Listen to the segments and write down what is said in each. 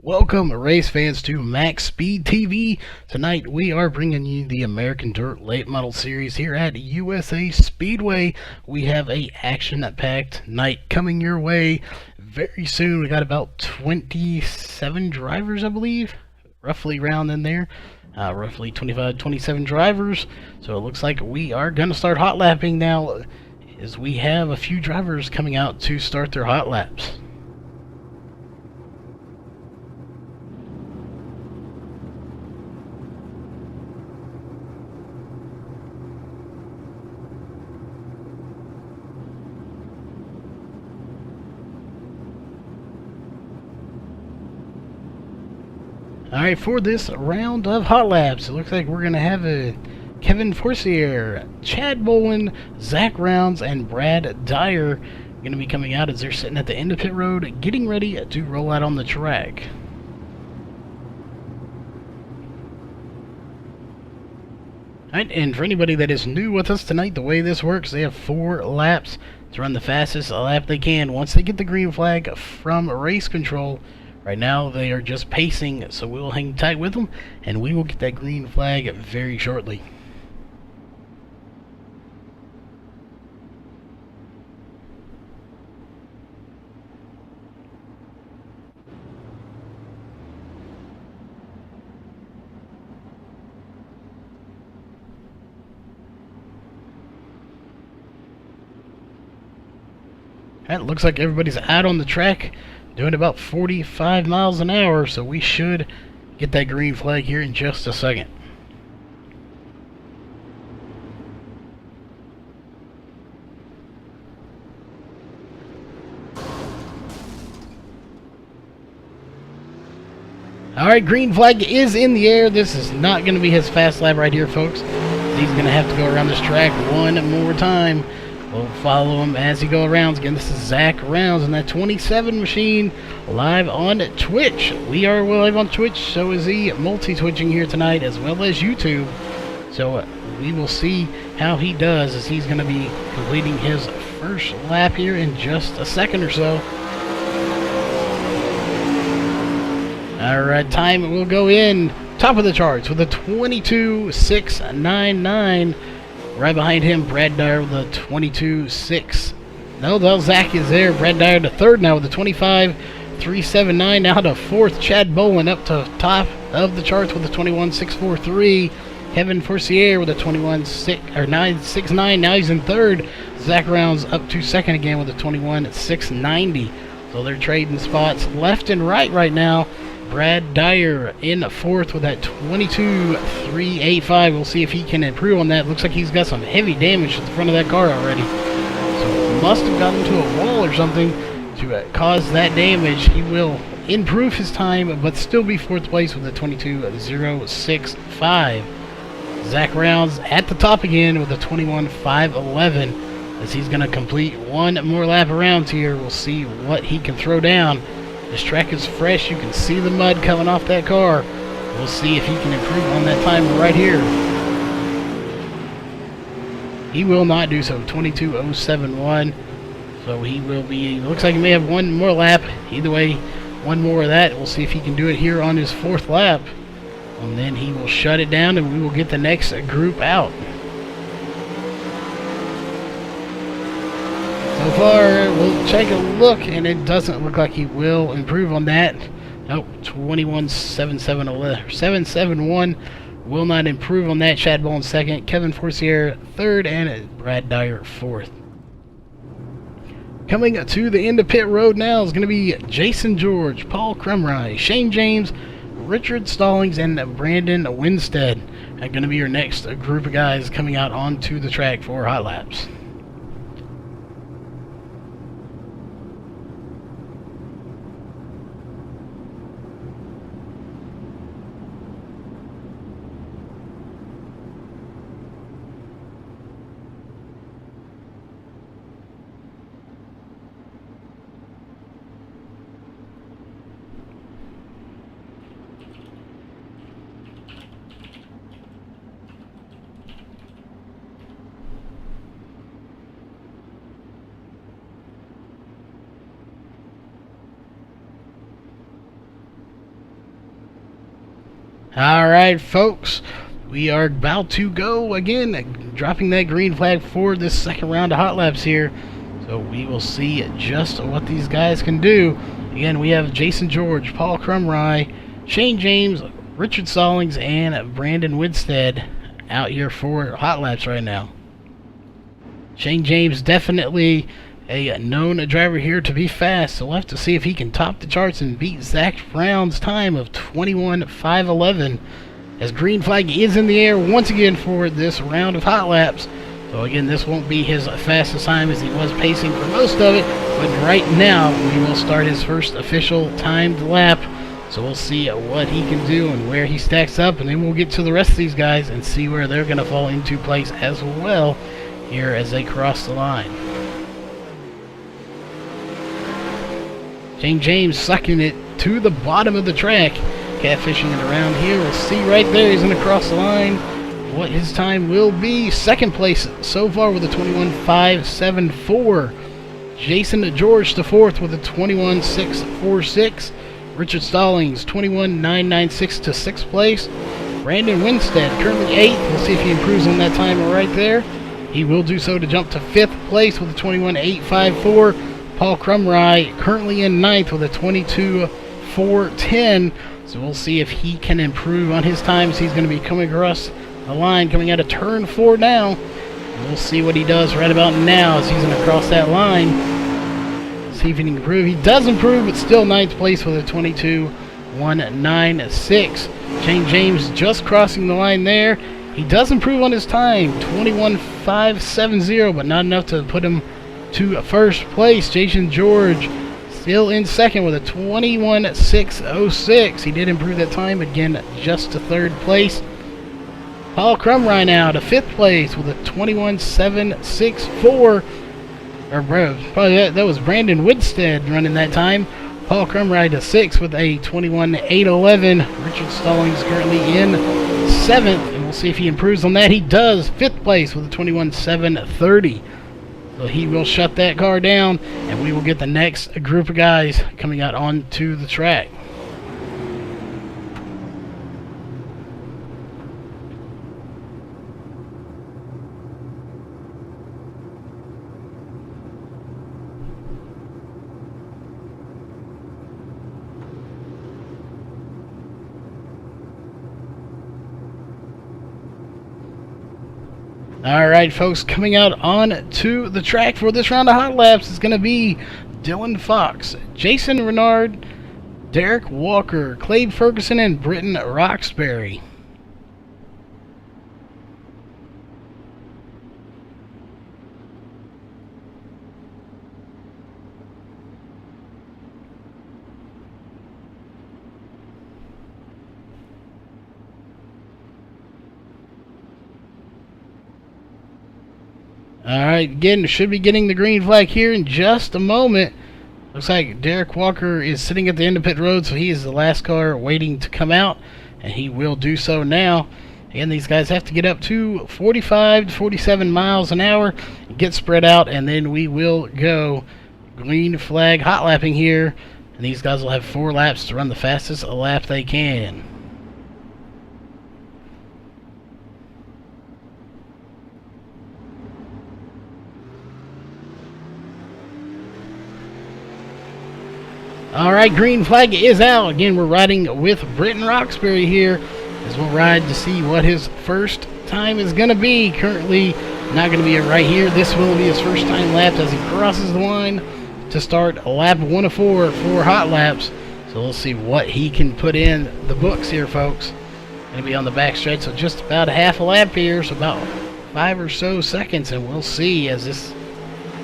Welcome, race fans, to Max Speed TV. Tonight we are bringing you the American Dirt Late Model Series here at USA Speedway. We have a action-packed night coming your way very soon. We got about 27 drivers, I believe, roughly around in there. Roughly 25, 27 drivers. So it looks like we are going to start hot lapping now, as we have a few drivers coming out to start their hot laps. Alright, for this round of hot laps, it looks like we're going to have a Kevin Forcier, Chad Bowen, Zach Rounds, and Brad Dyer going to be coming out as they're sitting at the end of pit road, getting ready to roll out on the track. Alright, and for anybody that is new with us tonight, the way this works, they have 4 laps to run the fastest lap they can. Once they get the green flag from race control, right now they are just pacing, so we'll hang tight with them, and we will get that green flag very shortly. It looks like everybody's out on the track doing about 45 miles an hour, so we should get that green flag here in just a second. Alright, green flag is in the air. This is not going to be his fast lap right here, folks. He's going to have to go around this track one more time. We'll follow him as he goes around. Again, this is Zach Rounds in that 27 machine, live on Twitch. We are live on Twitch, so is he multi-twitching here tonight, as well as YouTube. So we will see how he does, as he's going to be completing his first lap here in just a second or so. Alright, time will go in. Top of the charts with a 22.699. Right behind him, Brad Dyer with a 22.6. No, Zach is there. Brad Dyer to third now with a 25.379. Now to fourth, Chad Bowen up to top of the charts with a 21.643. Kevin Forcier with a 21.969. Now he's in third. Zach Rounds up to second again with a 21.690. So they're trading spots left and right now. Brad Dyer in fourth with that 22.385. We'll see if he can improve on that. Looks like he's got some heavy damage to the front of that car already. So must have gotten into a wall or something to cause that damage. He will improve his time, but still be fourth place with a 22.065. Zach Rounds at the top again with a 21.511. As he's going to complete one more lap around here. We'll see what he can throw down. This track is fresh. You can see the mud coming off that car. We'll see if he can improve on that time right here. He will not do so. 22.071. So he will be, looks like he may have one more lap. Either way, one more of that. We'll see if he can do it here on his fourth lap. And then he will shut it down and we will get the next group out. So far, we'll take a look, and it doesn't look like he will improve on that. Nope, 21.771 will not improve on that. Chad Bowen second, Kevin Forcier third, and Brad Dyer fourth. Coming to the end of pit road now is going to be Jason George, Paul Crumry, Shane James, Richard Stallings, and Brandon Winstead. Are going to be your next group of guys coming out onto the track for hot laps. Alright, folks, we are about to go again, dropping that green flag for this second round of hot laps here. So we will see just what these guys can do. Again, we have Jason George, Paul Crumry, Shane James, Richard Stallings, and Brandon Winstead out here for hot laps right now. Shane James definitely a known driver here to be fast, so we'll have to see if he can top the charts and beat Zach Brown's time of 21.511 as green flag is in the air once again for this round of hot laps. So again, this won't be his fastest time as he was pacing for most of it, but right now we will start his first official timed lap. So we'll see what he can do and where he stacks up, and then we'll get to the rest of these guys and see where they're going to fall into place as well here as they cross the line. Shane James sucking it to the bottom of the track, catfishing it around here. We'll see right there, he's going to cross the line. What his time will be. Second place so far with a 21.574. Jason George to fourth with a 21.646. Richard Stallings 21.996 to sixth place. Brandon Winstead currently eighth. We'll see if he improves on that time right there. He will do so to jump to fifth place with a 21.854. Paul Crumry currently in ninth with a 22.410. So we'll see if he can improve on his times. He's going to be coming across the line, coming out of turn 4 now. We'll see what he does right about now as he's going to cross that line. See if he can improve. He does improve, but still ninth place with a 22.196. Shane James just crossing the line there. He does improve on his time, 21.570, but not enough to put him to first place. Jason George still in second with a 21.606. He did improve that time again, just to third place. Paul Crumry now to fifth place with a 21.764. Probably that was Brandon Winstead running that time. Paul Crumry to sixth with a 21.811. Richard Stallings currently in seventh, and we'll see if he improves on that. He does. Fifth place with a 21.730. So he will shut that car down, and we will get the next group of guys coming out onto the track. Alright, folks, coming out on to the track for this round of hot laps is going to be Dylan Fox, Jason Renard, Derek Walker, Clay Ferguson, and Britton Roxbury. Alright, again, should be getting the green flag here in just a moment. Looks like Derek Walker is sitting at the end of pit road, so he is the last car waiting to come out, and he will do so now. And these guys have to get up to 45 to 47 miles an hour, get spread out, and then we will go green flag hot lapping here. And these guys will have 4 laps to run the fastest lap they can. Alright, green flag is out. Again, we're riding with Britton Roxbury here as we'll ride to see what his first time is going to be. Currently not going to be right here. This will be his first time lap as he crosses the line to start lap 1 of 4 for hot laps. So we'll see what he can put in the books here, folks. Going to be on the back stretch, so just about a half a lap here, so about 5 or so seconds, and we'll see as this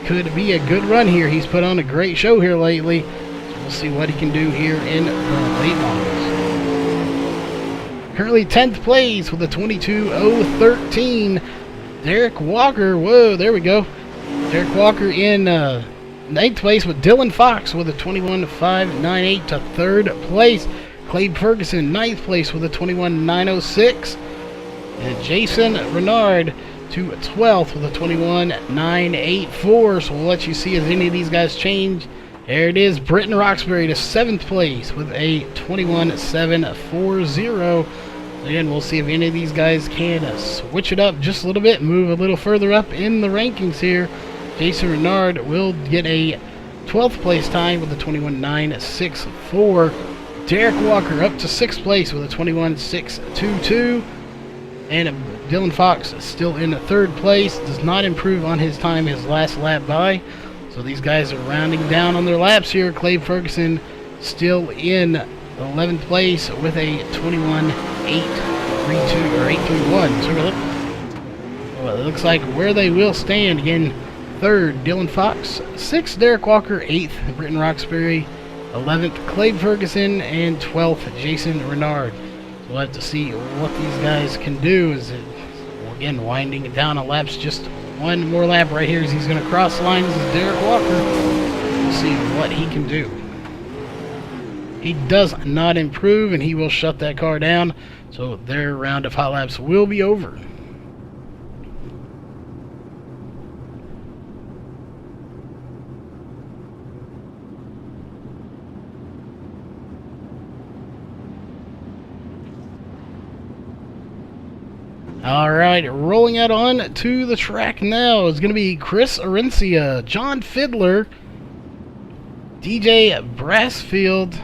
could be a good run here. He's put on a great show here lately. We'll see what he can do here in the late models. Currently 10th place with a 22.013. Derek Walker, whoa, there we go. Derek Walker in 9th place with Dylan Fox with a 21.598 to 3rd place. Clay Ferguson 9th place with a 21.906. And Jason Renard to 12th with a 21.984. So we'll let you see as any of these guys change. There it is, Britton Roxbury to 7th place with a 21.740. Again, we'll see if any of these guys can switch it up just a little bit, move a little further up in the rankings here. Jason Renard will get a 12th place time with a 21.964. Derek Walker up to 6th place with a 21.622. And Dylan Fox still in 3rd place. Does not improve on his time his last lap by. So these guys are rounding down on their laps here. Clay Ferguson still in 11th place with a 21.832 or 831. So well, it looks like where they will stand again. 3rd, Dylan Fox. 6th, Derek Walker. 8th, Britton Roxbury. 11th, Clay Ferguson. And 12th, Jason Renard. So we'll have to see what these guys can do. Is it, again, winding down a laps. Just one more lap right here as he's going to cross the line. This is Derek Walker. We'll see what he can do. He does not improve, and he will shut that car down. So their round of hot laps will be over. Alright, rolling out on to the track now is going to be Chris Arencia, John Fiddler, DJ Brassfield,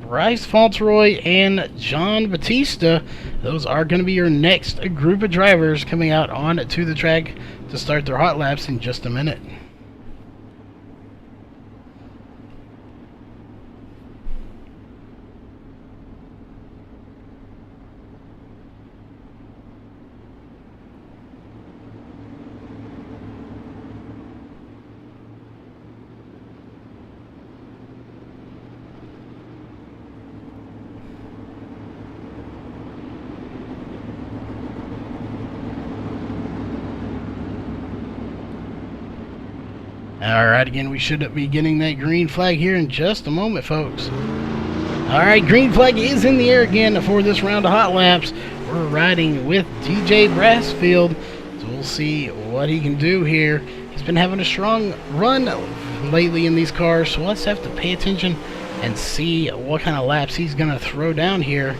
Bryce Fauntleroy, and John Batista. Those are going to be your next group of drivers coming out on to the track to start their hot laps in just a minute. Alright, again, we should be getting that green flag here in just a moment, folks. Alright, green flag is in the air again for this round of hot laps. We're riding with DJ Brassfield, so we'll see what he can do here. He's been having a strong run lately in these cars, so let's have to pay attention and see what kind of laps he's going to throw down here.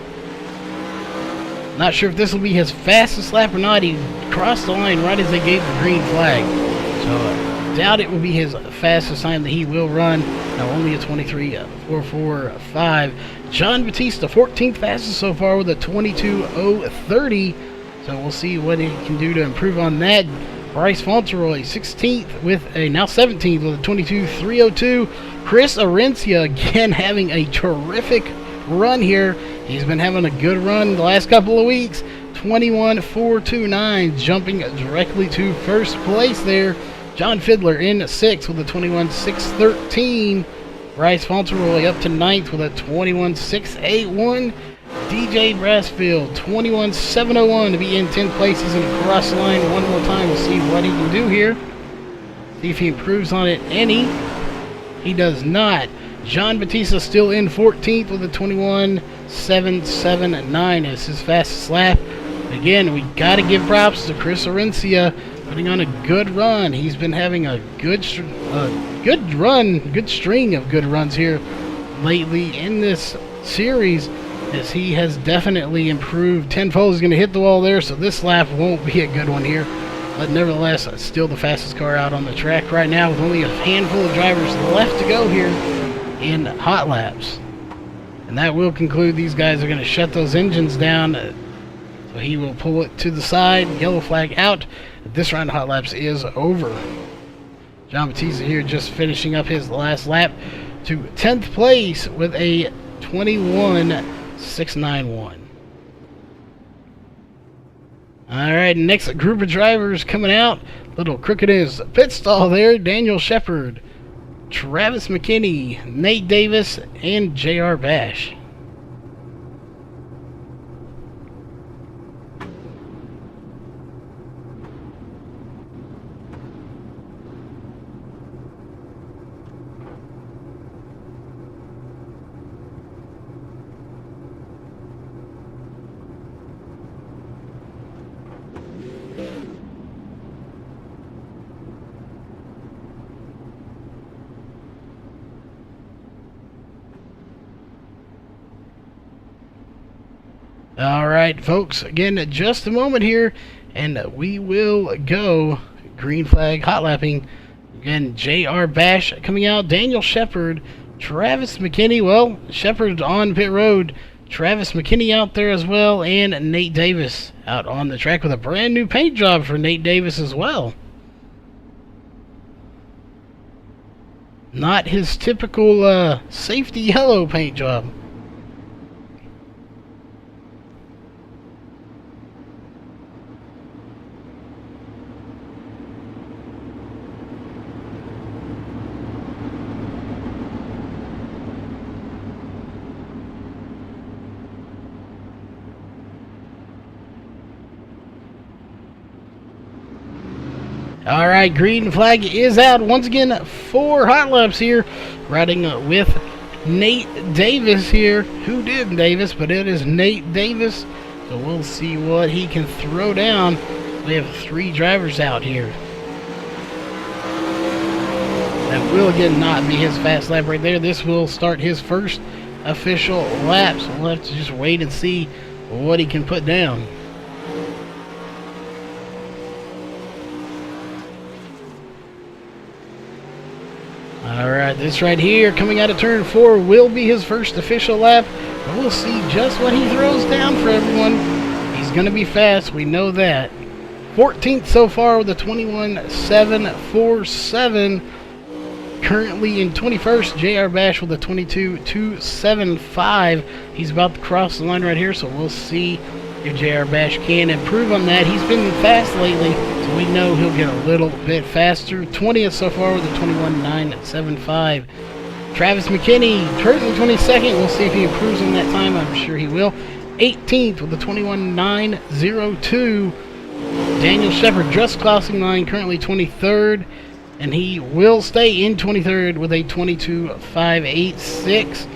Not sure if this will be his fastest lap or not. He crossed the line right as they gave the green flag. So doubt it will be his fastest time that he will run. Now only a 23.445. John Batista, 14th fastest so far with a 22.030. So we'll see what he can do to improve on that. Bryce Fauntleroy, 16th with a now 17th with a 22.302. Chris Arencia again having a terrific run here. He's been having a good run the last couple of weeks. 21.429, jumping directly to first place there. John Fiddler in 6th with a 21.613. Bryce Fauntleroy up to 9th with a 21.681. DJ Brassfield, 21.701 to be in 10th places and across the line one more time. We'll see what he can do here. See if he improves on it any. He does not. John Batista still in 14th with a 21.779 as his fastest lap. Again, we got to give props to Chris Arencia, putting on a good run. He's been having a good string of good runs here lately in this series, as he has definitely improved tenfold. He's going to hit the wall there, so this lap won't be a good one here. But nevertheless, still the fastest car out on the track right now with only a handful of drivers left to go here in hot laps. And that will conclude. These guys are going to shut those engines down. So he will pull it to the side. Yellow flag out. This round of hot laps is over. John Batista here just finishing up his last lap to 10th place with a 21.691. Alright, next group of drivers coming out. Little crooked is pit stall there. Daniel Shepard, Travis McKinney, Nate Davis, and J.R. Bash. All right, folks, again, just a moment here, and we will go green flag hot lapping. Again, J.R. Bash coming out, Daniel Shepard, Travis McKinney. Well, Shepard on pit road, Travis McKinney out there as well, and Nate Davis out on the track with a brand new paint job for Nate Davis as well. Not his typical safety yellow paint job. Alright, green flag is out. Once again, 4 hot laps here. Riding with Nate Davis here. Who did Davis? But it is Nate Davis. So we'll see what he can throw down. We have 3 drivers out here. That will again not be his fast lap right there. This will start his first official lap. So we'll have to just wait and see what he can put down. Alright, this right here, coming out of turn 4, will be his first official lap. But we'll see just what he throws down for everyone. He's going to be fast, we know that. 14th so far with a 21.747. Currently in 21st, J.R. Bash with a 22.275. He's about to cross the line right here, so we'll see if J.R. Bash can improve on that. He's been fast lately, so we know he'll get a little bit faster. 20th so far with a 21.975. Travis McKinney, currently 22nd. We'll see if he improves on that time. I'm sure he will. 18th with a 21.902. Daniel Shepard just crossing line, currently 23rd. And he will stay in 23rd with a 22.586.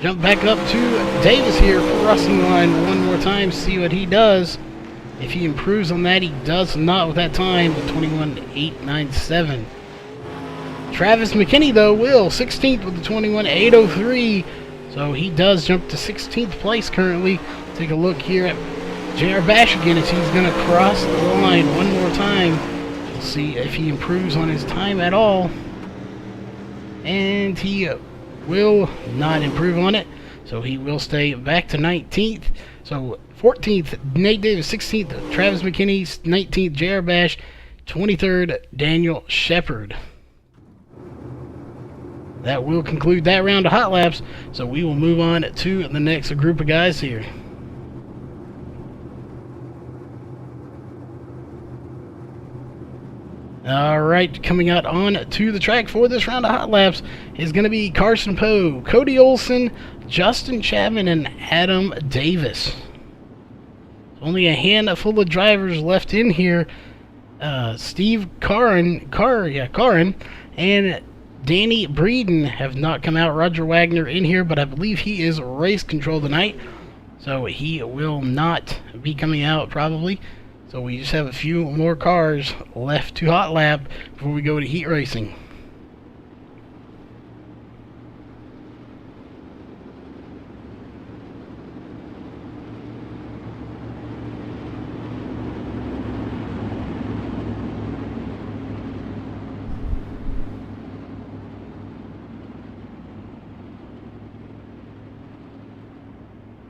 Jump back up to Davis here, crossing the line one more time, see what he does. If he improves on that, he does not with that time, 21.897. Travis McKinney, though, will, 16th with the 21.803. So he does jump to 16th place currently. Take a look here at J.R. Bash again as he's going to cross the line one more time. We'll see if he improves on his time at all. And he will not improve on it, so he will stay back to 19th. So 14th, Nate Davis, 16th, Travis McKinney, 19th, J.R. Bash, 23rd, Daniel Shepard. That will conclude that round of hot laps, so we will move on to the next group of guys here. Alright, coming out on to the track for this round of hot laps is going to be Carson Poe, Cody Olson, Justin Chapman, and Adam Davis. Only a handful of drivers left in here. Steve Caron, and Danny Breeden have not come out. Roger Wagner in here, but I believe he is race control tonight, so he will not be coming out probably. So we just have a few more cars left to hot lap before we go to heat racing.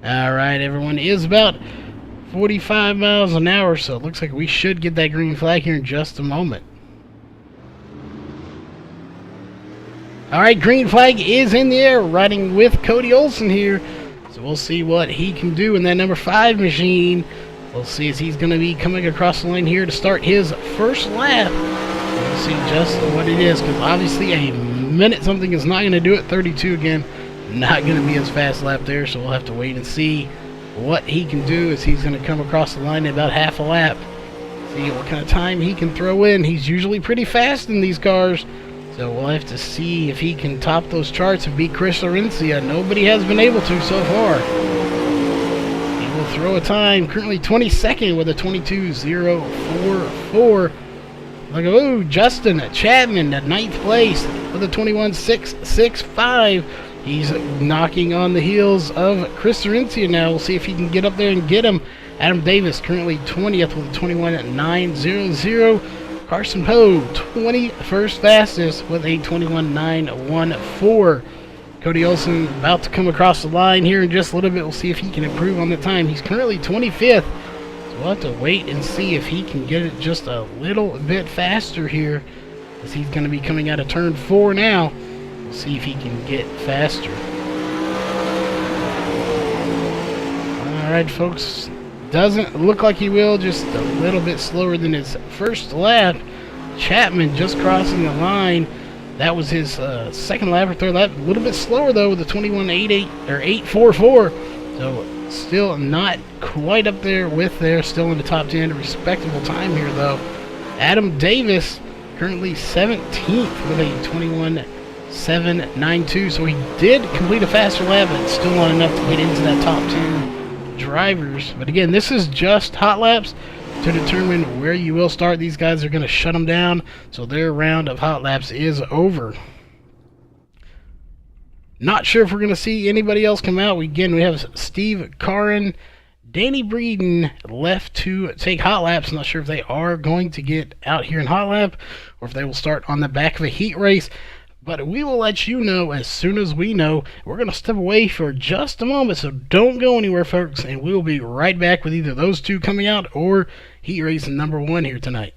Alright, everyone, is about 45 miles an hour, so it looks like we should get that green flag here in just a moment. Alright, green flag is in the air, riding with Cody Olson here. So we'll see what he can do in that number 5 machine. We'll see as he's going to be coming across the line here to start his first lap. We'll see just what it is, because obviously a minute something is not going to do it. 32 again, not going to be his fast lap there, so we'll have to wait and see what he can do as he's going to come across the line in about half a lap. See what kind of time he can throw in. He's usually pretty fast in these cars, so we'll have to see if he can top those charts and beat Chris Laurencia. Nobody has been able to so far. He will throw a time, currently 22nd with a 22.044. Look, oh, Justin Chapman at 9th place with a 21.665. He's knocking on the heels of Chris Cerencia now. We'll see if he can get up there and get him. Adam Davis currently 20th with a 21.900. Carson Poe 21st fastest with a 21.914. Cody Olsen about to come across the line here in just a little bit. We'll see if he can improve on the time. He's currently 25th. So we'll have to wait and see if he can get it just a little bit faster here, as he's going to be coming out of turn 4 now. We'll see if he can get faster. Alright, folks. Doesn't look like he will. Just a little bit slower than his first lap. Chapman just crossing the line. That was his second lap or third lap. A little bit slower, though, with a 21.88 or 8.44. So still not quite up there with there. Still in the top 10. A respectable time here, though. Adam Davis currently 17th with a 21.792. So he did complete a faster lap, but still not enough to get into that top 10 drivers. But again, this is just hot laps to determine where you will start. These guys are going to shut them down, so their round of hot laps is over. Not sure if we're going to see anybody else come out. We have Steve Caron, Danny Breeden left to take hot laps. Not sure if they are going to get out here in hot lap or if they will start on the back of a heat race. But we will let you know as soon as we know. We're going to step away for just a moment, so don't go anywhere, folks. And we will be right back with either those two coming out or heat race number 1 here tonight.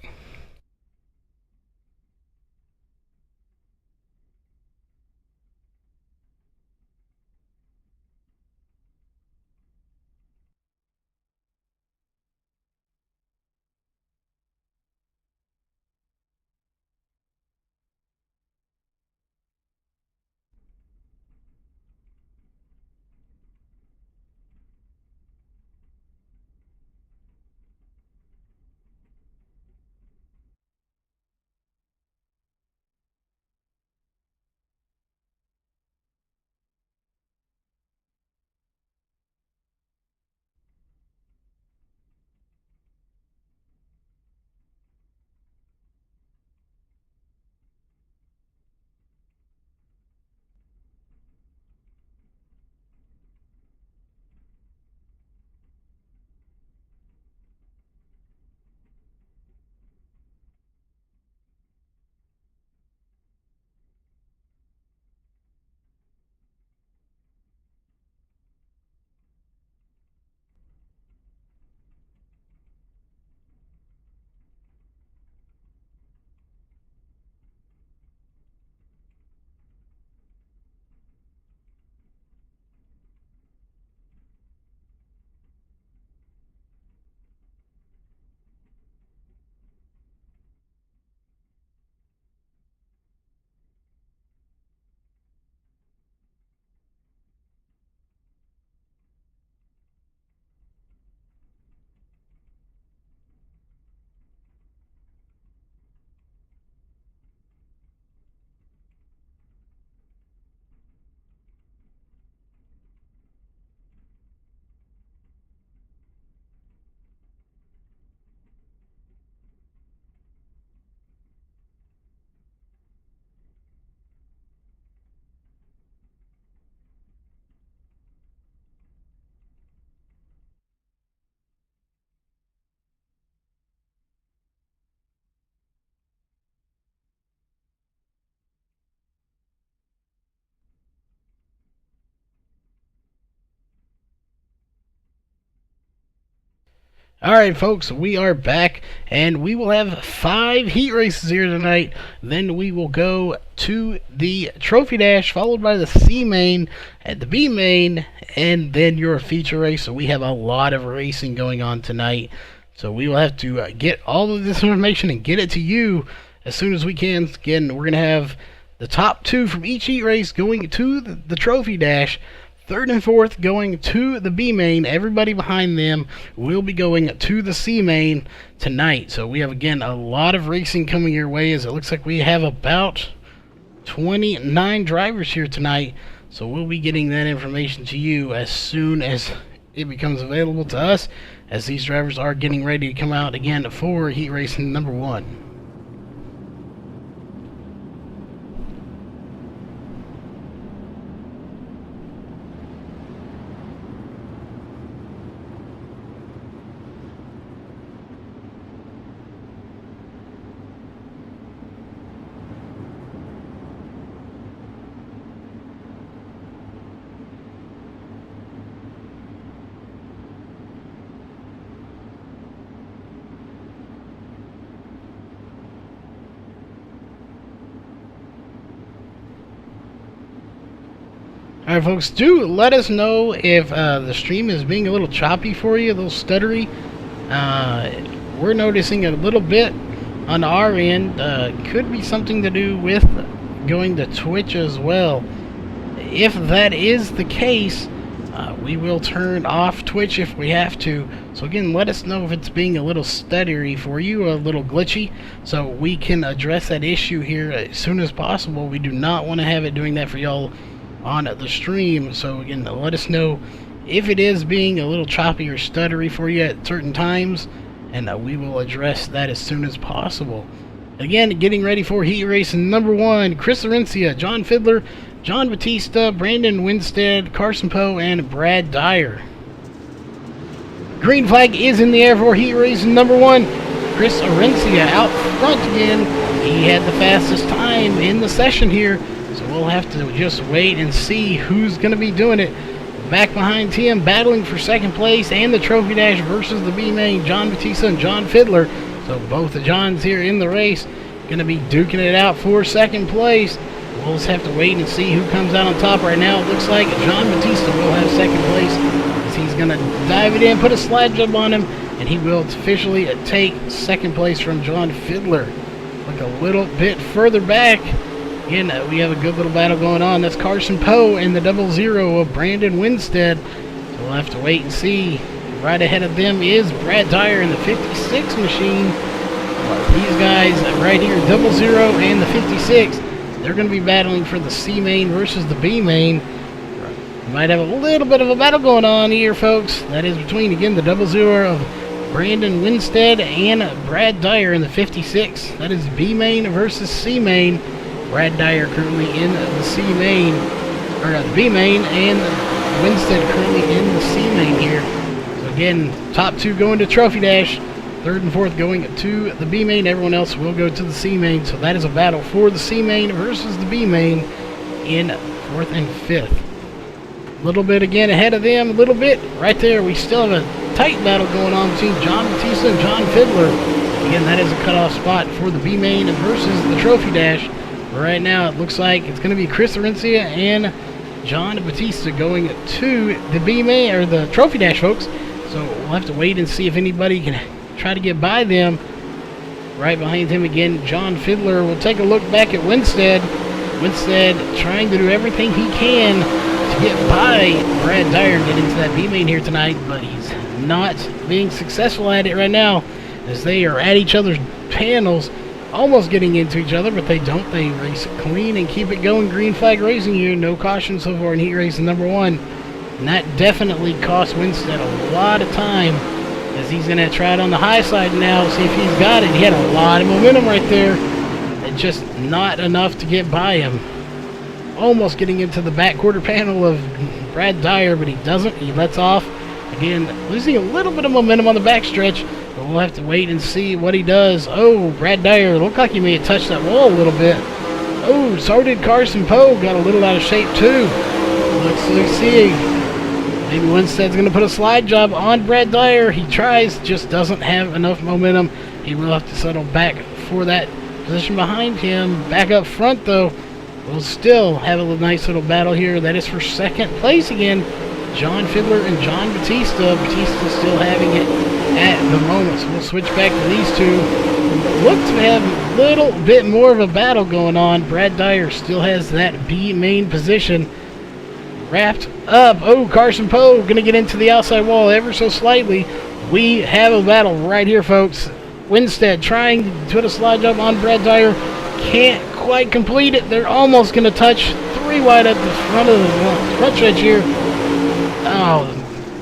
Alright, folks, we are back, and we will have 5 heat races here tonight. Then we will go to the Trophy Dash, followed by the C main, at the B main, and then your feature race. So we have a lot of racing going on tonight. So we will have to get all of this information and get it to you as soon as we can. Again, we're going to have the top 2 from each heat race going to the Trophy Dash. 3rd and 4th going to the B main. Everybody behind them will be going to the C main tonight. So we have, again, a lot of racing coming your way, as it looks like we have about 29 drivers here tonight. So we'll be getting that information to you as soon as it becomes available to us, as these drivers are getting ready to come out again for heat racing number 1. Alright folks, do let us know if the stream is being a little choppy for you, a little stuttery. We're noticing a little bit on our end. Could be something to do with going to Twitch as well. If that is the case, we will turn off Twitch if we have to. So again, let us know if it's being a little stuttery for you, a little glitchy, so we can address that issue here as soon as possible. We do not want to have it doing that for y'all on the stream. So again, let us know if it is being a little choppy or stuttery for you at certain times, and we will address that as soon as possible. Again, getting ready for heat race number 1. Chris Arencia, John Fiddler, John Batista, Brandon Winstead, Carson Poe, and Brad Dyer. Green flag is in the air for heat race number 1. Chris Arencia out front again. He had the fastest time in the session here, so we'll have to just wait and see who's going to be doing it. Back behind him, battling for second place and the Trophy Dash versus the B-Main, John Batista and John Fiddler. So both the Johns here in the race going to be duking it out for second place. We'll just have to wait and see who comes out on top. Right now it looks like John Batista will have second place, as he's going to dive it in, put a slide jump on him, and he will officially take second place from John Fiddler. Look a little bit further back. Again, we have a good little battle going on. That's Carson Poe and the 00 of Brandon Winstead. So we'll have to wait and see. Right ahead of them is Brad Dyer in the 56 machine. These guys right here, 00 and the 56, they're going to be battling for the C main versus the B main. We might have a little bit of a battle going on here, folks. That is between, again, the 00 of Brandon Winstead and Brad Dyer in the 56. That is B main versus C main. Brad Dyer currently in the C main, or the B main, and Winstead currently in the C main here. So again, top 2 going to Trophy Dash, 3rd and 4th going to the B main. Everyone else will go to the C main. So that is a battle for the C main versus the B main in 4th and 5th. A little bit again ahead of them, a little bit right there. We still have a tight battle going on between John Batista and John Fiddler. Again, that is a cutoff spot for the B main versus the Trophy Dash. Right now, it looks like it's going to be Chris Arencia and John Batista going to the B main, or the Trophy Dash, folks. So we'll have to wait and see if anybody can try to get by them. Right behind him again, John Fiddler. We'll take a look back at Winstead. Winstead trying to do everything he can to get by Brad Dyer and get into that B main here tonight, but he's not being successful at it right now, as they are at each other's panels, almost getting into each other, but they don't. They race it clean and keep it going. Green flag racing here. No caution so far in heat race number 1. And that definitely cost Winstead a lot of time, as he's going to try it on the high side now, see if he's got it. He had a lot of momentum right there. It's just not enough to get by him. Almost getting into the back quarter panel of Brad Dyer, but he doesn't. He lets off. Again, losing a little bit of momentum on the backstretch. But we'll have to wait and see what he does. Oh, Brad Dyer looked like he may have touched that wall a little bit. Oh, so did Carson Poe. Got a little out of shape too. Let's see. Maybe Winstead's going to put a slide job on Brad Dyer. He tries, just doesn't have enough momentum. He will have to settle back for that position behind him. Back up front, though, we'll still have a nice little battle here. That is for second place again. John Fiddler and John Batista. Batista still having it at the moment. So we'll switch back to these two. Look to have a little bit more of a battle going on. Brad Dyer still has that B main position wrapped up. Oh, Carson Poe going to get into the outside wall ever so slightly. We have a battle right here, folks. Winstead trying to put a slide jump on Brad Dyer. Can't quite complete it. They're almost going to touch 3 wide at the front of the front stretch here. Oh,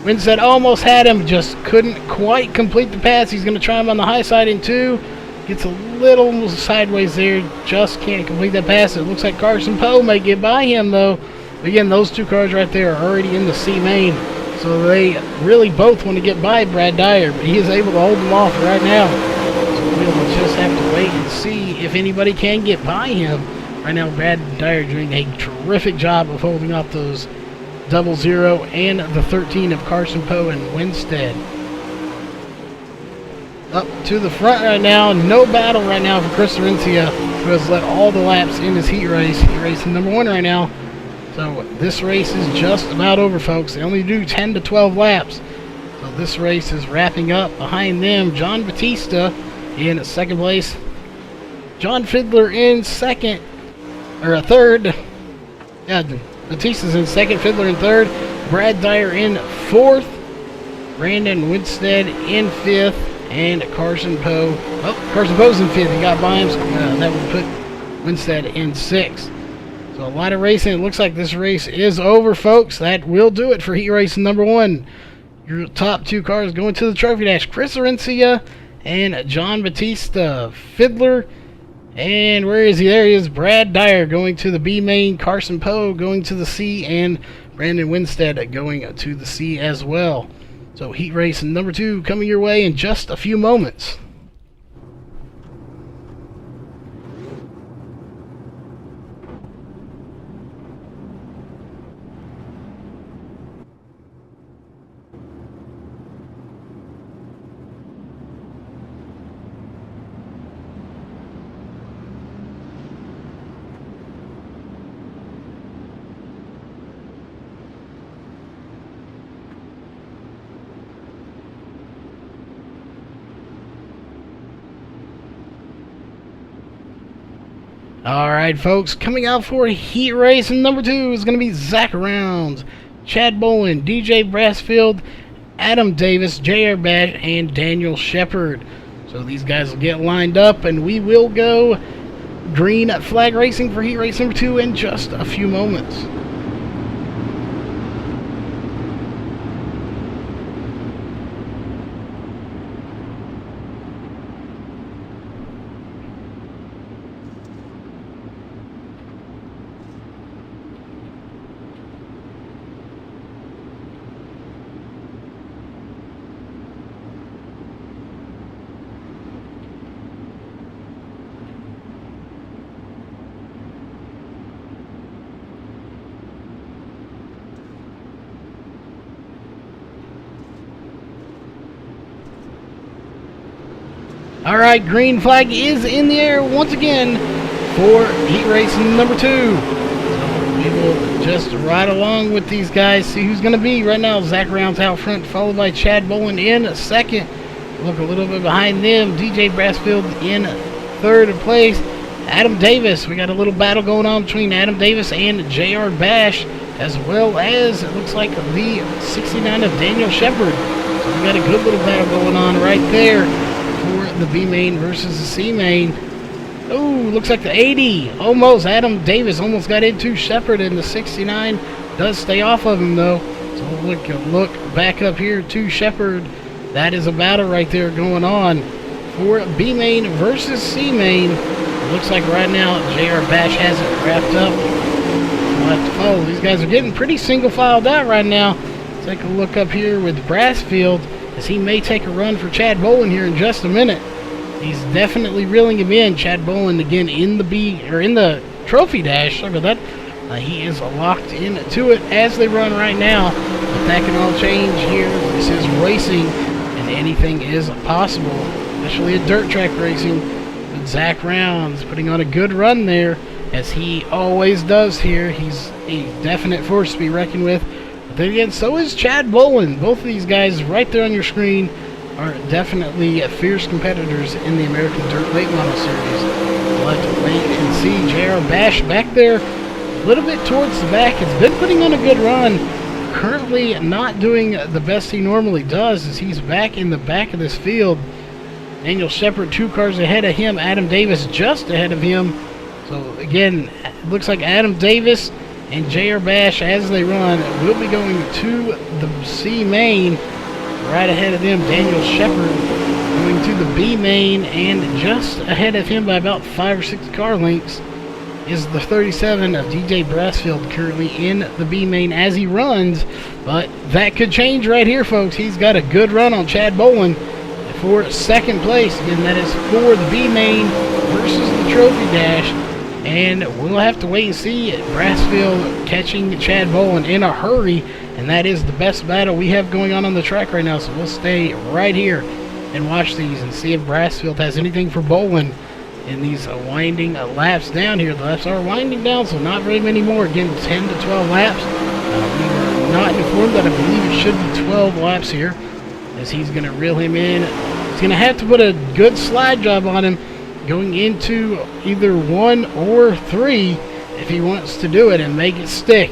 Winstead almost had him, just couldn't quite complete the pass. He's going to try him on the high side in 2. Gets a little sideways there, just can't complete that pass. It looks like Carson Poe may get by him, though. Again, those 2 cars right there are already in the C main, so they really both want to get by Brad Dyer, but he is able to hold them off right now. So we'll just have to wait and see if anybody can get by him. Right now, Brad Dyer doing a terrific job of holding off those 00 and the 13 of Carson Poe and Winstead. Up to the front right now. No battle right now for Chris Arencia, who has led all the laps in his heat race. Heat race number 1 right now. So this race is just about over, folks. They only do 10 to 12 laps. So this race is wrapping up. Behind them, John Batista in second place. John Fiedler in second, or third. Yeah, Batista's in second, Fiedler in third. Brad Dyer in fourth. Brandon Winstead in fifth. And Carson Poe. Oh, Carson Poe's in fifth. He got by him. So, that would put Winstead in sixth. So a lot of racing. It looks like this race is over, folks. That will do it for heat race number 1. Your top 2 cars going to the Trophy Dash. Chris Arencia and John Batista. Fiedler. And where is he? There he is. Brad Dyer going to the B main. Carson Poe going to the C. And Brandon Winstead going to the C as well. So heat race number 2 coming your way in just a few moments. Alright, folks, coming out for heat race number 2 is going to be Zach Rounds, Chad Bolin, DJ Brassfield, Adam Davis, J.R. Bash, and Daniel Shepard. So these guys will get lined up, and we will go green flag racing for heat race number 2 in just a few moments. Alright, green flag is in the air once again for heat race number 2. So we will just ride along with these guys, see who's going to be. Right now, Zach Rounds out front, followed by Chad Bolin in second. Look a little bit behind them, DJ Brassfield in third place. Adam Davis, we got a little battle going on between Adam Davis and J.R. Bash, as well as, it looks like, the 69 of Daniel Shepard. So we got a good little battle going on right there for the B main versus the C main. Oh, looks like the 80. Almost. Adam Davis almost got into Shepard, and the 69 does stay off of him, though. So look back up here to Shepard. That is a battle right there going on for B main versus C main. It looks like right now J.R. Bash has it wrapped up. We'll have to follow. These guys are getting pretty single filed out right now. Take a look up here with Brassfield, as he may take a run for Chad Bolin here in just a minute. He's definitely reeling him in. Chad Bolin again in the Trophy Dash. Look at that. He is locked into it as they run right now. But that can all change here. This is racing, and anything is possible, especially a dirt track racing. But Zach Rounds putting on a good run there, as he always does here. He's a definite force to be reckoned with. But then again, so is Chad Bolin. Both of these guys right there on your screen are definitely fierce competitors in the American Dirt Late Model Series. We'll have to wait and see. J.R. Bash back there, a little bit towards the back. Has been putting on a good run. Currently not doing the best he normally does, as he's back in the back of this field. Daniel Shepard 2 cars ahead of him. Adam Davis just ahead of him. So again, it looks like Adam Davis and J.R. Bash, as they run, will be going to the C main. Right ahead of them, Daniel Shepard going to the B main, and just ahead of him by about 5 or 6 car lengths is the 37 of DJ Brassfield, currently in the B main as he runs. But that could change right here, folks. He's got a good run on Chad Bolin for second place. Again, that is for the B main versus the Trophy Dash. And we'll have to wait and see Brassfield catching Chad Bolin in a hurry. And that is the best battle we have going on the track right now. So we'll stay right here and watch these and see if Brassfield has anything for Bolin in these winding laps down here. The laps are winding down, so not very many more. Again, 10 to 12 laps. We were not informed that I believe it should be 12 laps here, as he's going to reel him in. He's going to have to put a good slide job on him going into either 1 or 3 if he wants to do it and make it stick.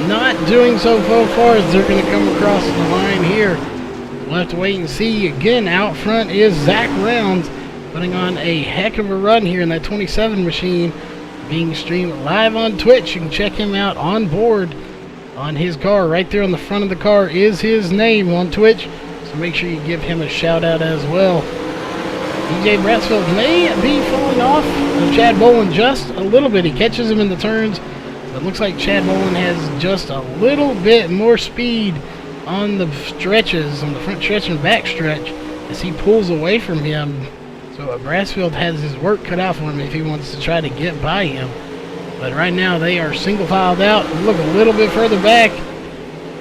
Not doing so far as they're going to come across the line here. We'll have to wait and see. Again, out front is Zach Rounds, putting on a heck of a run here in that 27 machine, being streamed live on Twitch. You can check him out on board on his car. Right there on the front of the car is his name on Twitch, so make sure you give him a shout out as well. DJ Bratsfield may be falling off of Chad Bolin just a little bit. He catches him in the turns. It looks like Chad Bolin has just a little bit more speed on the stretches, on the front stretch and back stretch, as he pulls away from him. So Bratsfield has his work cut out for him if he wants to try to get by him. But right now they are single filed out. Look a little bit further back.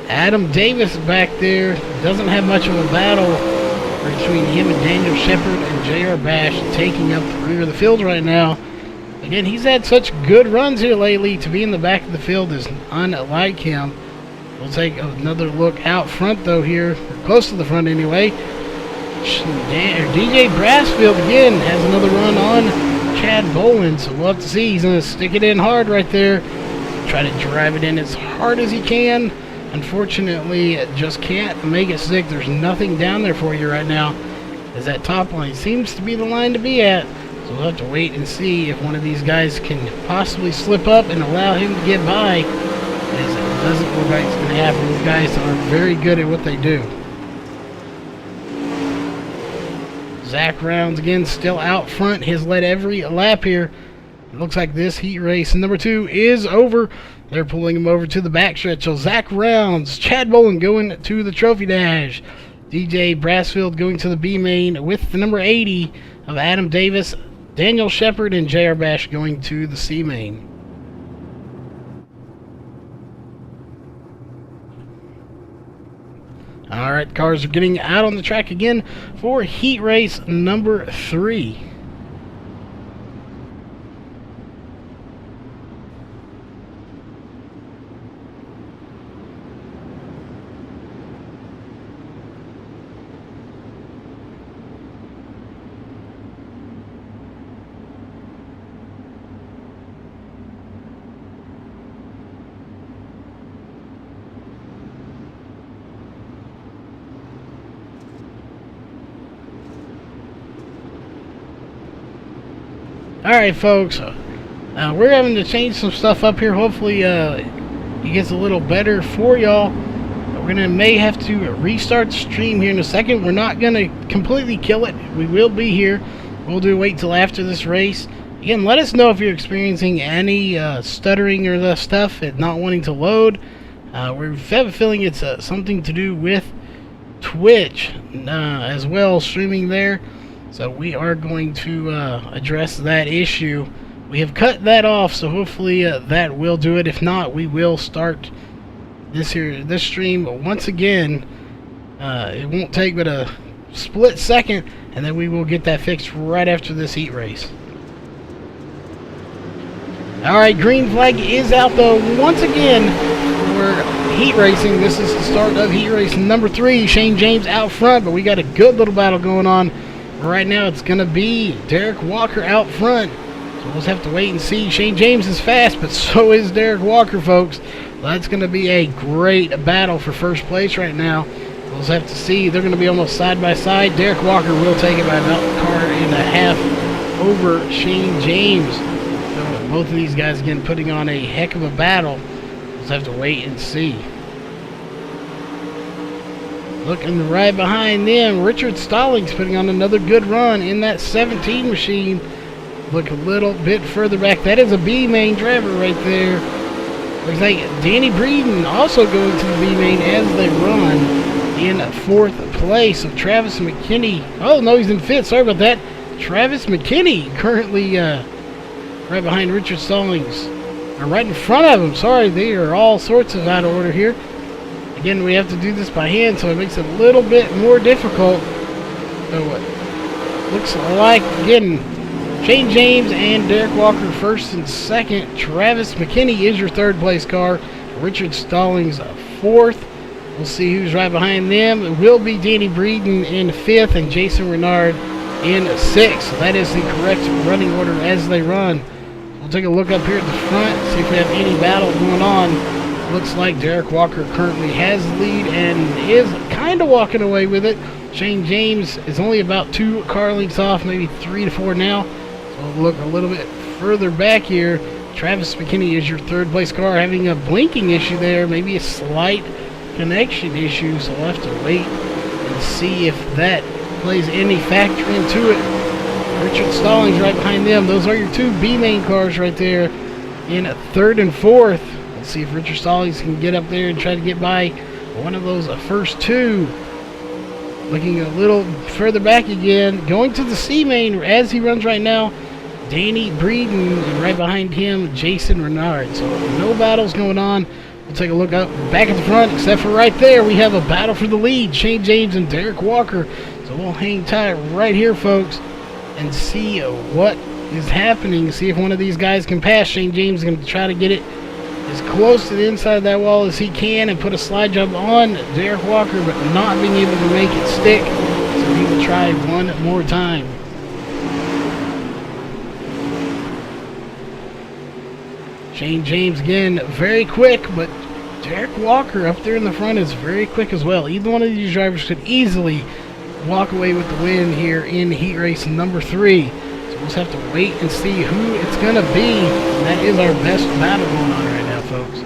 Adam Davis back there. Doesn't have much of a battle between him and Daniel Shepard and J.R. Bash taking up the rear of the field right now. Again, he's had such good runs here lately. To be in the back of the field is unlike him. We'll take another look out front, though, here. Close to the front, anyway. DJ Brassfield, again, has another run on Chad Bolin. So we'll have to see. He's going to stick it in hard right there. Try to drive it in as hard as he can. Unfortunately, it just can't make it stick. There's nothing down there for you right now, as that top line seems to be the line to be at. So we'll have to wait and see if one of these guys can possibly slip up and allow him to get by. As it doesn't look like it's going to happen. These guys are very good at what they do. Zach Rounds, again, still out front. Has led every lap here. It looks like this heat race number 2 is over. They're pulling him over to the backstretch. So Zach Rounds, Chad Bolin going to the trophy dash. DJ Brassfield going to the B main with the number 80 of Adam Davis. Daniel Shepard and J.R. Bash going to the C main. Alright, cars are getting out on the track again for heat race number 3. Alright, folks, we're having to change some stuff up here. Hopefully it gets a little better for y'all. We're may have to restart the stream here in a second. We're not going to completely kill it. We will be here. We'll wait till after this race. Again, let us know if you're experiencing any stuttering or the stuff and not wanting to load. We have a feeling it's something to do with Twitch as well, streaming there. So we are going to address that issue. We have cut that off, so hopefully that will do it. If not, we will start this stream once again. It won't take but a split second, and then we will get that fixed right after this heat race. Alright, green flag is out though once again for heat racing. This is the start of heat race number 3. Shane James out front, but we got a good little battle going on. Right now it's going to be Derek Walker out front. So we'll just have to wait and see. Shane James is fast, but so is Derek Walker, folks. That's going to be a great battle for first place right now. We'll just have to see. They're going to be almost side by side. Derek Walker will take it by about a car and a half over Shane James. So both of these guys, again, putting on a heck of a battle. We'll just have to wait and see. Looking right behind them, Richard Stallings putting on another good run in that 17 machine. Look a little bit further back. That is a B main driver right there. Looks like Danny Breeden also going to the B main as they run in 4th place. So Travis McKinney. Oh no, he's in 5th. Sorry about that. Travis McKinney currently right behind Richard Stallings. Or right in front of him. Sorry, they are all sorts of out of order here. Again, we have to do this by hand, so it makes it a little bit more difficult. So looks like, again, Shane James and Derek Walker first and second. Travis McKinney is your third place car. Richard Stallings fourth. We'll see who's right behind them. It will be Danny Breeden in fifth and Jason Renard in sixth. So that is the correct running order as they run. We'll take a look up here at the front, see if we have any battle going on. Looks like Derek Walker currently has the lead and is kind of walking away with it. Shane James is only about 2 car lengths off, maybe 3 to 4 now. So we'll look a little bit further back here. Travis McKinney is your third place car, having a blinking issue there, maybe a slight connection issue, so we'll have to wait and see if that plays any factor into it. Richard Stallings right behind them. Those are your 2 B-main cars right there in third and fourth. Let's see if Richard Stallings can get up there and try to get by one of those first 2. Looking a little further back again, going to the C-main as he runs right now, Danny Breeden, and right behind him, Jason Renard. So no battles going on. We'll take a look up back at the front, except for right there, we have a battle for the lead, Shane James and Derek Walker. So we'll hang tight right here, folks, and see what is happening. See if one of these guys can pass. Shane James is going to try to get it as close to the inside of that wall as he can and put a slide jump on Derek Walker, but not being able to make it stick. So he will try one more time. Shane James again, very quick, but Derek Walker up there in the front is very quick as well. Either one of these drivers could easily walk away with the win here in heat race number 3. So we'll just have to wait and see who it's going to be. And that is our best battle going on right now, folks.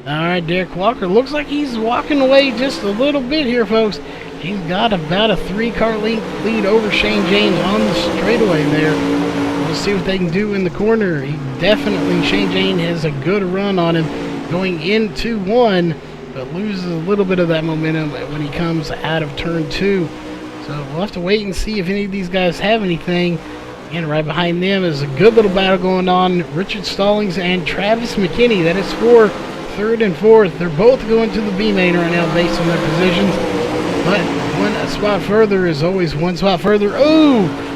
Alright, Derek Walker looks like he's walking away just a little bit here, folks. He's got about a 3-car lead over Shane James on the straightaway there. We'll see what they can do in the corner. Shane James has a good run on him going into 1, but loses a little bit of that momentum when he comes out of turn 2. So we'll have to wait and see if any of these guys have anything. And right behind them is a good little battle going on. Richard Stallings and Travis McKinney. That is for third and fourth. They're both going to the B main right now based on their positions. But one spot further is always one spot further. Oh!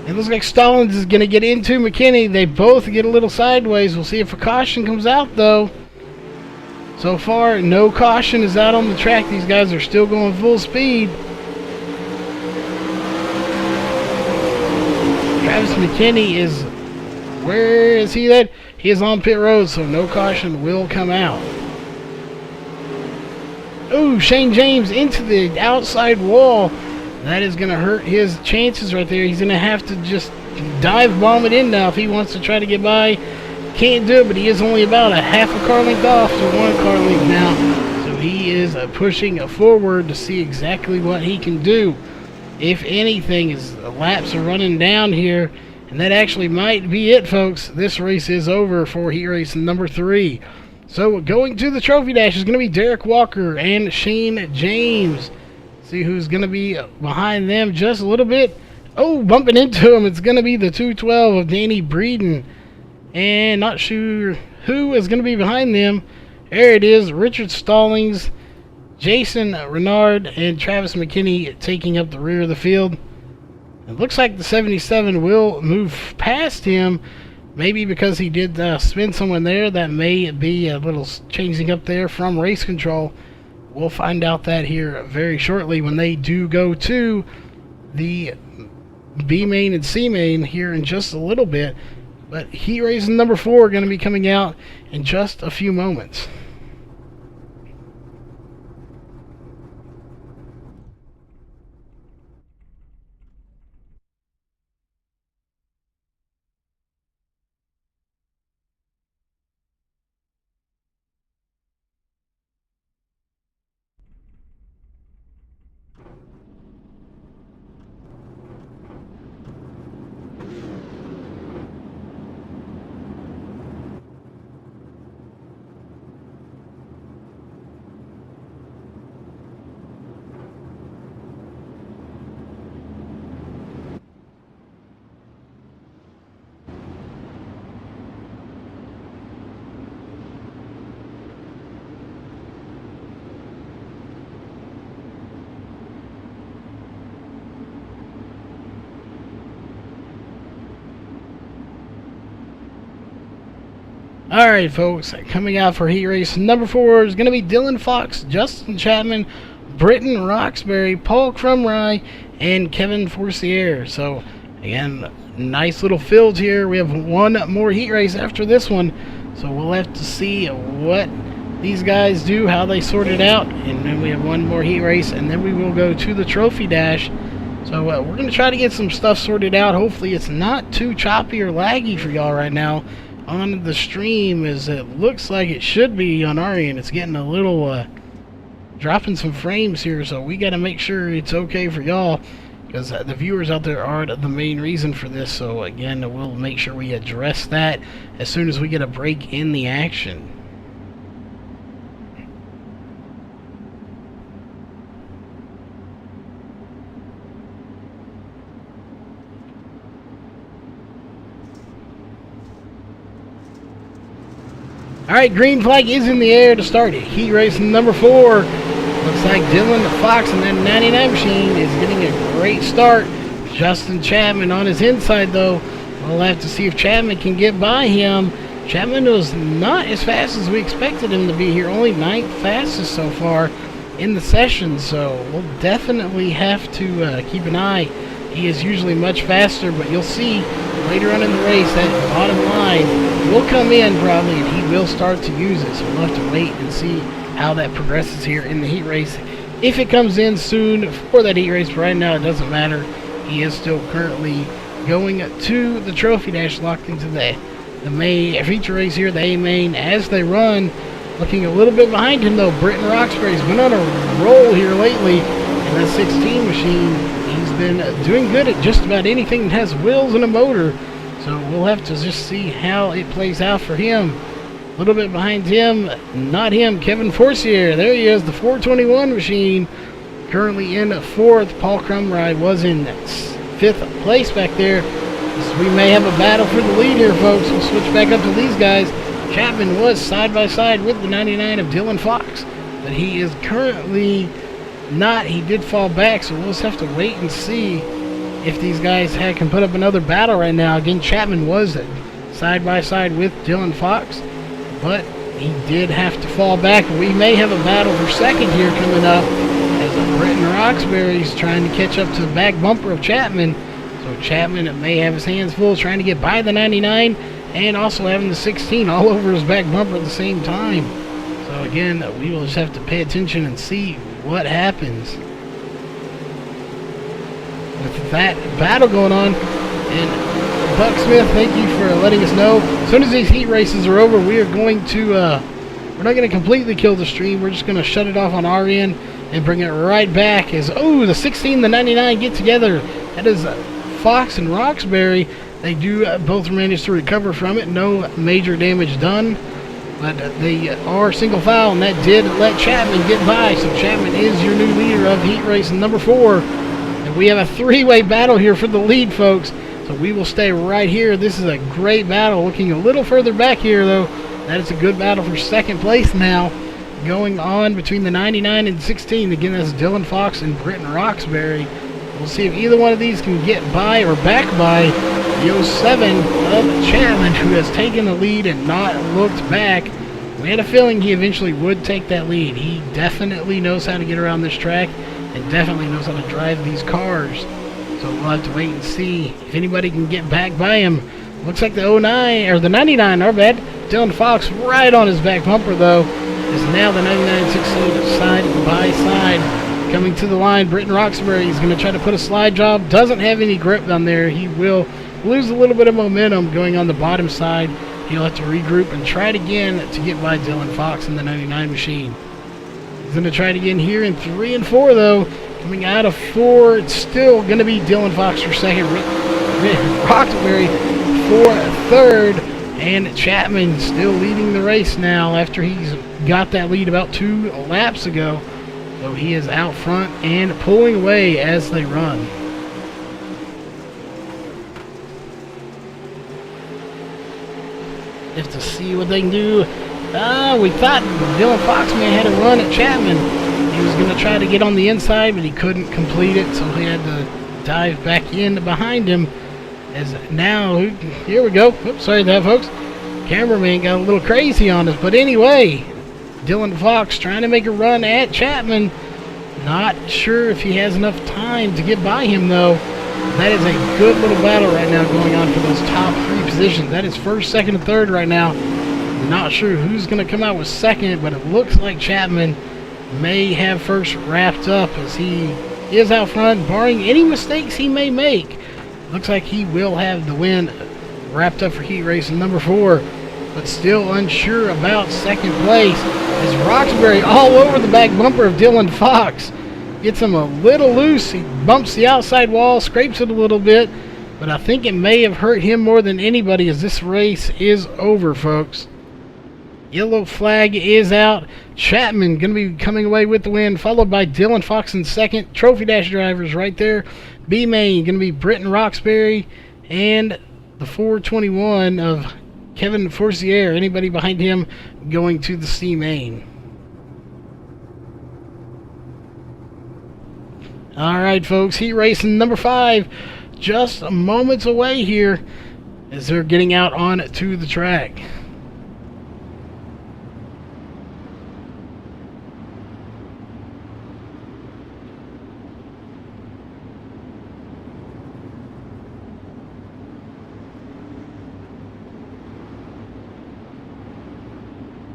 It looks like Stallings is going to get into McKinney. They both get a little sideways. We'll see if a caution comes out, though. So far, no caution is out on the track. These guys are still going full speed. Travis McKinney is... Where is he at? He is on pit road, so no caution will come out. Oh, Shane James into the outside wall. That is going to hurt his chances right there. He's going to have to just dive bomb it in now if he wants to try to get by. Can't do it, but he is only about a half a car length off to 1 car length now. So he is pushing forward to see exactly what he can do. If anything, his laps are running down here. And that actually might be it, folks. This race is over for heat race number 3. So going to the trophy dash is going to be Derek Walker and Shane James. See who's going to be behind them just a little bit. Oh, bumping into him. It's going to be the 212 of Danny Breeden. And not sure who is going to be behind them. There it is. Richard Stallings, Jason Renard, and Travis McKinney taking up the rear of the field. It looks like the 77 will move past him. Maybe because he did spin someone there. That may be a little changing up there from race control. We'll find out that here very shortly when they do go to the B main and C main here in just a little bit. But heat race number 4 are going to be coming out in just a few moments. Alright, folks, coming out for heat race number 4 is going to be Dylan Fox, Justin Chapman, Britton Roxbury, Paul Crumry, and Kevin Forcier. So, again, nice little field here. We have one more heat race after this one, so we'll have to see what these guys do, how they sort it out, and then we have one more heat race, and then we will go to the trophy dash. So we're going to try to get some stuff sorted out. Hopefully it's not too choppy or laggy for y'all right now on the stream, as it looks like it should be on our end. It's getting a little dropping some frames here, so we got to make sure it's okay for y'all, because the viewers out there are the main reason for this. So again, we'll make sure we address that as soon as we get a break in the action. Alright, green flag is in the air to start heat race number 4. Looks like Dylan Fox and that 99 machine is getting a great start. Justin Chapman on his inside, though. We'll have to see if Chapman can get by him. Chapman was not as fast as we expected him to be here. Only 9th fastest so far in the session, so we'll definitely have to keep an eye. He is usually much faster, but you'll see later on in the race that bottom line will come in probably, and he will start to use it. So we'll have to wait and see how that progresses here in the heat race. If it comes in soon for that heat race, but right now it doesn't matter. He is still currently going to the trophy dash, locked into the main feature race here, the A main, as they run. Looking a little bit behind him, though, Britton Roxbury's been on a roll here lately in that 16 machine. He's been doing good at just about anything that has wheels and a motor. So we'll have to just see how it plays out for him. A little bit behind him, not him, Kevin Forcier. There he is, the 421 machine. Currently in 4th. Paul Crumry was in 5th place back there. So we may have a battle for the lead here, folks. We'll switch back up to these guys. Chapman was side by side with the 99 of Dylan Fox, but he is currently not. He did fall back, so we'll just have to wait and see if these guys can put up another battle right now. Again, Chapman was side by side with Dylan Fox, but he did have to fall back. We may have a battle for second here coming up, as Britton Roxbury's trying to catch up to the back bumper of Chapman. So Chapman may have his hands full trying to get by the 99 and also having the 16 all over his back bumper at the same time. So again, we will just have to pay attention and see what happens with that battle going on. And Buck Smith, thank you for letting us know. As soon as these heat races are over, we are going to we're not going to completely kill the stream. We're just going to shut it off on our end and bring it right back as the 16 and the 99 get together. That is Fox and Roxbury. They do both manage to recover from it. No major damage done, but they are single file, and that did let Chapman get by. So Chapman is your new leader of heat race number 4. And we have a three-way battle here for the lead, folks. So we will stay right here. This is a great battle. Looking a little further back here, though, that is a good battle for second place now, going on between the 99 and 16. Again, that's Dylan Fox and Britton Roxbury. We'll see if either one of these can get by or back by the 07 of Chapman, who has taken the lead and not looked back. We had a feeling he eventually would take that lead. He definitely knows how to get around this track and definitely knows how to drive these cars. So we'll have to wait and see if anybody can get back by him. Looks like the 09, or the 99, our bad. Dylan Fox right on his back bumper, though, is now the 99-16 side by side. Coming to the line, Britton Roxbury is going to try to put a slide job. Doesn't have any grip down there. He will lose a little bit of momentum going on the bottom side. He'll have to regroup and try it again to get by Dylan Fox in the 99 machine. He's going to try it again here in 3 and 4, though. Coming out of 4, it's still going to be Dylan Fox for second, Roxbury for third, and Chapman still leading the race now after he's got that lead about 2 laps ago. So he is out front and pulling away as they run. Just to see what they can do. We thought Dylan Fox may have had a run at Chapman. He was going to try to get on the inside, but he couldn't complete it, so he had to dive back in behind him. As now, here we go. Oops, sorry for that, folks. cameraman got a little crazy on us. But anyway, Dylan Fox trying to make a run at Chapman. Not sure if he has enough time to get by him, though. That is a good little battle right now going on for those top 3 positions. That is first, second, and third right now. Not sure who's going to come out with second, but it looks like Chapman may have first wrapped up as he is out front, barring any mistakes he may make. Looks like he will have the win wrapped up for heat race number 4, but still unsure about second place as Roxbury all over the back bumper of Dylan Fox. Gets him a little loose. He bumps the outside wall, scrapes it a little bit, but I think it may have hurt him more than anybody as this race is over, folks. Yellow flag is out. Chapman going to be coming away with the win, followed by Dylan Fox in second. Trophy Dash drivers right there. B-Main going to be Britton Roxbury and the 421 of Kevin Forcier. Anybody behind him going to the C-Main. Alright, folks, heat race number 5 just moments away here as they're getting out on to the track.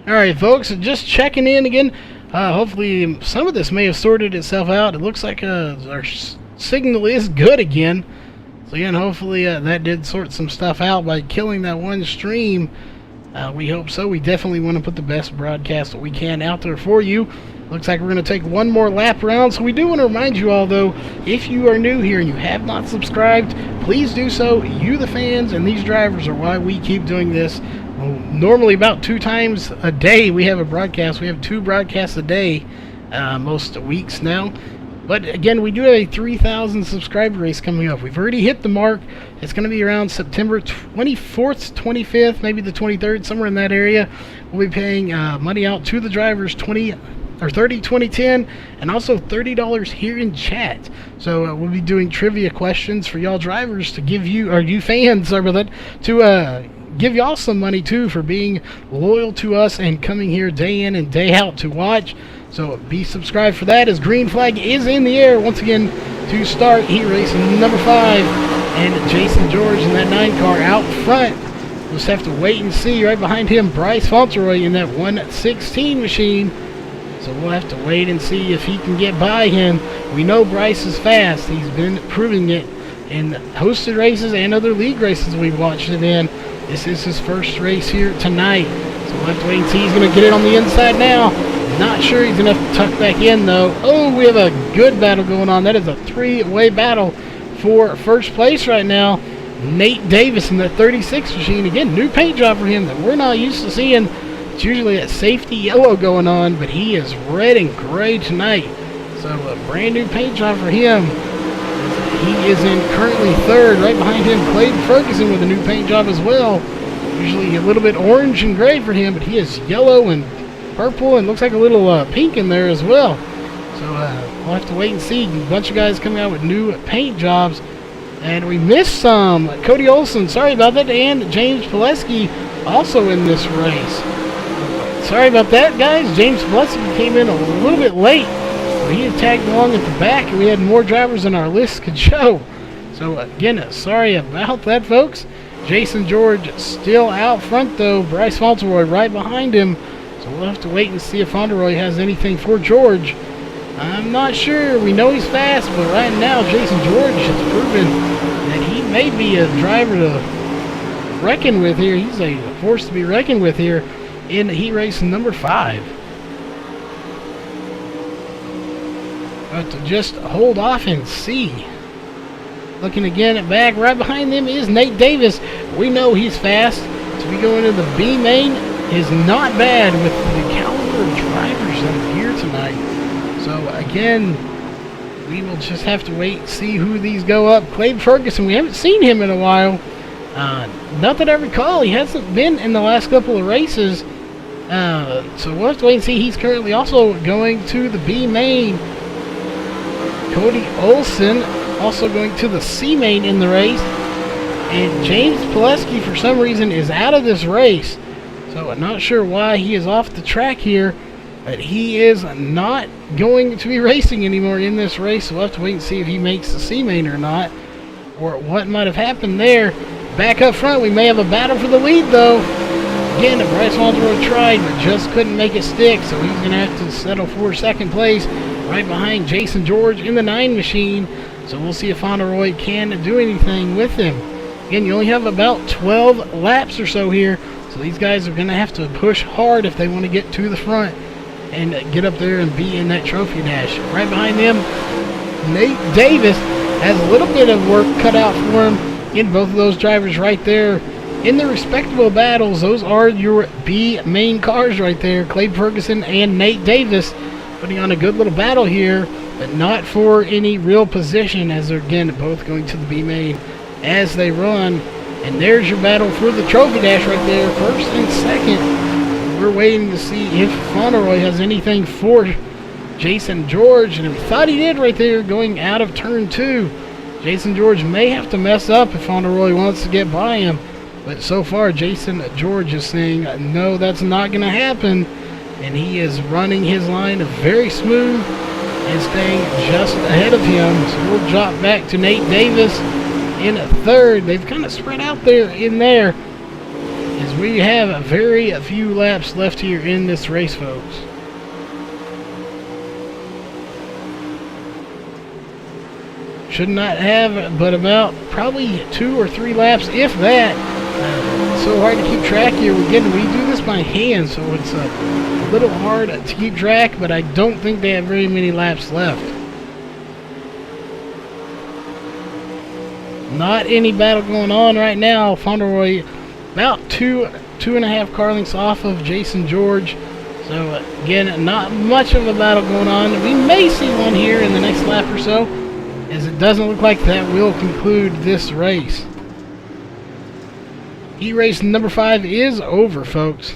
Alright, folks, just checking in again. Hopefully some of this may have sorted itself out. It looks like our signal is good again. So again, hopefully that did sort some stuff out by killing that one stream. We hope so. We definitely want to put the best broadcast that we can out there for you. Looks like we're going to take one more lap around. So we do want to remind you all, though, if you are new here and you have not subscribed, please do so. You, the fans, and these drivers are why we keep doing this. Normally about 2 times a day we have a broadcast. We have 2 broadcasts a day most weeks now. But again, we do have a 3,000 subscriber race coming up. We've already hit the mark. It's going to be around September 24th, 25th, maybe the 23rd, somewhere in that area. We'll be paying money out to the drivers, 30, 20, 10, and also $30 here in chat. So we'll be doing trivia questions for y'all drivers to give you, or you fans, sorry about that, to give y'all some money too for being loyal to us and coming here day in and day out to watch. So be subscribed for that as green flag is in the air once again to start heat race number 5. And Jason George in that 9 car out front. We'll just have to wait and see. Right behind him, Bryce Fauntleroy in that 116 machine. So we'll have to wait and see if he can get by him. We know Bryce is fast. He's been proving it in hosted races and other league races we've watched it in. This is his first race here tonight. So we'll have to wait and see. He's going to get it on the inside now. Not sure he's going to tuck back in, though. Oh, we have a good battle going on. That is a 3-way battle for first place right now. Nate Davis in the 36 machine. Again, new paint job for him that we're not used to seeing. It's usually a safety yellow going on, but he is red and gray tonight. So a brand new paint job for him. He is in currently 3rd. Right behind him, Clayton Ferguson with a new paint job as well. Usually a little bit orange and gray for him, but he is yellow and purple and looks like a little pink in there as well. So we'll have to wait and see. A bunch of guys coming out with new paint jobs. And we missed some. Cody Olson, sorry about that, and James Pileski also in this race. Sorry about that, guys. James Pileski came in a little bit late. So he had tagged along at the back, and we had more drivers than our list could show. So again, sorry about that, folks. Jason George still out front, though. Bryce Fauntleroy right behind him. So we'll have to wait and see if Fauntleroy has anything for George. I'm not sure. We know he's fast, but right now Jason George has proven that he may be a driver to reckon with here. He's a force to be reckoned with here in heat race number 5. But to just hold off and see. Looking again at back, right behind them is Nate Davis. We know he's fast. To be going to the B main is not bad with the caliber of drivers that are here tonight. So again, we will just have to wait and see who these go up. Clayton Ferguson, we haven't seen him in a while. Not that I recall. He hasn't been in the last couple of races. So we'll have to wait and see. He's currently also going to the B main. Cody Olson also going to the C main in the race. And James Pileski, for some reason, is out of this race. So I'm not sure why he is off the track here. But he is not going to be racing anymore in this race. So we'll have to wait and see if he makes the C main or not. Or what might have happened there. Back up front, we may have a battle for the lead, though. Again, Bryce Fauntleroy tried, but just couldn't make it stick. So he's going to have to settle for second place right behind Jason George in the 9 machine. So we'll see if Fauntleroy can do anything with him. Again, you only have about 12 laps or so here. So these guys are going to have to push hard if they want to get to the front and get up there and be in that trophy dash. Right behind them, Nate Davis has a little bit of work cut out for him. In both of those drivers right there in the respectable battles. Those are your B main cars right there. Clay Ferguson and Nate Davis putting on a good little battle here, but not for any real position, as they're again both going to the B main as they run. And there's your battle for the trophy dash right there, first and second. We're waiting to see if Fauntleroy has anything for Jason George, and we thought he did right there going out of turn 2. Jason George may have to mess up if Fauntleroy wants to get by him. But so far, Jason George is saying, no, that's not going to happen. And he is running his line very smooth and staying just ahead of him. So we'll drop back to Nate Davis in third. They've kind of spread out there in there, as we have very few laps left here in this race, folks. Should not have but about probably 2 or 3 laps, if that. So hard to keep track here. Again, we do this by hand, so it's a little hard to keep track, but I don't think they have very many laps left. Not any battle going on right now. Fauntleroy about 2.5 car lengths off of Jason George. So again, not much of a battle going on. We may see one here in the next lap or so, as it doesn't look like that will conclude this race. Heat race number 5 is over, folks.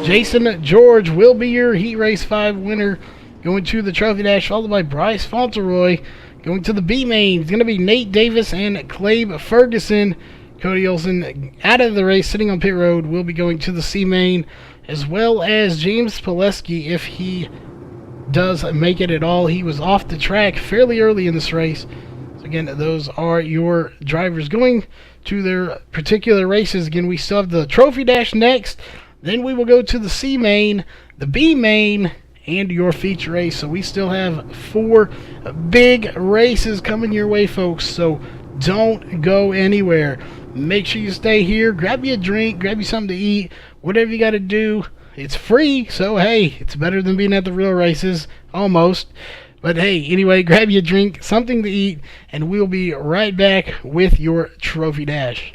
Jason George will be your Heat race 5 winner, going to the trophy dash, followed by Bryce Fauntleroy. Going to the B main, it's going to be Nate Davis and Clabe Ferguson. Cody Olsen out of the race, sitting on pit road, will be going to the C main, as well as James Pileski if he does make it at all. He was off the track fairly early in this race. So again, those are your drivers going to their particular races. Again, we still have the trophy dash next. Then we will go to the C main, the B main, and your feature race. So we still have 4 big races coming your way, folks. So don't go anywhere. Make sure you stay here. Grab you a drink, grab you something to eat, whatever you got to do. It's free, so hey, it's better than being at the real races, almost. But hey, anyway, grab you a drink, something to eat, and we'll be right back with your trophy dash.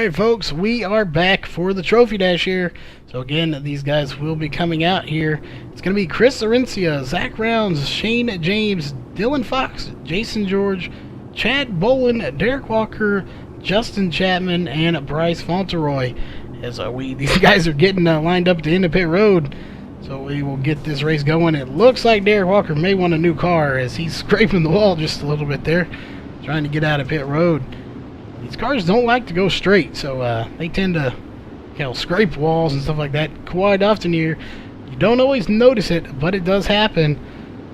Alright folks, we are back for the Trophy Dash here. So again, these guys will be coming out here. It's going to be Chris Arencia, Zach Rounds, Shane James, Dylan Fox, Jason George, Chad Bolin, Derek Walker, Justin Chapman, and Bryce Fauntleroy. As these guys are getting lined up at the end of pit road. So we will get this race going. It looks like Derek Walker may want a new car as he's scraping the wall just a little bit there, trying to get out of pit road. These cars don't like to go straight, so they tend to scrape walls and stuff like that quite often here. You don't always notice it, but it does happen.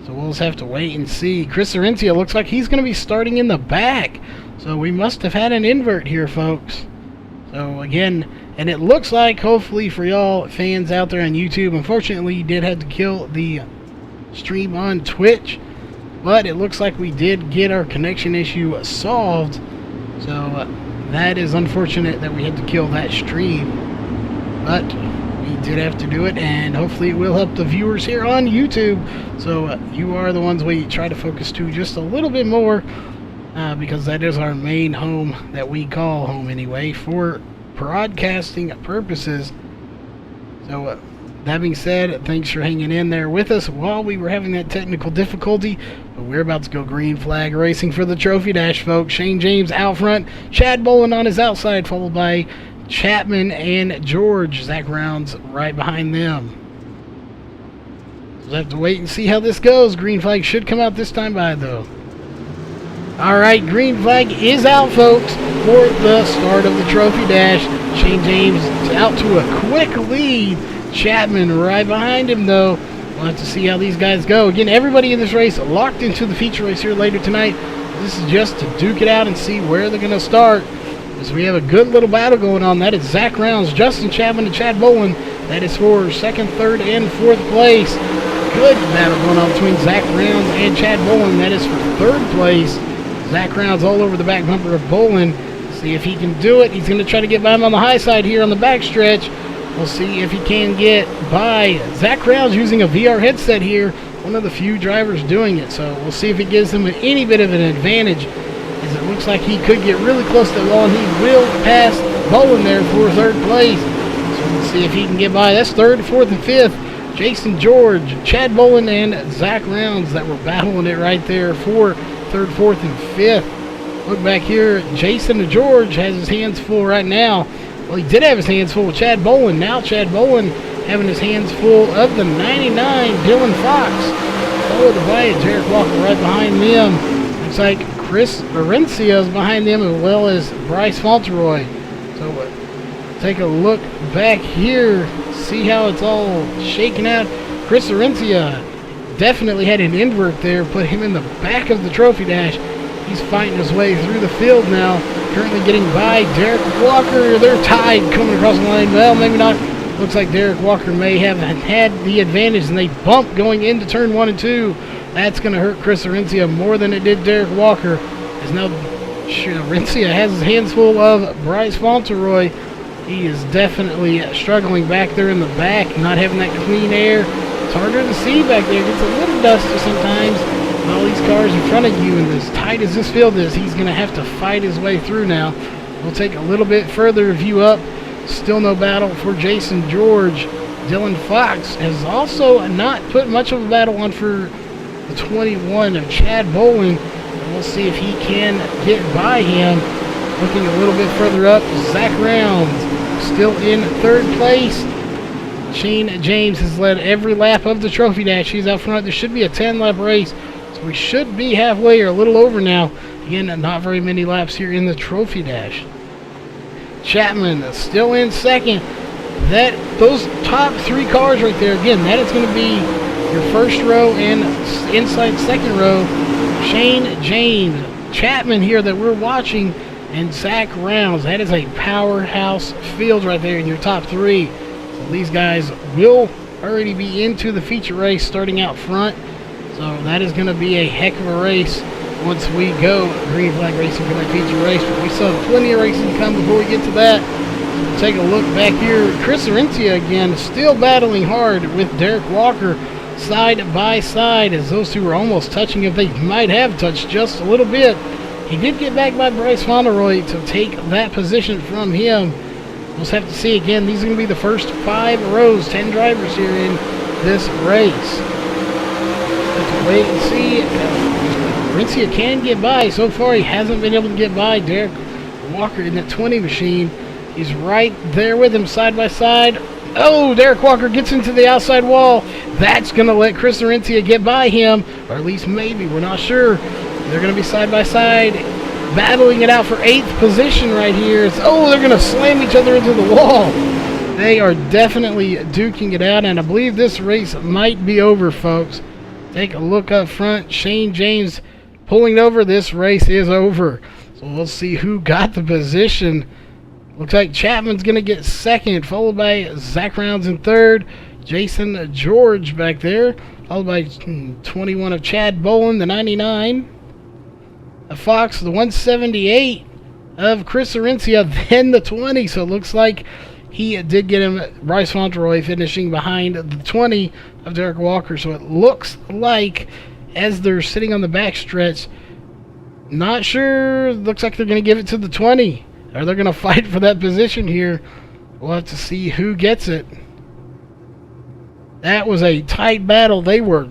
So we'll just have to wait and see. Chris Arencia looks like he's going to be starting in the back. So we must have had an invert here, folks. So again, and it looks like, hopefully for y'all fans out there on YouTube, unfortunately you did have to kill the stream on Twitch, but it looks like we did get our connection issue solved. So that is unfortunate that we had to kill that stream, but we did have to do it, and hopefully it will help the viewers here on YouTube. So you are the ones we try to focus to just a little bit more, because that is our main home that we call home anyway for broadcasting purposes. So that being said, thanks for hanging in there with us while we were having that technical difficulty. But we're about to go green flag racing for the Trophy Dash, folks. Shane James out front, Chad Bolin on his outside, followed by Chapman and George. Zach Rounds right behind them. We'll have to wait and see how this goes. Green flag should come out this time by, though. Alright, green flag is out, folks, for the start of the Trophy Dash. Shane James out to a quick lead. Chapman right behind him, though. We'll have to see how these guys go. Again, everybody in this race locked into the feature race here later tonight. This is just to duke it out and see where they're going to start. So we have a good little battle going on. That is Zach Rounds, Justin Chapman, and Chad Bolin. That is for second, third, and fourth place. Good battle going on between Zach Rounds and Chad Bolin. That is for third place. Zach Rounds all over the back bumper of Bolin. See if he can do it. He's going to try to get by him on the high side here on the back stretch. We'll see if he can get by Zach Rounds using a VR headset here. One of the few drivers doing it. So we'll see if it gives him any bit of an advantage, as it looks like he could get really close to the wall, and he will pass Bolin there for third place. So we'll see if he can get by. That's third, fourth, and fifth. Jason George, Chad Bolin, and Zach Rounds that were battling it right there for third, fourth, and fifth. Look back here, Jason George has his hands full right now. Well, he did have his hands full with Chad Bolin. Now Chad Bolin having his hands full of the 99, Dylan Fox. Followed by Derek Walker right behind them. Looks like Chris Arencia is behind them, as well as Bryce Fauntleroy. So take a look back here, see how it's all shaking out. Chris Arencia definitely had an invert there, put him in the back of the Trophy Dash. He's fighting his way through the field now, currently getting by Derek Walker. They're tied coming across the line. Well, maybe not. Looks like Derek Walker may have had the advantage, and they bump going into turn 1 and 2. That's going to hurt Chris Arencia more than it did Derek Walker, as now Arencia has his hands full of Bryce Fauntleroy. He is definitely struggling back there in the back, not having that clean air. It's harder to see back there. It gets a little dusty sometimes. All these cars in front of you, and as tight as this field is, he's going to have to fight his way through now. We'll take a little bit further view up. Still no battle for Jason George. Dylan Fox has also not put much of a battle on for the 21 of Chad Bolin. We'll see if he can get by him. Looking a little bit further up, Zach Rounds still in third place. Shane James has led every lap of the Trophy Dash. He's out front. There should be a 10-lap race. We should be halfway or a little over now. Again, not very many laps here in the Trophy Dash. Chapman still in second. Those top three cars right there, again, that is going to be your first row and inside second row. Shane James, Chapman here that we're watching, and Zach Rounds. That is a powerhouse field right there in your top three. So these guys will already be into the feature race starting out front. So that is going to be a heck of a race once we go green flag racing for that feature race. But we still have plenty of racing to come before we get to that. So we'll take a look back here. Chris Arencia again, still battling hard with Derek Walker side by side, as those two were almost touching. If they might have touched just a little bit, He did get back by Bryce Fauntleroy to take that position from him. We'll just have to see again. These are going to be the first 5 rows, 10 drivers here in this race. Have to wait and see. Rincia can get by. So far, he hasn't been able to get by Derek Walker in that 20 machine. He's right there with him, side by side. Oh, Derek Walker gets into the outside wall. That's going to let Chris Rincia get by him, or at least maybe. We're not sure. They're going to be side by side, battling it out for 8th position right here. Oh, they're going to slam each other into the wall. They are definitely duking it out, and I believe this race might be over, folks. Take a look up front. Shane James pulling over. This race is over. So we'll see who got the position. Looks like Chapman's going to get 2nd, followed by Zach Rounds in 3rd. Jason George back there, followed by 21 of Chad Bolin, the 99. Fox, the 178 of Chris Arincia, then the 20. So it looks like he did get him, Bryce Fauntleroy, finishing behind the 20 of Derek Walker. So it looks like, as they're sitting on the back stretch, not sure, looks like they're going to give it to the 20. Or they're going to fight for that position here. We'll have to see who gets it. That was a tight battle. They were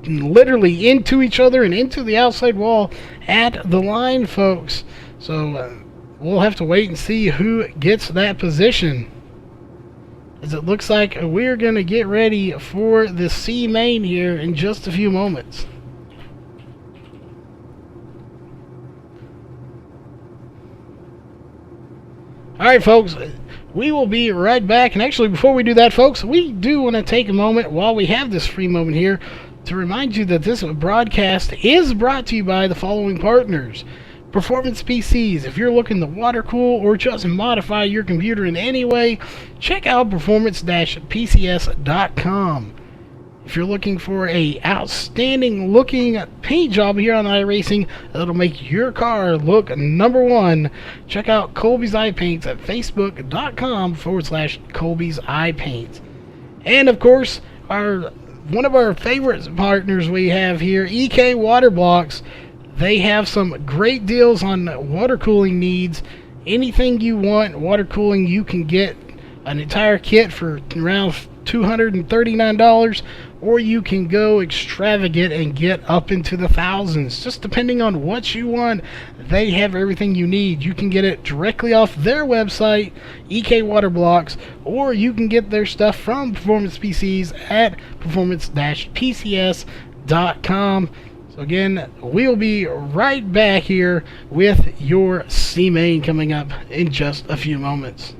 literally into each other and into the outside wall at the line, folks. So we'll have to wait and see who gets that position, as it looks like we're going to get ready for the C main here in just a few moments. Alright, folks, we will be right back. And actually, before we do that, folks, we do want to take a moment while we have this free moment here to remind you that this broadcast is brought to you by the following partners. Performance PCs. If you're looking to water cool or just modify your computer in any way, check out performance-pcs.com. If you're looking for a outstanding looking paint job here on iRacing that'll make your car look number one, check out Colby's Eye Paints at facebook.com/Colby's Eye Paints. And of course, one of our favorite partners we have here, EK Water Blocks. They have some great deals on water cooling needs. Anything you want water cooling, you can get an entire kit for around $239, or you can go extravagant and get up into the thousands, just depending on what you want. They have everything you need. You can get it directly off their website, EK Water Blocks, or you can get their stuff from Performance PCs at performance-pcs.com. So again, we'll be right back here with your C main coming up in just a few moments.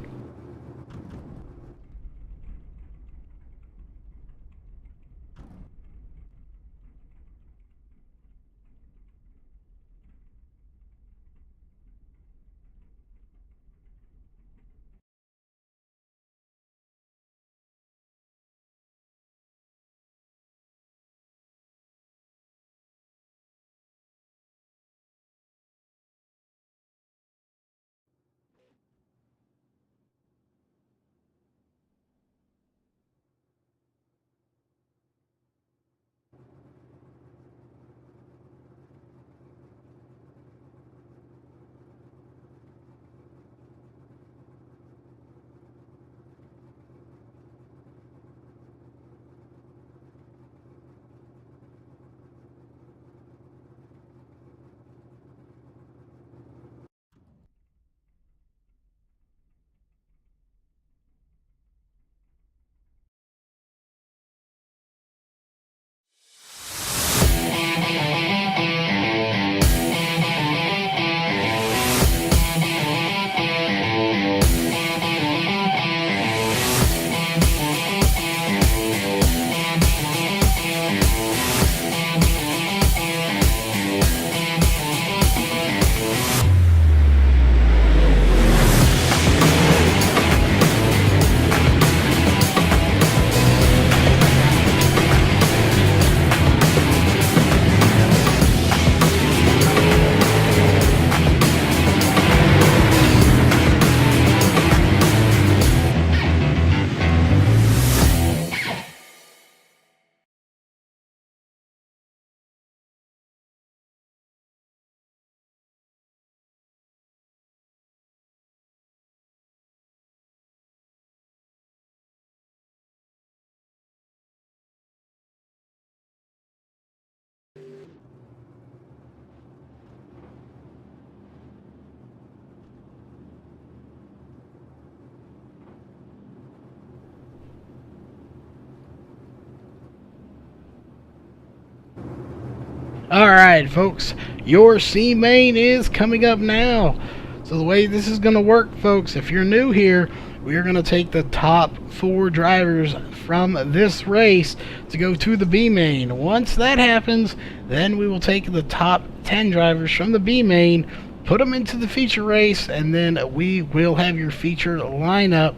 Alright, folks, your C main is coming up now. So the way this is going to work, folks, if you're new here, we are going to take the top 4 drivers from this race to go to the B main. Once that happens, then we will take the top 10 drivers from the B main, put them into the feature race, and then we will have your feature lineup,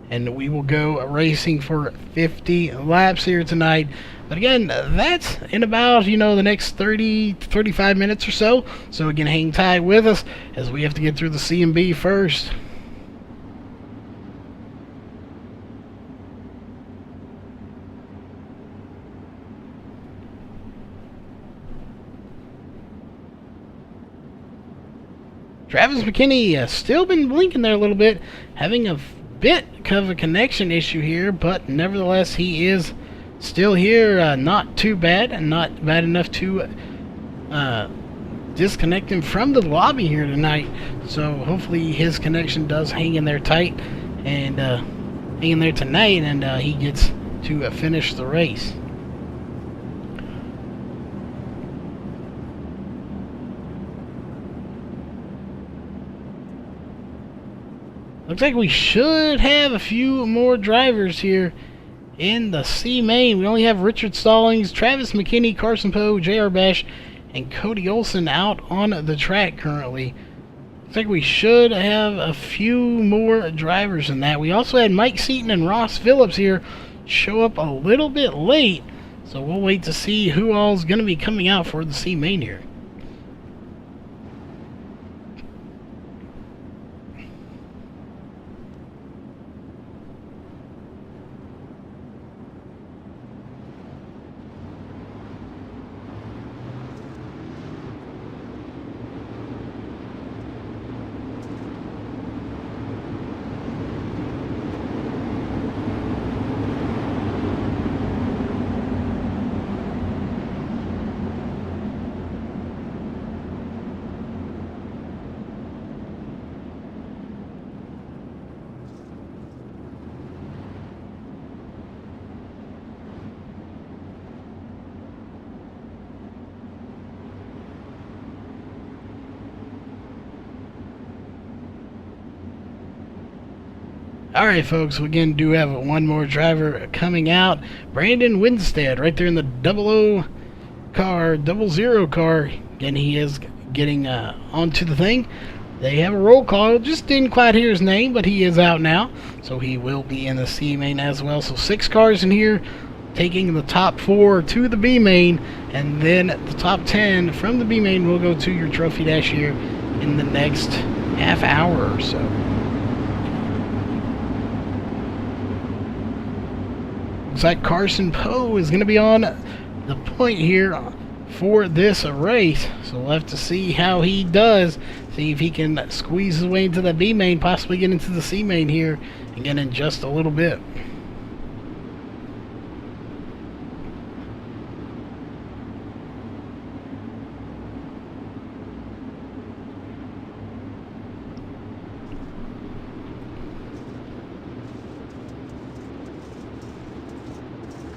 and we will go racing for 50 laps here tonight. But again, that's in about, the next 30 to 35 minutes or so. So again, hang tight with us as we have to get through the C and B first. Travis McKinney still been blinking there a little bit, having a bit of a connection issue here, but nevertheless he is still here. Not too bad, and not bad enough to disconnect him from the lobby here tonight. So hopefully his connection does hang in there tight and hang in there tonight, and he gets to finish the race. Looks like we should have a few more drivers here in the C main. We only have Richard Stallings, Travis McKinney, Carson Poe, J.R. Bash, and Cody Olson out on the track currently. Looks like we should have a few more drivers than that. We also had Mike Seaton and Ross Phillips here show up a little bit late, so we'll wait to see who all is going to be coming out for the C main here. Alright, folks, we again do have one more driver coming out. Brandon Winstead, right there in the 00 car, 00 car. Again, he is getting onto the thing. They have a roll call. Just didn't quite hear his name, but he is out now. So he will be in the C main as well. So 6 cars in here, taking the top 4 to the B main. And then the top 10 from the B main will go to your trophy dash here in the next half hour or so. Looks like Carson Poe is going to be on the point here for this race. So we'll have to see how he does. See if he can squeeze his way into the B main, possibly get into the C main here again in just a little bit.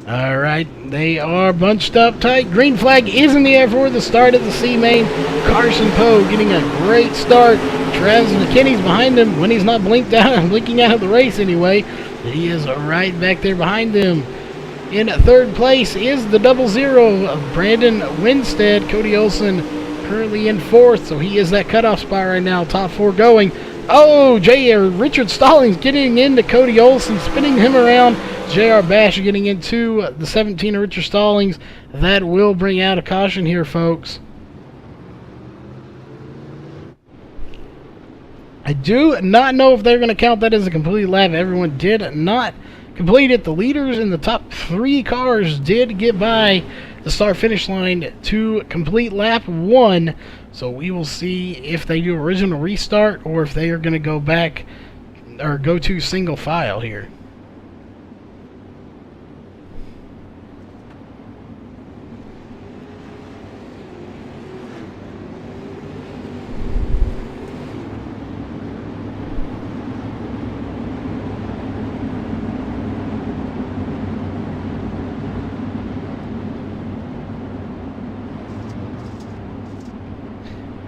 Alright, they are bunched up tight. Green flag is in the air for the start of the C main. Carson Poe getting a great start. Travis McKinney's behind him when he's not blinking out of the race anyway. He is right back there behind him. In 3rd place is the 00 of Brandon Winstead. Cody Olson currently in 4th, so he is that cutoff spot right now. Top 4 going. Oh, Richard Stallings getting into Cody Olson, spinning him around. J.R. Bash getting into the 17 of Richard Stallings. That will bring out a caution here, folks. I do not know if they're going to count that as a complete lap. Everyone did not complete it. The leaders in the top 3 cars did get by the start-finish line to complete lap 1. So we will see if they do original restart or if they are going to go back or go to single file here.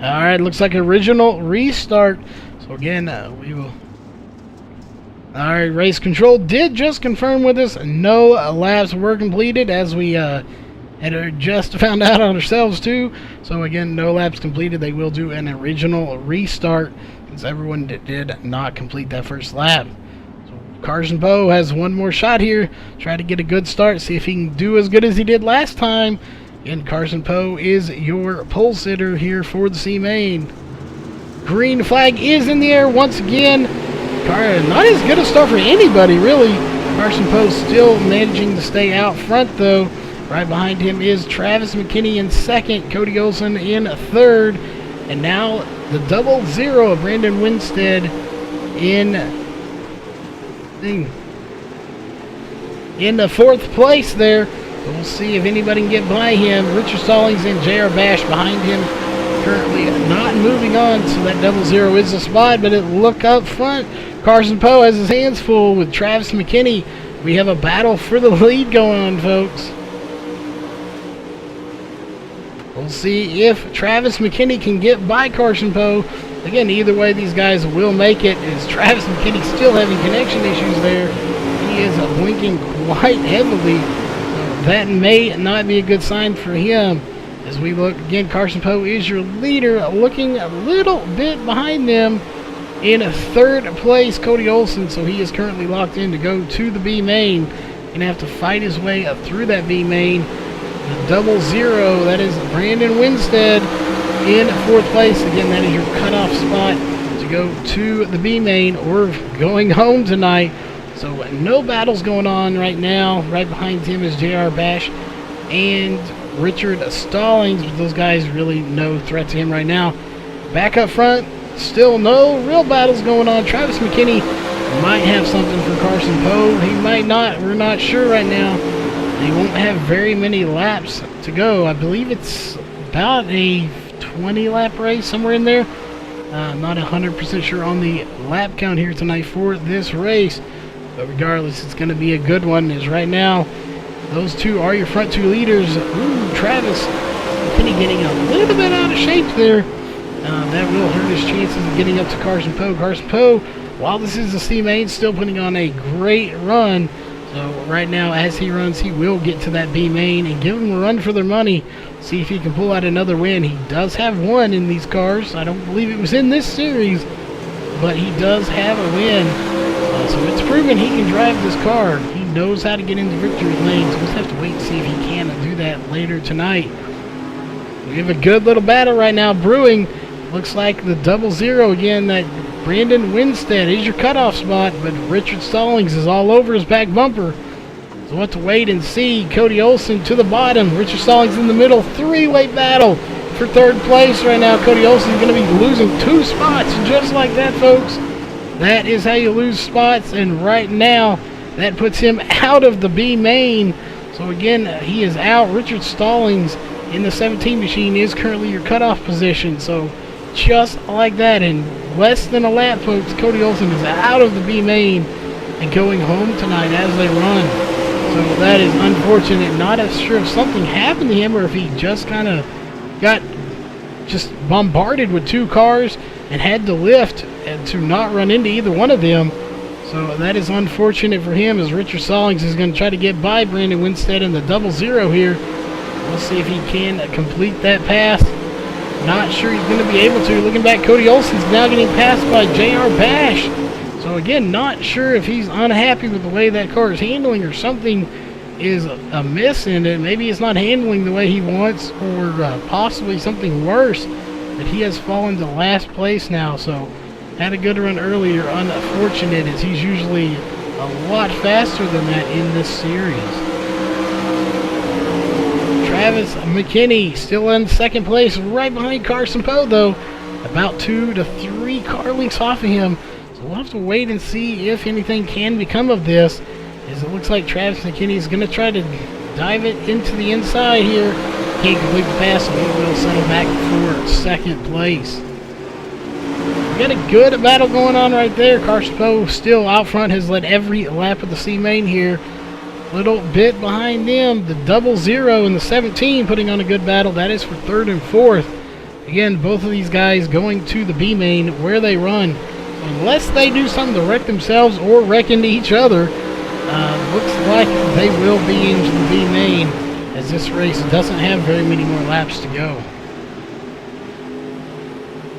Alright, looks like original restart. So again, we will... Alright, race control did just confirm with us no laps were completed, as we had just found out on ourselves too. So again, no laps completed. They will do an original restart since everyone did not complete that first lap. So Carson Poe has one more shot here. Try to get a good start, see if he can do as good as he did last time. And Carson Poe is your pole sitter here for the C-Main. Green flag is in the air once again. Not as good a start for anybody, really. Carson Poe still managing to stay out front, though. Right behind him is Travis McKinney in second, Cody Olsen in third, and now the 00 of Brandon Winstead in the fourth place there. We'll see if anybody can get by him. Richard Stallings and J.R. Bash behind him, currently not moving on, so that 00 is a spot, but look up front. Carson Poe has his hands full with Travis McKinney. We have a battle for the lead going on, folks. We'll see if Travis McKinney can get by Carson Poe. Again, either way, these guys will make it. Is Travis McKinney still having connection issues there? He is blinking quite heavily. That may not be a good sign for him. As we look again, Carson Poe is your leader, looking a little bit behind them. In third place, Cody Olsen, so he is currently locked in to go to the B main. Gonna have to fight his way up through that B main. The 00, that is Brandon Winstead in fourth place. Again, that is your cutoff spot to go to the B main or going home tonight. So no battles going on right now. Right behind him is J.R. Bash and Richard Stallings, but those guys really no threat to him right now. Back up front, still no real battles going on. Travis McKinney might have something for Carson Poe. He might not. We're not sure right now. They won't have very many laps to go. I believe it's about a 20-lap race, somewhere in there. I'm not 100% sure on the lap count here tonight for this race. But regardless, it's going to be a good one, as right now, those two are your front two leaders. Ooh, Travis McKinney getting a little bit out of shape there. That will hurt his chances of getting up to Carson Poe. Carson Poe, while this is the C-Main, still putting on a great run. So right now, as he runs, he will get to that B-Main and give them a run for their money. See if he can pull out another win. He does have one in these cars. I don't believe it was in this series, but he does have a win. So it's proven he can drive this car. He knows how to get into victory lanes. We'll just have to wait and see if he can do that later tonight. We have a good little battle right now brewing. Looks like the 00 again, that Brandon Winstead is your cutoff spot, but Richard Stallings is all over his back bumper. So we'll have to wait and see. Cody Olsen to the bottom, Richard Stallings in the middle. Three-way battle for third place right now. Cody Olsen is going to be losing 2 spots just like that, folks. That is how you lose spots, and right now that puts him out of the B main. So again, he is out. Richard Stallings in the 17 machine is currently your cutoff position. So just like that, in less than a lap, folks, Cody Olsen is out of the B main and going home tonight as they run. So that is unfortunate. Not as sure if something happened to him or if he just kind of got just bombarded with 2 cars and had to lift and to not run into either one of them. So that is unfortunate for him, as Richard Stallings is going to try to get by Brandon Winstead in the 00 here. We'll see if he can complete that pass. Not sure he's going to be able to. Looking back, Cody Olsen's now getting passed by J.R. Bash. So again, not sure if he's unhappy with the way that car is handling or something is amiss in it. Maybe it's not handling the way he wants, or possibly something worse. But he has fallen to last place now, so had a good run earlier. Unfortunate, as he's usually a lot faster than that in this series. Travis McKinney still in second place, right behind Carson Poe, though. About 2 to 3 car lengths off of him. So we'll have to wait and see if anything can become of this, as it looks like Travis McKinney is going to try to dive it into the inside here. Can't complete the pass, so he will settle back for second place. We got a good battle going on right there. Carson Poe still out front, has led every lap of the C-Main here. Little bit behind them, the 00 and the 17 putting on a good battle. That is for third and fourth. Again, both of these guys going to the B main where they run. Unless they do something to wreck themselves or wreck into each other, looks like they will be into the B main, as this race doesn't have very many more laps to go.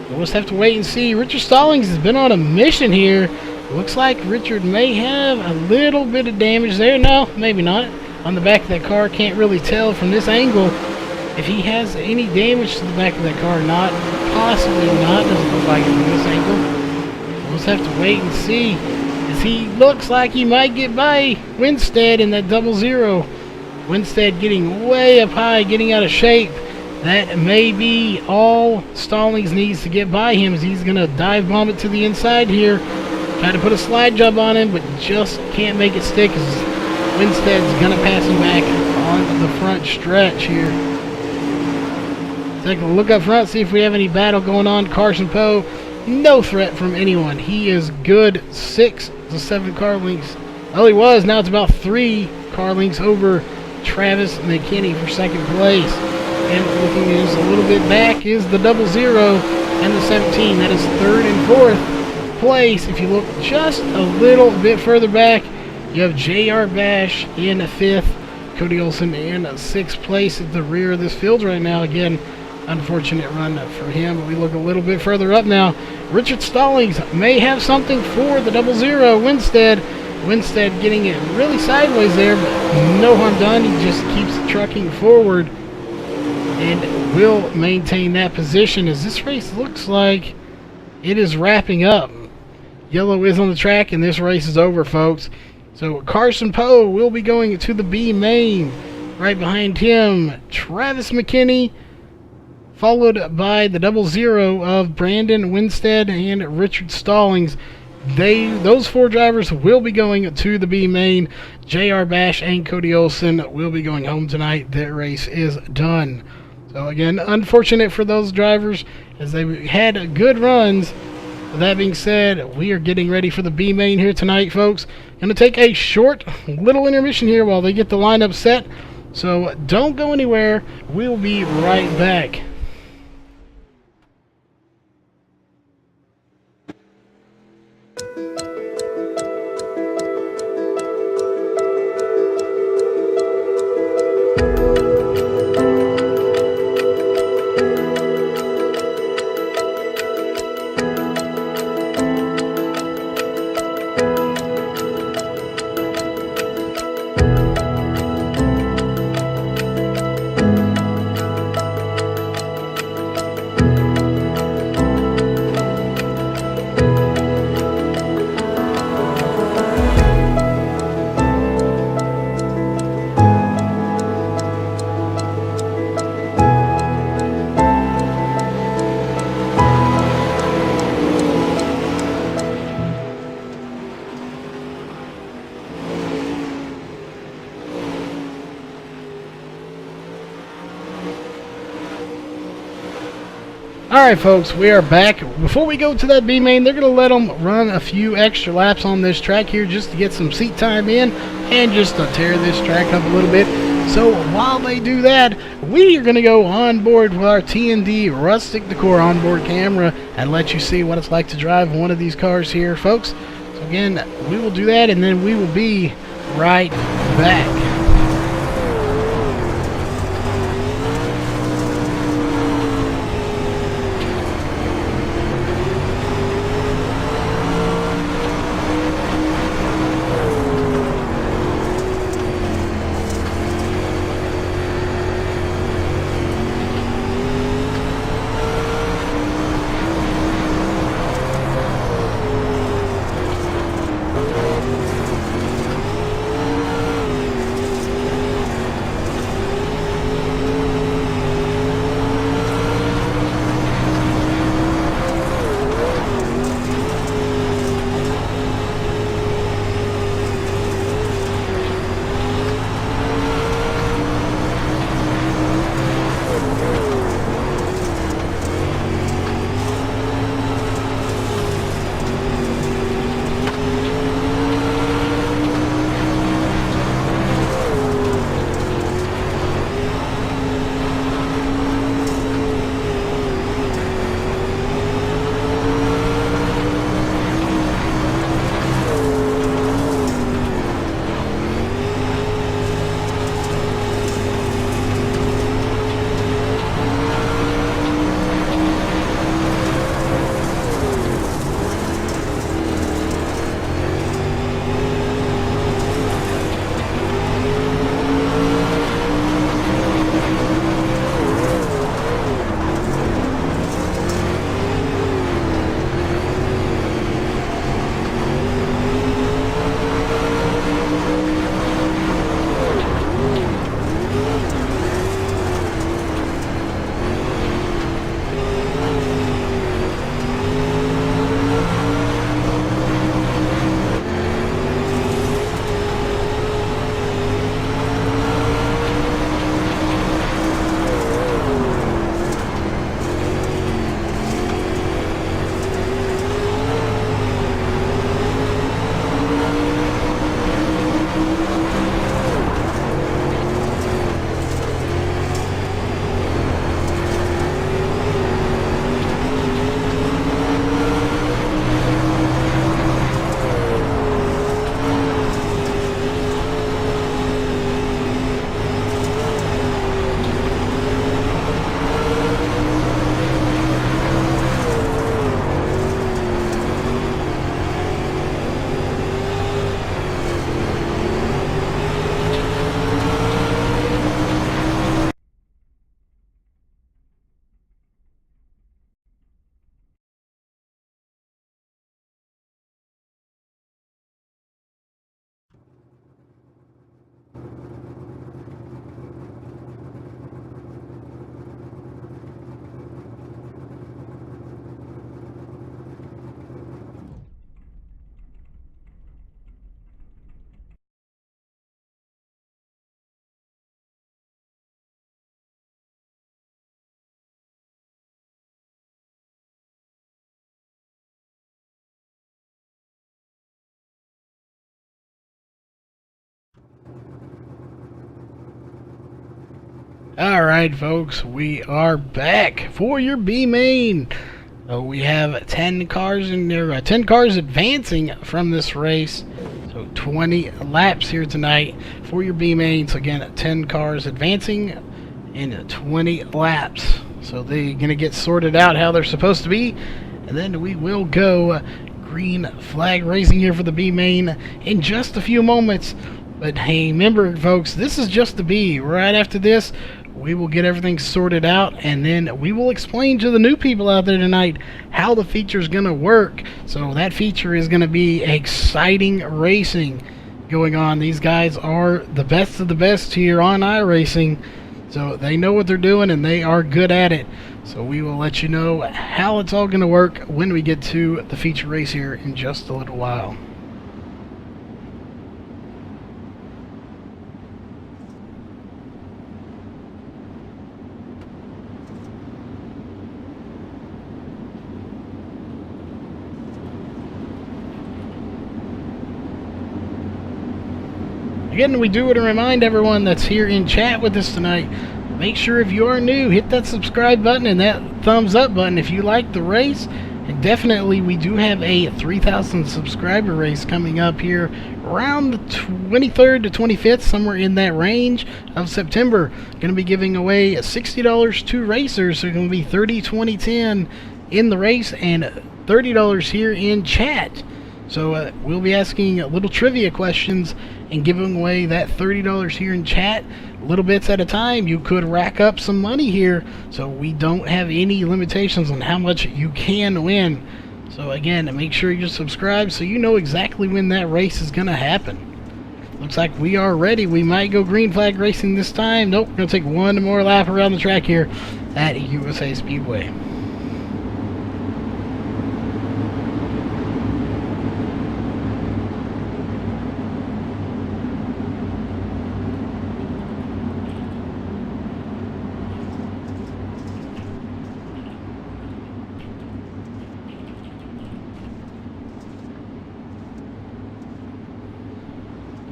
We'll just have to wait and see. Richard Stallings has been on a mission here. Looks like Richard may have a little bit of damage there. No, maybe not. On the back of that car, can't really tell from this angle if he has any damage to the back of that car or not. Possibly not. Doesn't look like it from this angle. We'll just have to wait and see, as he looks like he might get by Winstead in that 0-0. Winstead getting way up high, getting out of shape. That may be all Stallings needs to get by him, as he's going to dive bomb it to the inside here. Try to put a slide job on him, but just can't make it stick, as Winstead's going to pass him back on the front stretch here. Taking a look up front, see if we have any battle going on. Carson Poe, no threat from anyone. He is good 6 to 7 car lengths. Well, he was. Now it's about 3 car lengths over Travis McKinney for second place. And looking just a little bit back is the 0-0 and the 17. That is third and fourth place. If you look just a little bit further back, you have J.R. Bash in 5th. Cody Olson in 6th place at the rear of this field right now. Again, unfortunate run for him, but we look a little bit further up now. Richard Stallings may have something for the 0-0. Winstead getting it really sideways there, but no harm done. He just keeps trucking forward and will maintain that position, as this race looks like it is wrapping up. Yellow is on the track, and this race is over, folks. So Carson Poe will be going to the B main. Right behind him, Travis McKinney, followed by the 0-0 of Brandon Winstead and Richard Stallings. Those 4 drivers will be going to the B main. J.R. Bash and Cody Olson will be going home tonight. Their race is done. So again, unfortunate for those drivers, as they had good runs. With that being said, we are getting ready for the B main here tonight, folks. Going to take a short little intermission here while they get the lineup set. So don't go anywhere. We'll be right back. Alright folks, we are back. Before we go to that B main, they're going to let them run a few extra laps on this track here just to get some seat time in and just to tear this track up a little bit. So while they do that, we are going to go on board with our T&D Rustic Decor onboard camera and let you see what it's like to drive one of these cars here, folks. So again, we will do that and then we will be right back. Alright folks, we are back for your B main. We have 10 cars in there, 10 cars advancing from this race. So 20 laps here tonight for your B main. So again, 10 cars advancing in 20 laps. So they're going to get sorted out how they're supposed to be. And then we will go green flag racing here for the B main in just a few moments. But hey, remember folks, this is just the B. Right after this, we will get everything sorted out, and then we will explain to the new people out there tonight how the feature is going to work. So that feature is going to be exciting racing going on. These guys are the best of the best here on iRacing, so they know what they're doing and they are good at it. So we will let you know how it's all going to work when we get to the feature race here in just a little while. Again, we do want to remind everyone that's here in chat with us tonight, make sure if you are new, hit that subscribe button and that thumbs up button if you like the race. And definitely, we do have a 3,000 subscriber race coming up here around the 23rd to 25th, somewhere in that range of September. Going to be giving away $60 to racers, so it's going to be 30, 20, 10 in the race and $30 here in chat. So we'll be asking little trivia questions and giving away that $30 here in chat, little bits at a time. You could rack up some money here, so we don't have any limitations on how much you can win. So again, make sure you subscribe so you know exactly when that race is going to happen. Looks like we are ready. We might go green flag racing this time. Nope, we're going to take one more lap around the track here at USA Speedway.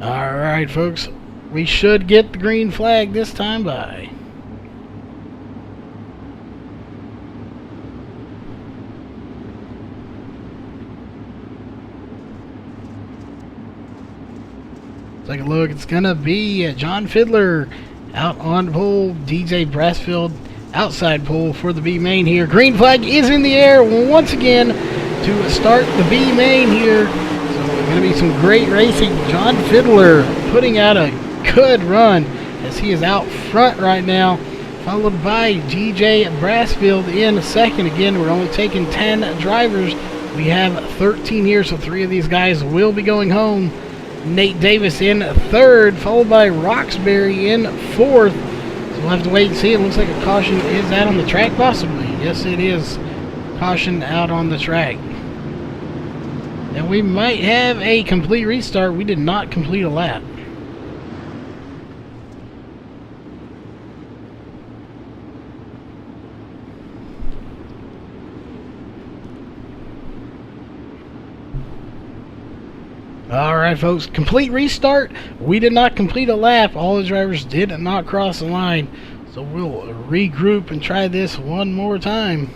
Alright folks, we should get the green flag this time by. Take a look, it's gonna be John Fiddler out on pole, DJ Brassfield outside pole for the B main here. Green flag is in the air once again to start the B main here. Going to be some great racing. John Fiddler putting out a good run as he is out front right now, followed by DJ Brassfield in second. Again, we're only taking 10 drivers. We have 13 here, so 3 of these guys will be going home. Nate Davis in third, followed by Roxbury in fourth. So we'll have to wait and see. It looks like a caution is out on the track, possibly. Yes, it is. Caution out on the track. And we might have a complete restart. We did not complete a lap. Alright folks, complete restart. We did not complete a lap. All the drivers did not cross the line. So we'll regroup and try this one more time.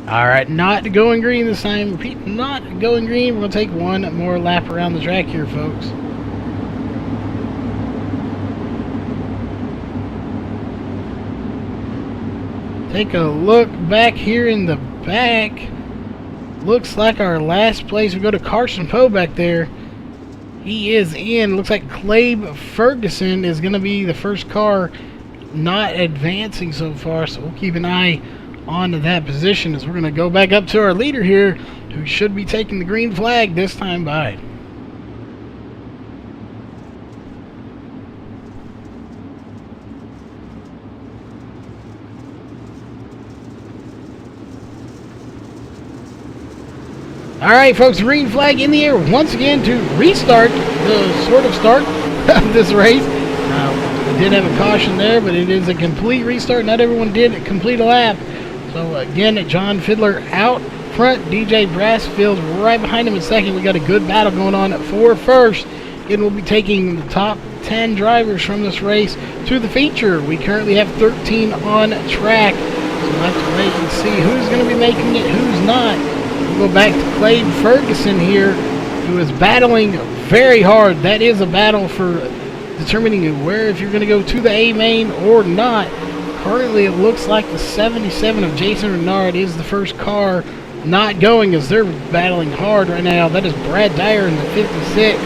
Alright, not going green this time. Repeat, not going green. We're going to take one more lap around the track here, folks. Take a look back here in the back. Looks like our last place. We go to Carson Poe back there. He is in. Looks like Clabe Ferguson is going to be the first car not advancing so far. So we'll keep an eye onto that position as we're going to go back up to our leader here, who should be taking the green flag this time by. Alright folks, green flag in the air once again to restart the sort of start of this race. We did have a caution there, but it is a complete restart. Not everyone did complete a lap. So again, John Fiddler out front, DJ Brassfield right behind him in second. We got a good battle going on for first. Again, we'll be taking the top 10 drivers from this race to the feature. We currently have 13 on track. So we'll have to wait and see who's going to be making it, who's not. We'll go back to Clade Ferguson here, who is battling very hard. That is a battle for determining where, if you're going to go to the A main or not. Currently, it looks like the 77 of Jason Renard is the first car not going, as they're battling hard right now. That is Brad Dyer in the 56.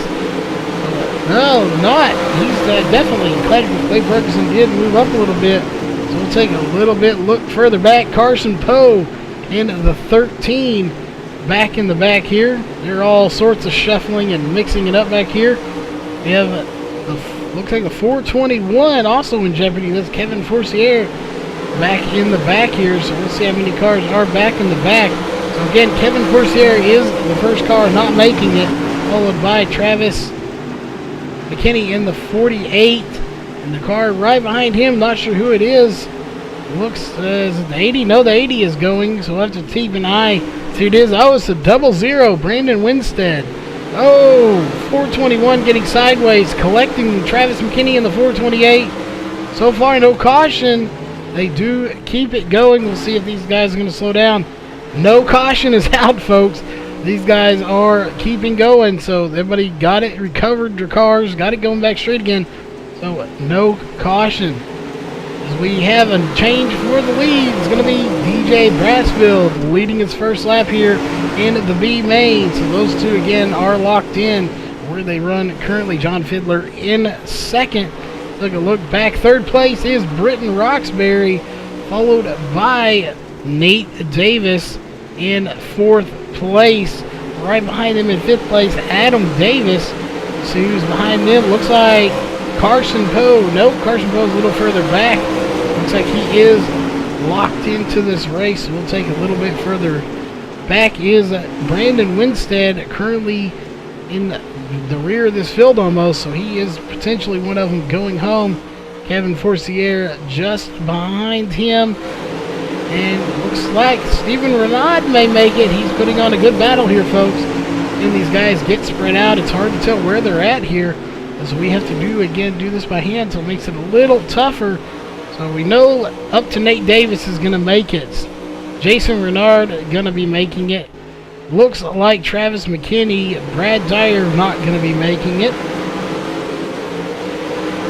No, not. He's definitely. Clay Ferguson did move up a little bit. So we'll take a little bit look further back. Carson Poe in the 13 back in the back here. They're all sorts of shuffling and mixing it up back here. We have looks like the 421 also in jeopardy. That's Kevin Forcier back in the back here. So we'll see how many cars are back in the back. So again, Kevin Forcier is the first car not making it, followed by Travis McKinney in the 48. And the car right behind him, not sure who it is. Looks, is it the 80? No, the 80 is going, so we'll have to keep an eye. See who it is. Oh, it's a 00, Brandon Winstead. Oh, 421 getting sideways, collecting Travis McKinney in the 428. So far, no caution. They do keep it going. We'll see if these guys are going to slow down. No caution is out, folks. These guys are keeping going. So everybody got it, recovered their cars, got it going back straight again. So no caution. As we have a change for the lead, it's going to be DJ Brassfield leading his first lap here in the B main. So those two again are locked in where they run currently. John Fiddler in second. Look a look back. Third place is Britton Roxbury, followed by Nate Davis in fourth place. Right behind him in fifth place, Adam Davis. See who's behind them. Looks like Carson Poe. Nope, Carson Poe's a little further back. Looks like he is locked into this race. We'll take a little bit further back is Brandon Winstead, currently in the rear of this field almost, so he is potentially one of them going home. Kevin Forcier just behind him. And looks like Stephen Renaud may make it. He's putting on a good battle here, folks. And these guys get spread out. It's hard to tell where they're at here, as we have to do this by hand, so it makes it a little tougher. So we know up to Nate Davis is going to make it. Jason Renard going to be making it. Looks like Travis McKinney, Brad Dyer not going to be making it.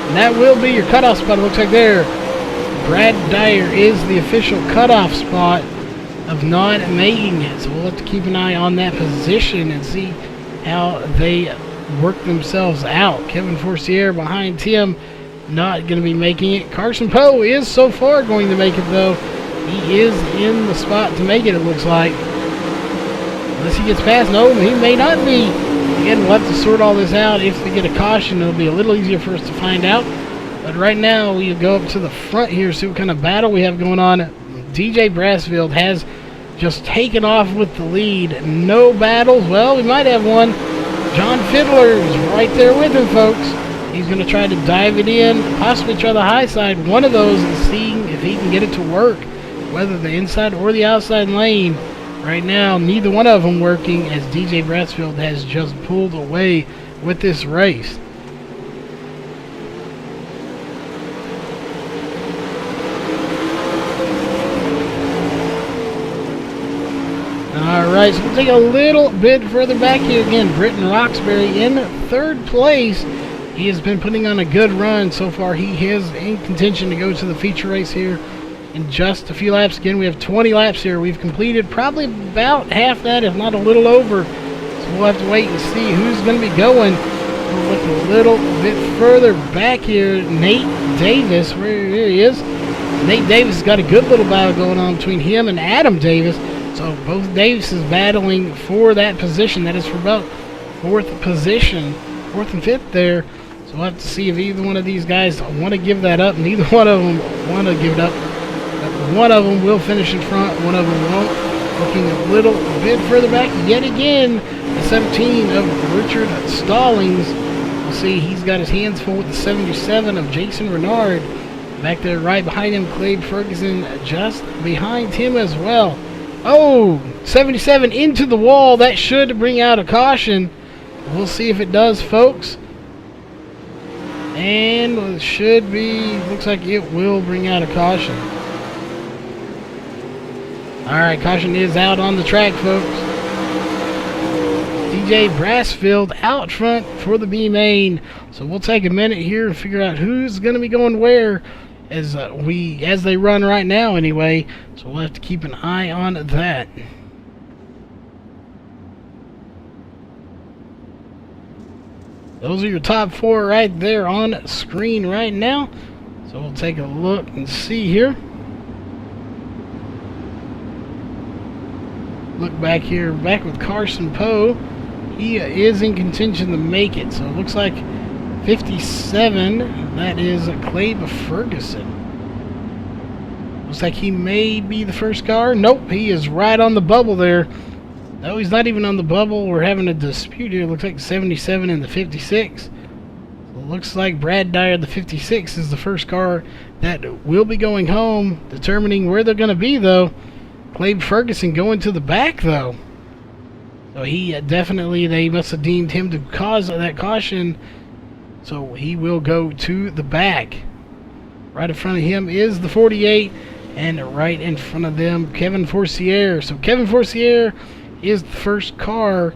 And that will be your cutoff spot, it looks like there. Brad Dyer is the official cutoff spot of not making it. So we'll have to keep an eye on that position and see how they work themselves out. Kevin Forcier behind him, not going to be making it. Carson Poe is so far going to make it, though. He is in the spot to make it, it looks like. Unless he gets past. No, he may not be. Again, we'll have to sort all this out. If we get a caution, it'll be a little easier for us to find out. But right now, we go up to the front here, see what kind of battle we have going on. DJ Brassfield has just taken off with the lead. No battles. Well, we might have one. John Fiddler is right there with him, folks. He's going to try to dive it in, possibly try the high side. One of those and seeing if he can get it to work, whether the inside or the outside lane. Right now, neither one of them working, as DJ Brassfield has just pulled away with this race. Alright, so we'll take a little bit further back here again. Britton Roxbury in third place. He has been putting on a good run so far. He is in contention to go to the feature race here in just a few laps. Again, we have 20 laps here. We've completed probably about half that, if not a little over. So we'll have to wait and see who's going to be going. We'll look a little bit further back here. Nate Davis, where he is. Nate Davis has got a good little battle going on between him and Adam Davis. So both Davises battling for that position. That is for about fourth position, fourth and fifth there. So we'll have to see if either one of these guys want to give that up. Neither one of them want to give it up. But one of them will finish in front, one of them won't. Looking a little bit further back yet again, the 17 of Richard Stallings. We'll see he's got his hands full with the 77 of Jason Renard. Back there right behind him, Clade Ferguson just behind him as well. Oh, 77 into the wall. That should bring out a caution. We'll see if it does, folks. And it should be, looks like it will bring out a caution. Alright, caution is out on the track, folks. DJ Brassfield out front for the B main. So we'll take a minute here and figure out who's going to be going where as they run right now anyway. So we'll have to keep an eye on that. Those are your top 4 right there on screen right now. So we'll take a look and see here. Look back here, back with Carson Poe. He is in contention to make it. So it looks like 57, that is Clabe Ferguson. Looks like he may be the first car. Nope, he is right on the bubble there. No, he's not even on the bubble. We're having a dispute here. Looks like 77 and the 56. So it looks like Brad Dyer, the 56, is the first car that will be going home. Determining where they're going to be, though. Clabe Ferguson going to the back, though. So he definitely, they must have deemed him to cause that caution. So he will go to the back. Right in front of him is the 48. And right in front of them, Kevin Forcier. So Kevin Forcier is the first car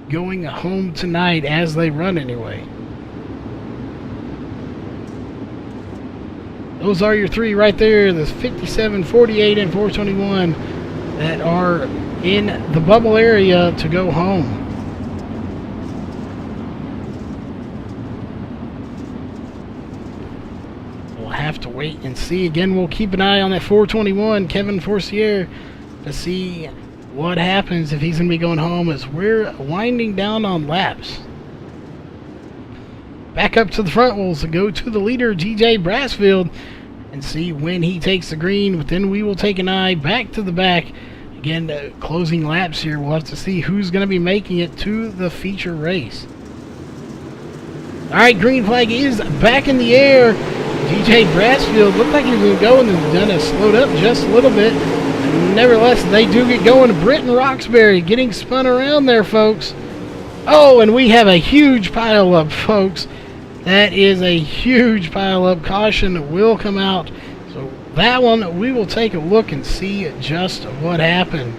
going home tonight as they run anyway. Those are your 3 right there, the 57, 48, and 421 that are in the bubble area to go home. We'll have to wait and see. Again, we'll keep an eye on that 421, Kevin Forcier, to see what happens if he's going to be going home as we're winding down on laps. Back up to the front, we'll go to the leader, DJ Brassfield, and see when he takes the green. But then we will take an eye back to the back. Again, closing laps here. We'll have to see who's going to be making it to the feature race. Alright, green flag is back in the air. DJ Brassfield looked like he was going to go and then it slowed up just a little bit. Nevertheless, they do get going. Britton Roxbury getting spun around there, folks. Oh, and we have a huge pile up, folks. That is a huge pile up. Caution will come out. So that one, we will take a look and see just what happened.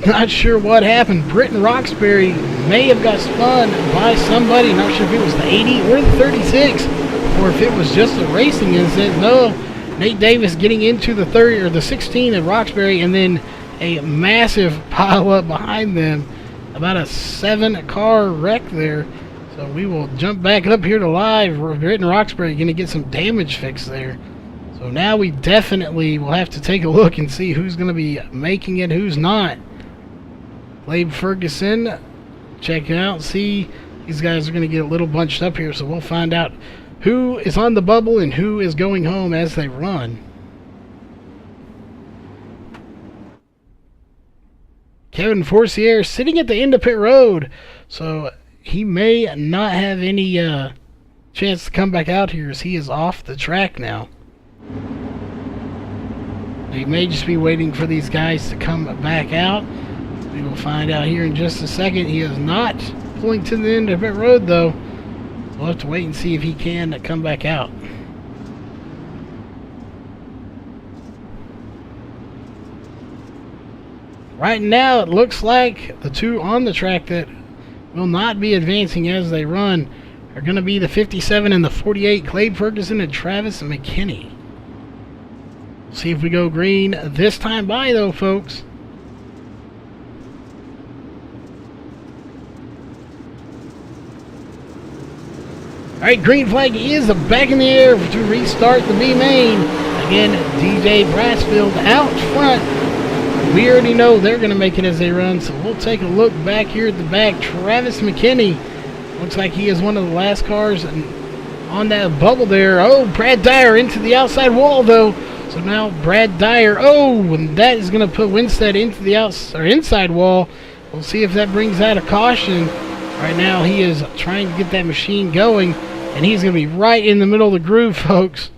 Not sure what happened. Britton Roxbury may have got spun by somebody. Not sure if it was the 80 or the 36, or if it was just a racing incident. No, Nate Davis getting into the 30 or the 16 of Roxbury, and then a massive pile up behind them. About a 7-car wreck there. So we will jump back up here to live. Britton Roxbury going to get some damage fixed there. So now we definitely will have to take a look and see who's going to be making it, who's not. Clabe Ferguson, check it out, see, these guys are going to get a little bunched up here, so we'll find out who is on the bubble and who is going home as they run. Kevin Forcier sitting at the end of pit road, so he may not have any chance to come back out here as he is off the track now. He may just be waiting for these guys to come back out. We will find out here in just a second. He is not pulling to the end of pit road, though. We'll have to wait and see if he can come back out. Right now, it looks like the 2 on the track that will not be advancing as they run are going to be the 57 and the 48, Clabe Ferguson and Travis McKinney. See if we go green this time by, though, folks. Alright, green flag is back in the air to restart the B main. Again, DJ Brassfield out front. We already know they're going to make it as they run, so we'll take a look back here at the back. Travis McKinney looks like he is one of the last cars on that bubble there. Oh, Brad Dyer into the outside wall, though. So now Brad Dyer, oh, and that is going to put Winstead into the inside wall. We'll see if that brings out a caution. Right now he is trying to get that machine going, and he's going to be right in the middle of the groove, folks.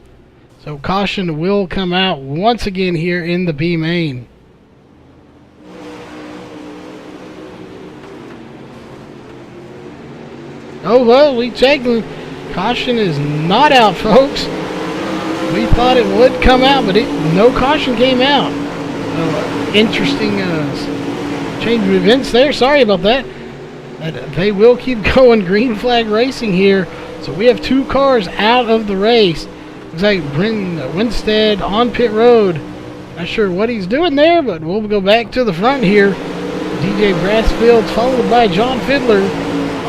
So caution will come out once again here in the B main. Oh, well, we checked. Caution is not out, folks. We thought it would come out, but no caution came out. Interesting change of events there. Sorry about that. They will keep going. Green flag racing here. So we have 2 cars out of the race. Looks like Brendan Winstead on pit road. Not sure what he's doing there, but we'll go back to the front here. DJ Brassfield followed by John Fiddler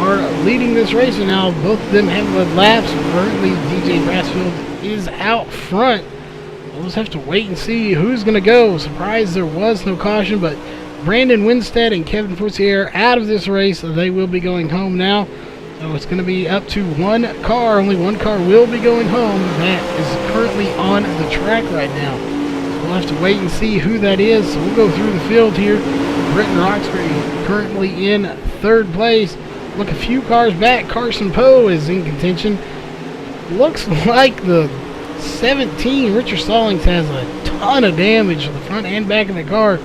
are leading this race, and now both of them have led laps. Currently, DJ Brassfield is out front. We'll just have to wait and see who's going to go. Surprised there was no caution, but Brandon Winstead and Kevin Forcier out of this race. So they will be going home now. So it's going to be up to 1 car. Only 1 car will be going home. That is currently on the track right now. So we'll have to wait and see who that is. So we'll go through the field here. Britton Roxbury currently in 3rd place. Look a few cars back. Carson Poe is in contention. Looks like the 17, Richard Stallings, has a ton of damage to the front and back of the car.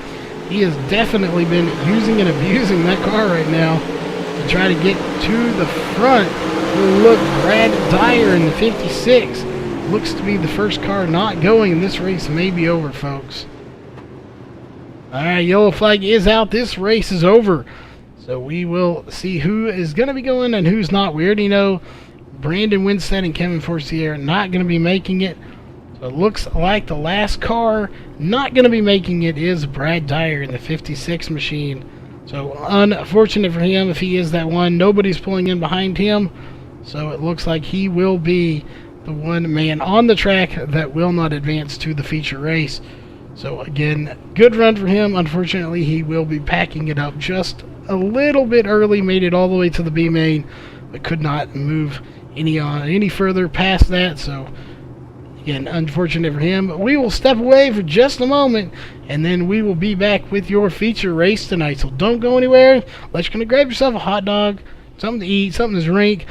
He has definitely been using and abusing that car right now to try to get to the front. Look, Brad Dyer in the 56 looks to be the first car not going, and this race may be over, folks. Alright, yellow flag is out. This race is over. So we will see who is going to be going and who's not. We already know Brandon Winstead and Kevin Forcier are not going to be making it. So it looks like the last car not going to be making it is Brad Dyer in the 56 machine. So unfortunate for him if he is that one. Nobody's pulling in behind him. So it looks like he will be the one man on the track that will not advance to the feature race. So again, good run for him. Unfortunately, he will be packing it up just a little bit early. Made it all the way to the B main, but could not move any further past that. So again, unfortunate for him. But we will step away for just a moment, and then we will be back with your feature race tonight. So don't go anywhere. Let you gonna grab yourself a hot dog, something to eat, something to drink,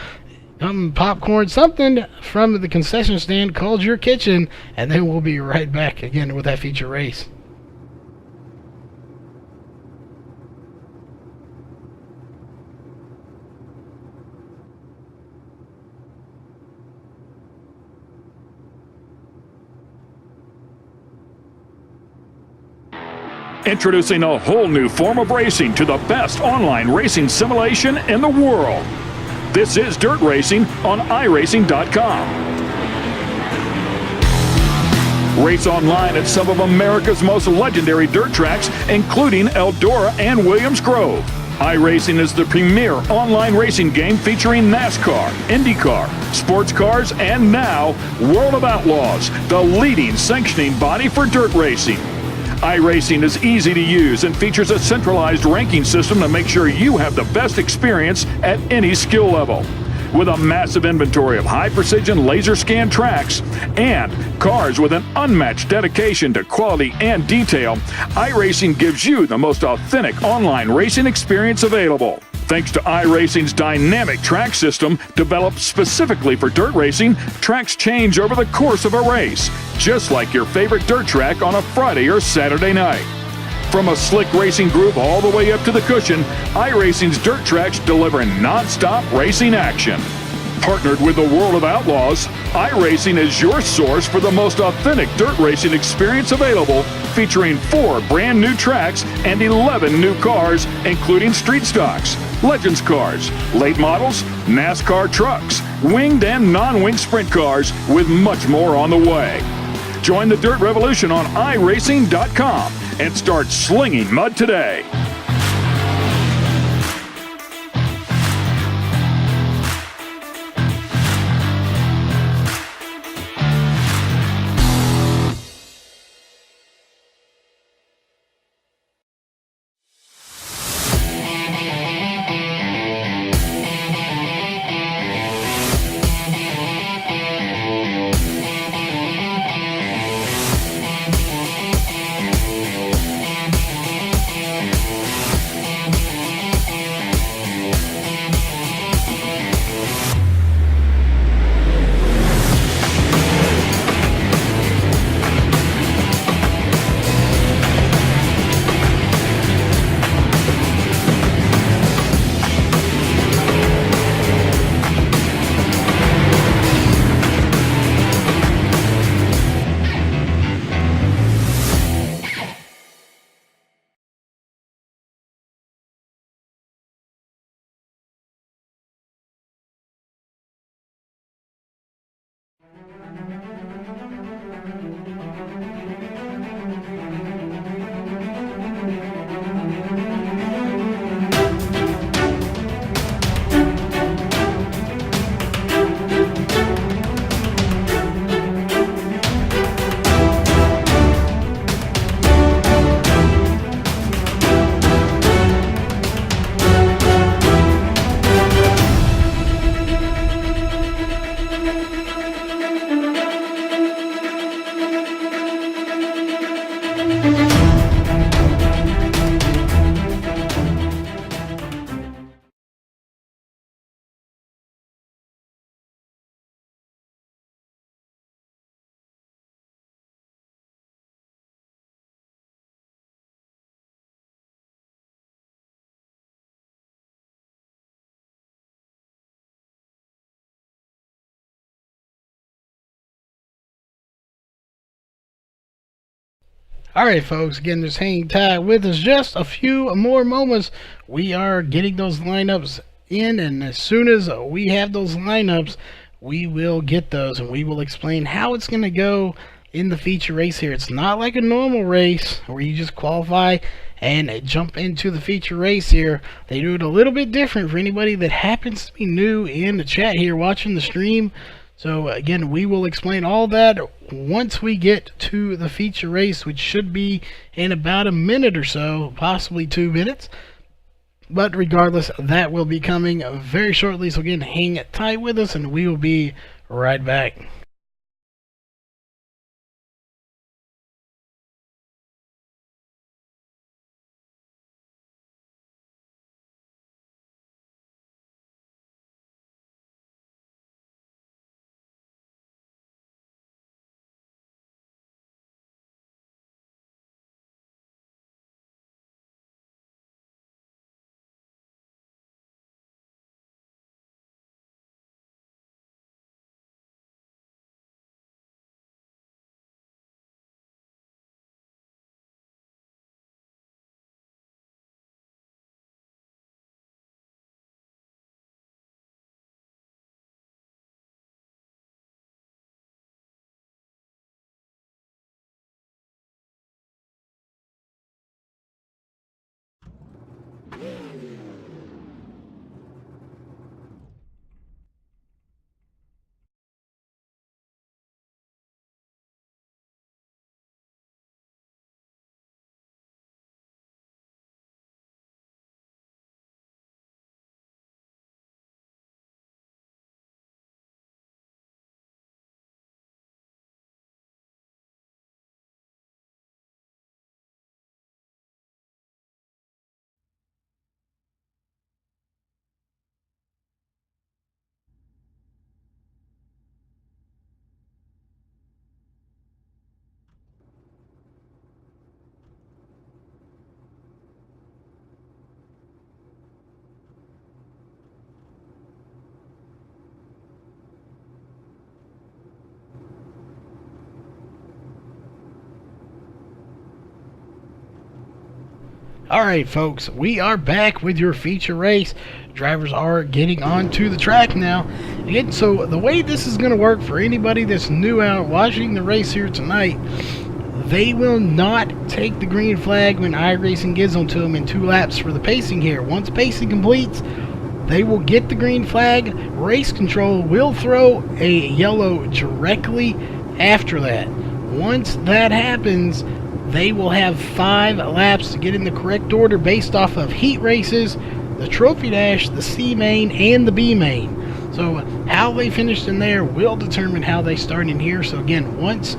some popcorn, something from the concession stand called your kitchen, and then we'll be right back again with that feature race. Introducing a whole new form of racing to the best online racing simulation in the world. This is Dirt Racing on iRacing.com. Race online at some of America's most legendary dirt tracks, including Eldora and Williams Grove. iRacing is the premier online racing game featuring NASCAR, IndyCar, sports cars, and now World of Outlaws, the leading sanctioning body for dirt racing. iRacing is easy to use and features a centralized ranking system to make sure you have the best experience at any skill level. With a massive inventory of high-precision laser scan tracks and cars with an unmatched dedication to quality and detail, iRacing gives you the most authentic online racing experience available. Thanks to iRacing's dynamic track system, developed specifically for dirt racing, tracks change over the course of a race, just like your favorite dirt track on a Friday or Saturday night. From a slick racing groove all the way up to the cushion, iRacing's dirt tracks deliver non-stop racing action. Partnered with the World of Outlaws, iRacing is your source for the most authentic dirt racing experience available, featuring 4 brand new tracks and 11 new cars, including street stocks, Legends cars, late models, NASCAR trucks, winged and non-winged sprint cars, with much more on the way. Join the Dirt Revolution on iRacing.com and start slinging mud today. Alright folks, again, just hang tight with us just a few more moments. We are getting those lineups in, and as soon as we have those lineups, we will get those and we will explain how it's going to go in the feature race here. It's not like a normal race where you just qualify and jump into the feature race here. They do it a little bit different for anybody that happens to be new in the chat here watching the stream. So again, we will explain all that once we get to the feature race, which should be in about a minute or so, possibly 2 minutes. But regardless, that will be coming very shortly. So again, hang tight with us and we will be right back. Alright folks, we are back with your feature race. Drivers are getting onto the track now. Again, so the way this is going to work for anybody that's new out watching the race here tonight, they will not take the green flag when iRacing gives them to them in 2 laps for the pacing here. Once pacing completes, they will get the green flag. Race control will throw a yellow directly after that. Once that happens, they will have 5 laps to get in the correct order based off of heat races, the trophy dash, the C main, and the B main. So how they finished in there will determine how they start in here. So again, once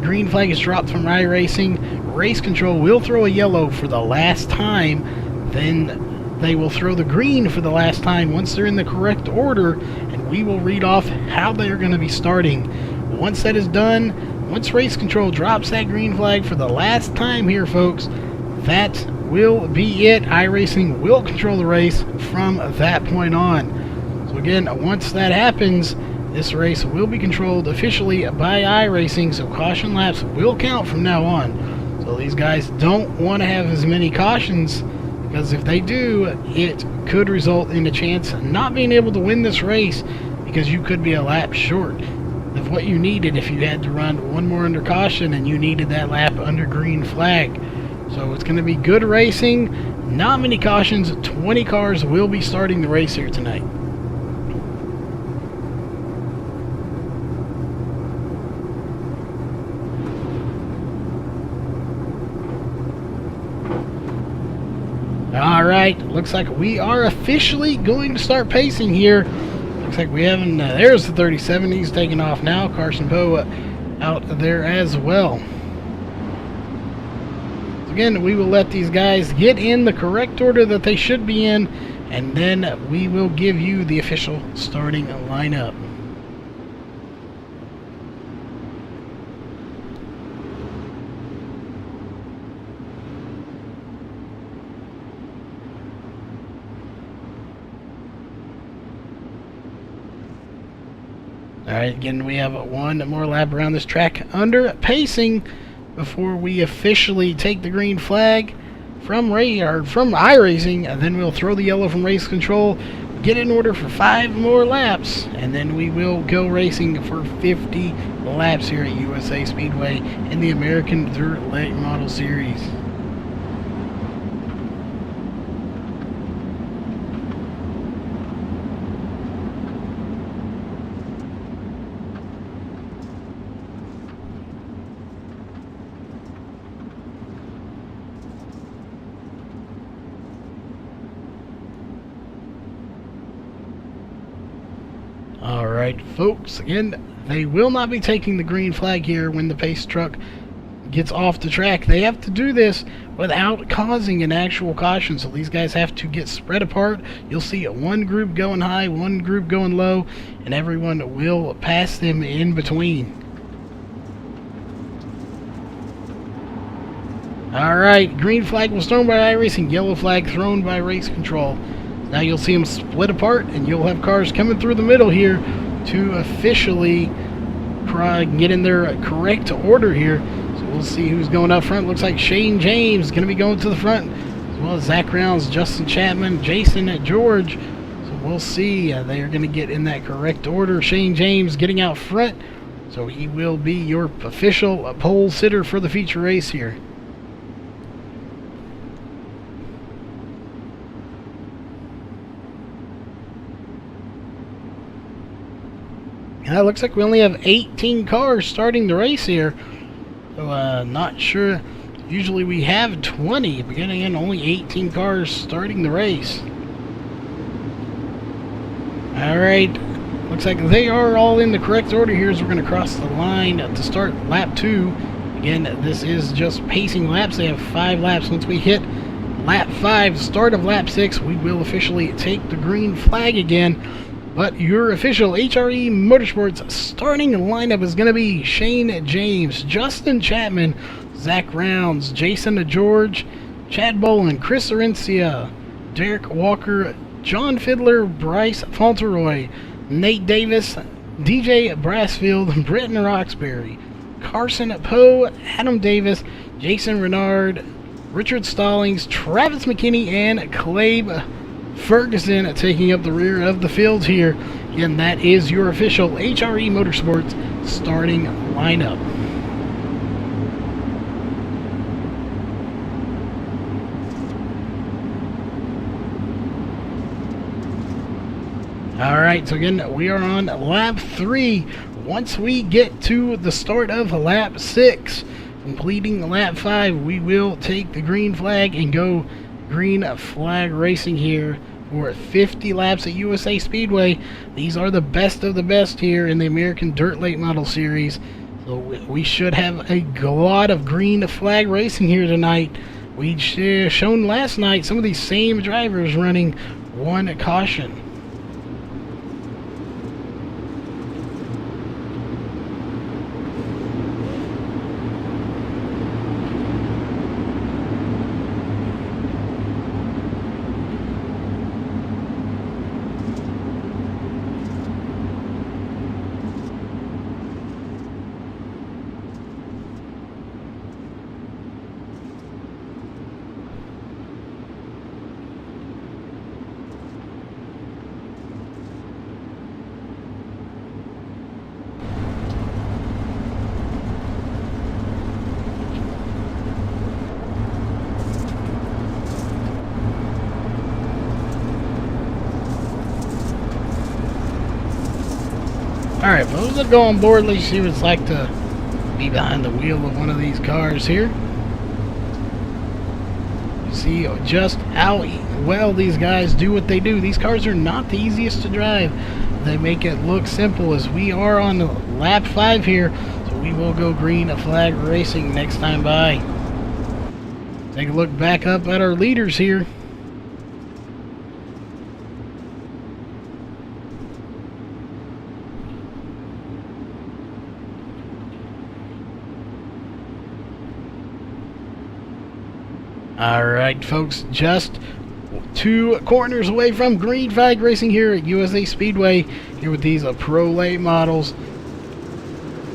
green flag is dropped from iRacing, race control will throw a yellow for the last time. Then they will throw the green for the last time once they're in the correct order, and we will read off how they are going to be starting. Once that is done, once race control drops that green flag for the last time here, folks, that will be it. iRacing will control the race from that point on. So again, once that happens, this race will be controlled officially by iRacing, so caution laps will count from now on. So these guys don't want to have as many cautions, because if they do, it could result in a chance of not being able to win this race, because you could be a lap short of what you needed if you had to run 1 more under caution and you needed that lap under green flag. So it's going to be good racing, not many cautions. 20 cars will be starting the race here tonight. Alright, looks like we are officially going to start pacing here. Looks like we haven't, there's the 37, he's taking off now. Carson Poe out there as well. Again, we will let these guys get in the correct order that they should be in, and then we will give you the official starting lineup. Alright, again, we have one more lap around this track under pacing before we officially take the green flag from iRacing, and then we'll throw the yellow from race control, get in order for 5 more laps, and then we will go racing for 50 laps here at USA Speedway in the American Dirt Late Model Series. Alright, folks, again, they will not be taking the green flag here when the pace truck gets off the track. They have to do this without causing an actual caution, so these guys have to get spread apart. You'll see one group going high, one group going low, and everyone will pass them in between. Alright, green flag was thrown by iRacing, yellow flag thrown by race control. Now you'll see them split apart, and you'll have cars coming through the middle here to officially get in their correct order here. So we'll see who's going up front. Looks like Shane James is going to be going to the front, as well as Zach Rounds, Justin Chapman, Jason George. So we'll see. They are going to get in that correct order. Shane James getting out front, so he will be your official pole sitter for the feature race here. It looks like we only have 18 cars starting the race here, so not sure. Usually we have 20, but getting in only 18 cars starting the race. Alright, looks like they are all in the correct order here as we're going to cross the line to start lap 2. Again, this is just pacing laps. They have 5 laps. Once we hit lap 5, start of lap 6, we will officially take the green flag again. But your official HRE Motorsports starting lineup is going to be Shane James, Justin Chapman, Zach Rounds, Jason George, Chad Bolin, Chris Arencia, Derek Walker, John Fiddler, Bryce Fauntleroy, Nate Davis, DJ Brassfield, Britton Roxbury, Carson Poe, Adam Davis, Jason Renard, Richard Stallings, Travis McKinney, and Clabe Ferguson taking up the rear of the field here. And that is your official HRE Motorsports starting lineup. Alright, so again, we are on lap 3. Once we get to the start of lap 6, completing lap 5, we will take the green flag and go green flag racing here for 50 laps at USA Speedway. These are the best of the best here in the American Dirt Late Model Series. So we should have a lot of green flag racing here tonight. We'd shown last night some of these same drivers running one caution. Alright, folks, let's go on board. Let's see what it's like to be behind the wheel of one of these cars here. You see just how well these guys do what they do. These cars are not the easiest to drive. They make it look simple, as we are on lap 5 here. So we will go green flag racing next time by. Take a look back up at our leaders here. Alright folks, just 2 corners away from green flag racing here at USA Speedway, here with these Pro late models.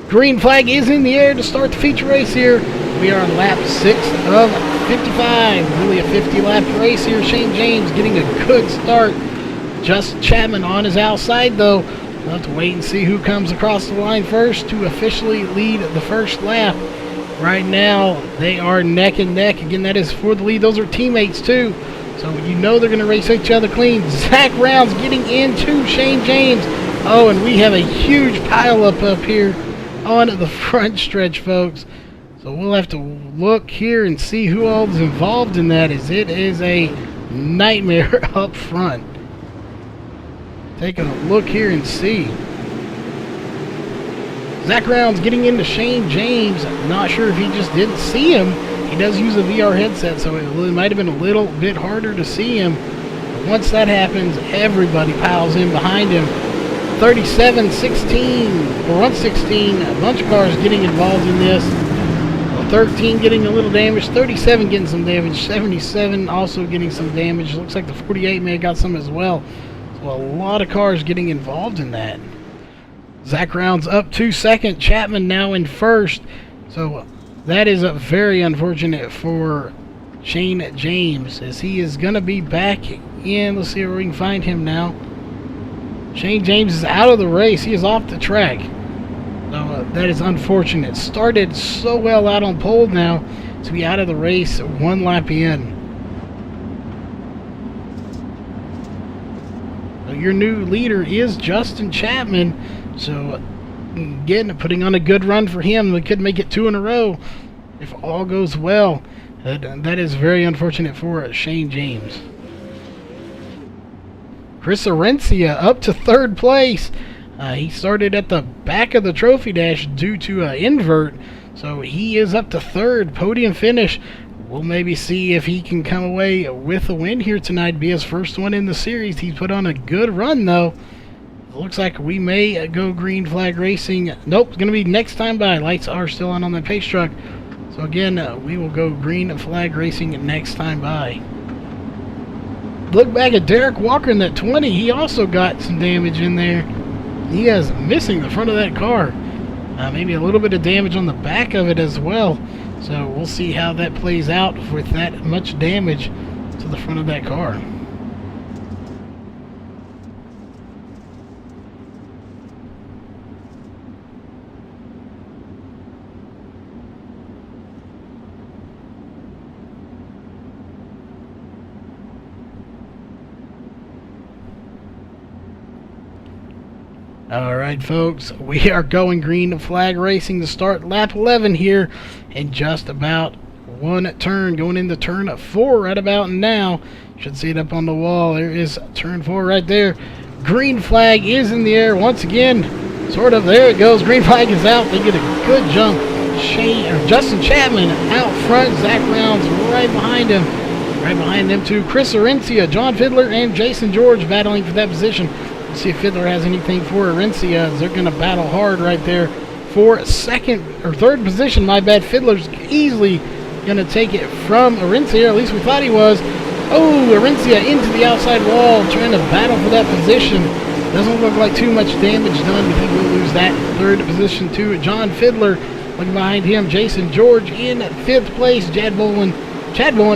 Green flag is in the air to start the feature race here. We are on lap 6 of 55. Really a 50-lap race here. Shane James getting a good start. Just Chapman on his outside though. We'll have to wait and see who comes across the line first to officially lead the first lap. Right now, they are neck and neck. Again, that is for the lead. Those are teammates too. So you know they're going to race each other clean. Zach Rounds getting into Shane James. Oh, and we have a huge pileup up here on the front stretch, folks. So we'll have to look here and see who all is involved in that, as it is a nightmare up front. Take a look here and see. Zach Rounds getting into Shane James. Not sure if he just didn't see him. He does use a VR headset, so it might have been a little bit harder to see him. But once that happens, everybody piles in behind him. 37, 16, or 116, a bunch of cars getting involved in this. 13 getting a little damage, 37 getting some damage, 77 also getting some damage. Looks like the 48 may have got some as well. So a lot of cars getting involved in that. Zach Rounds up to second, Chapman now in first. So that is very unfortunate for Shane James, as he is going to be back in. Let's see where we can find him now. Shane James is out of the race. He is off the track. So that is unfortunate. Started so well out on pole now to be out of the race 1 lap in. So your new leader is Justin Chapman. So again, putting on a good run for him. We could make it 2 in a row if all goes well. That is very unfortunate for Shane James. Chris Arencia up to 3rd place. He started at the back of the trophy dash due to invert, so he is up to 3rd, podium finish. We'll maybe see if he can come away with a win here tonight, be his first one in the series. He's put on a good run though. It looks like we may go green flag racing. Nope, it's going to be next time by. Lights are still on the pace truck. So again, we will go green flag racing next time by. Look back at Derek Walker in that 20. He also got some damage in there. He is missing the front of that car. Maybe a little bit of damage on the back of it as well. So we'll see how that plays out with that much damage to the front of that car. Alright folks, we are going green flag racing to start lap 11 here in just about 1 turn, going into turn 4 right about now. You should see it up on the wall. There is turn 4 right there. Green flag is in the air once again. Sort of, there it goes. Green flag is out. They get a good jump. Justin Chapman out front. Zach Rounds right behind him. Right behind them too. Chris Arencia, John Fiddler, and Jason George battling for that position. See if Fiddler has anything for Arencia, as they're going to battle hard right there for 2nd or 3rd position. My bad. Fiddler's easily going to take it from Arencia, at least we thought he was. Oh, Arencia into the outside wall, trying to battle for that position. Doesn't look like too much damage done, but he will lose that 3rd position to John Fiddler. Looking behind him, Jason George in 5th place. Chad Bowen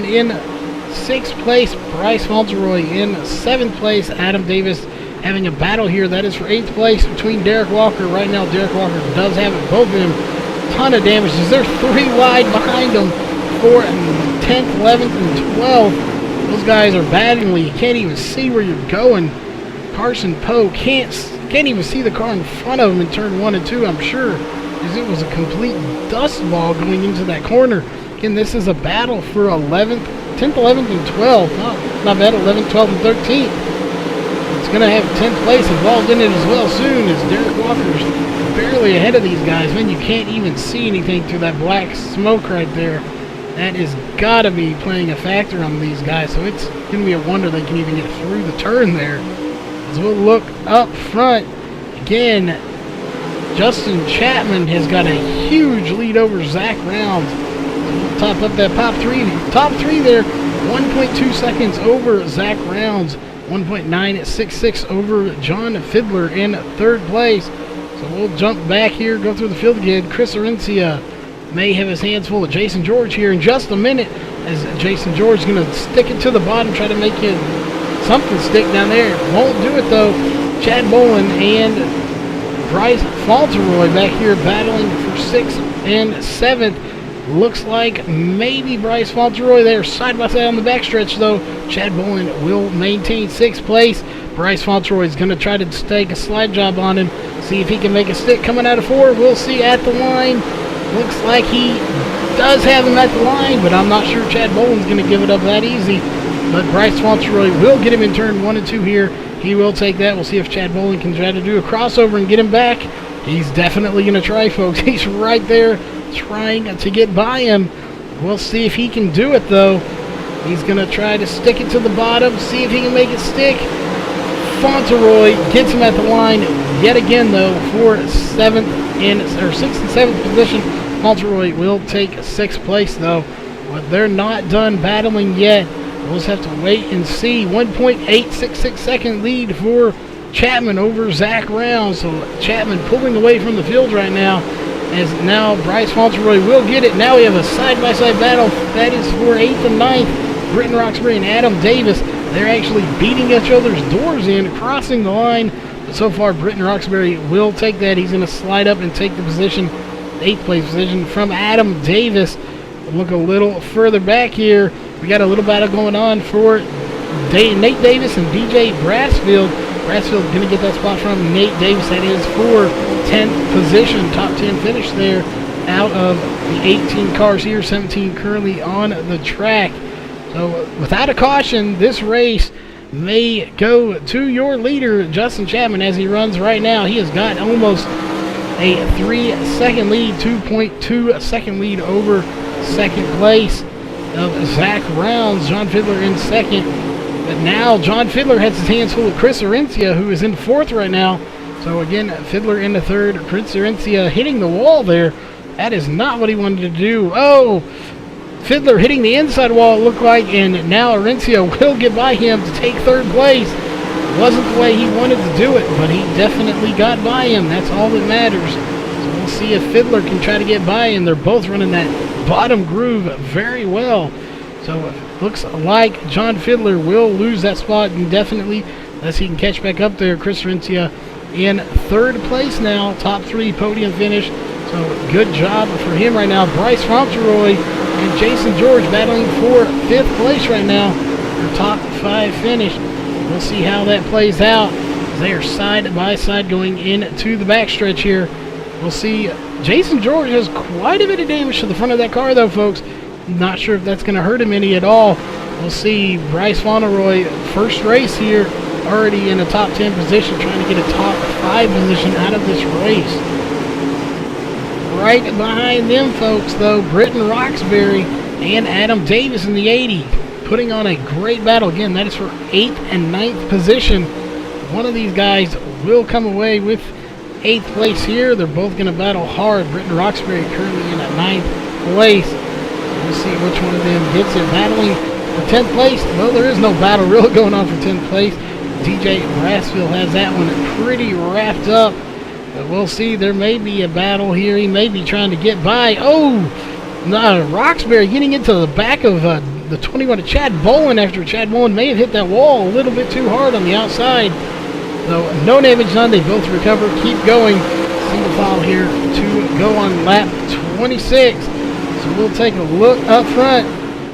in 6th place. Bryce Fauntleroy in 7th place. Adam Davis having a battle here. That is for 8th place between Derek Walker. Right now, Derek Walker does have it. Both of them, ton of damage. They're 3 wide behind them for 10th, 11th, and 12th. Those guys are battlingly. You can't even see where you're going. Carson Poe can't even see the car in front of him in turn 1 and 2, I'm sure, because it was a complete dust ball going into that corner. Again, this is a battle for 11th, 10th, 11th, and 12th. Not bad, 11th, 12th, and 13th. It's going to have 10th place involved in it as well soon, as Derek Walker's barely ahead of these guys. Man, you can't even see anything through that black smoke right there. That is got to be playing a factor on these guys, so it's going to be a wonder they can even get through the turn there. As we'll look up front, again, Justin Chapman has got a huge lead over Zach Rounds. We'll top up that top three there, 1.2 seconds over Zach Rounds, 1.966 over John Fiddler in third place. So we'll jump back here, go through the field again. Chris Arencia may have his hands full of Jason George here in just a minute, as Jason George is going to stick it to the bottom, try to make it something stick down there. Won't do it though. Chad Bolin and Bryce Fauntleroy back here battling for 6th and 7th. Looks like maybe Bryce Fauntleroy there side by side on the backstretch though. Chad Bolin will maintain 6th place. Bryce Fauntleroy is going to try to take a slide job on him, see if he can make a stick coming out of 4. We'll see at the line. Looks like he does have him at the line, but I'm not sure Chad Bolin's going to give it up that easy. But Bryce Fauntleroy will get him in turn 1 and 2 here. He will take that. We'll see if Chad Bolin can try to do a crossover and get him back. He's definitely going to try, folks. He's right there trying to get by him. We'll see if he can do it, though. He's going to try to stick it to the bottom, see if he can make it stick. Fauntleroy gets him at the line yet again, though, for 6th and 7th position. Fauntleroy will take 6th place, though. But they're not done battling yet. We'll just have to wait and see. 1.866 second lead for Chapman over Zach Rounds. So Chapman pulling away from the field right now, as now Bryce Fauntleroy will get it. Now we have a side-by-side battle. That is for 8th and 9th. Britton Roxbury and Adam Davis. They're actually beating each other's doors in, crossing the line. But so far, Britton Roxbury will take that. He's going to slide up and take the position, 8th place position from Adam Davis. Look a little further back here. We got a little battle going on for Nate Davis and DJ Brassfield. Brassfield going to get that spot from Nate Davis. That is for 10th position, top 10 finish there out of the 18 cars here, 17 currently on the track. So without a caution, this race may go to your leader, Justin Chapman, as he runs right now. He has got almost a 3-second lead, 2.2 second lead over second place of Zach Rounds. John Fiddler in second. But now John Fiddler has his hands full of Chris Arencia, who is in 4th right now. So again, Fiddler in the 3rd. Chris Arencia hitting the wall there. That is not what he wanted to do. Oh! Fiddler hitting the inside wall, it looked like, and now Arencia will get by him to take 3rd place. It wasn't the way he wanted to do it, but he definitely got by him. That's all that matters. So we'll see if Fiddler can try to get by him. They're both running that bottom groove very well. So it looks like John Fiddler will lose that spot indefinitely unless he can catch back up there. Chris Arencia in 3rd place now, top 3 podium finish. So good job for him right now. Bryce Fauntleroy and Jason George battling for 5th place right now. Their top 5 finish. We'll see how that plays out. They are side by side going into the backstretch here. We'll see. Jason George has quite a bit of damage to the front of that car, though, folks. Not sure if that's going to hurt him any at all. We'll see. Bryce Fauntleroy, first race here, already in a top 10 position, trying to get a top 5 position out of this race. Right behind them, folks, though, Britton Roxbury and Adam Davis in the 80, putting on a great battle. Again, that is for 8th and 9th position. One of these guys will come away with 8th place here. They're both going to battle hard. Britton Roxbury currently in 9th place. We'll see which one of them gets it. Battling for 10th place. Well, there is no battle really going on for 10th place. DJ Brassfield has that one pretty wrapped up. But we'll see. There may be a battle here. He may be trying to get by. Oh! No, Roxbury getting into the back of the 21 of Chad Bolin after Chad Bolin may have hit that wall a little bit too hard on the outside. So no damage done. They both recover. Keep going. Single file here to go on lap 26. So we'll take a look up front.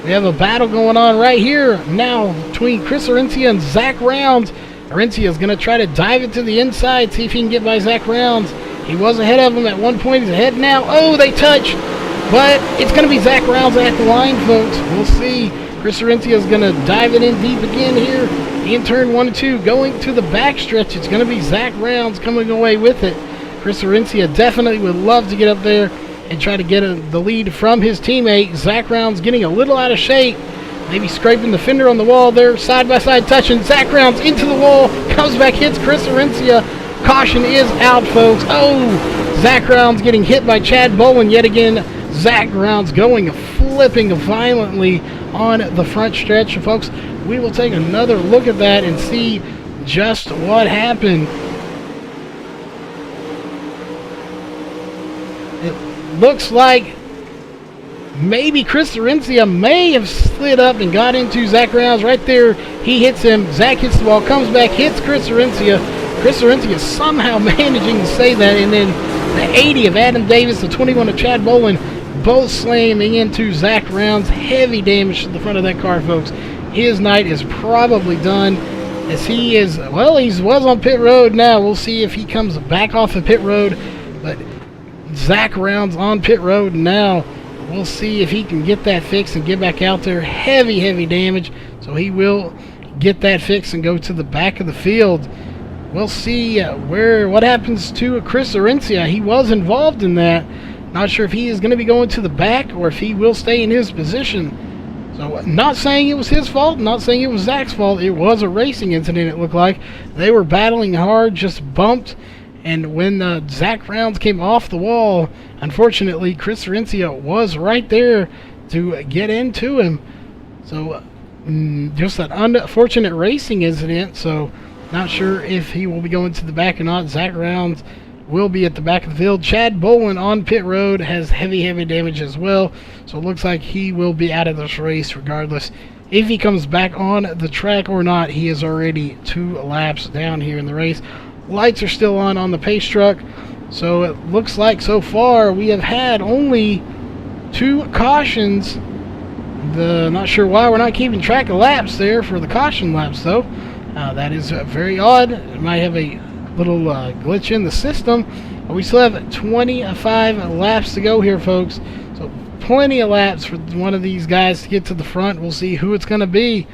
We have a battle going on right here now between Chris Arencia and Zach Rounds. Arencia is going to try to dive it to the inside, see if he can get by Zach Rounds. He was ahead of him at one point. He's ahead now. Oh, they touch. But it's going to be Zach Rounds at the line, folks. We'll see. Chris Arencia is going to dive it in deep again here in turn 1 and 2. Going to the backstretch, it's going to be Zach Rounds coming away with it. Chris Arencia definitely would love to get up there and try to get the lead from his teammate. Zach Rounds getting a little out of shape. Maybe scraping the fender on the wall there. Side-by-side touching. Zach Rounds into the wall. Comes back, hits Chris Arencia. Caution is out, folks. Oh, Zach Rounds getting hit by Chad Bowen yet again. Zach Rounds going flipping violently on the front stretch. Folks, we will take another look at that and see just what happened. It looks like maybe Chris Arencia may have slid up and got into Zach Rounds right there. He hits him. Zach hits the wall, comes back, hits Chris Arencia. Chris Arencia somehow managing to save that, and then the 80 of Adam Davis, the 21 of Chad Bowen, both slamming into Zach Rounds. Heavy damage to the front of that car, folks. His night is probably done, as he is, well, he was on pit road now. We'll see if he comes back off the pit road, but Zach Rounds on pit road now. We'll see if he can get that fixed and get back out there. Heavy damage, so he will get that fixed and go to the back of the field. We'll see what happens to Chris Arencia. He was involved in that. Not sure if he is going to be going to the back or if he will stay in his position. So, not saying it was his fault, not saying it was Zach's fault. It was a racing incident, it looked like. They were battling hard, just bumped. And when Zach Rounds came off the wall, unfortunately, Chris Arencia was right there to get into him. So, just an unfortunate racing incident. So, not sure if he will be going to the back or not. Zach Rounds will be at the back of the field. Chad Bowen on pit road has heavy damage as well. So, it looks like he will be out of this race regardless. If he comes back on the track or not, he is already 2 laps down here in the race. Lights are still on the pace truck. So it looks like so far we have had only 2 cautions. Not sure why we're not keeping track of laps there for the caution laps, though. That is very odd. It might have a little glitch in the system. But we still have 25 laps to go here, folks. So plenty of laps for one of these guys to get to the front. We'll see who it's going to be.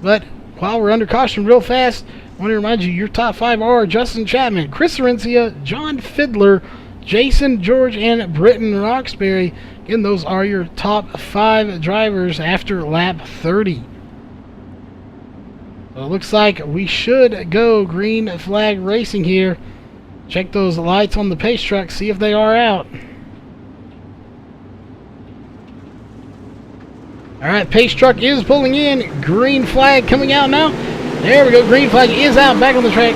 But while we're under caution real fast, I want to remind you, your top 5 are Justin Chapman, Chris Arencia, John Fiddler, Jason George, and Britton Roxbury. Again, those are your top 5 drivers after lap 30. So it looks like we should go green flag racing here. Check those lights on the pace truck, see if they are out. Alright, pace truck is pulling in. Green flag coming out now. There we go, green flag is out, back on the track.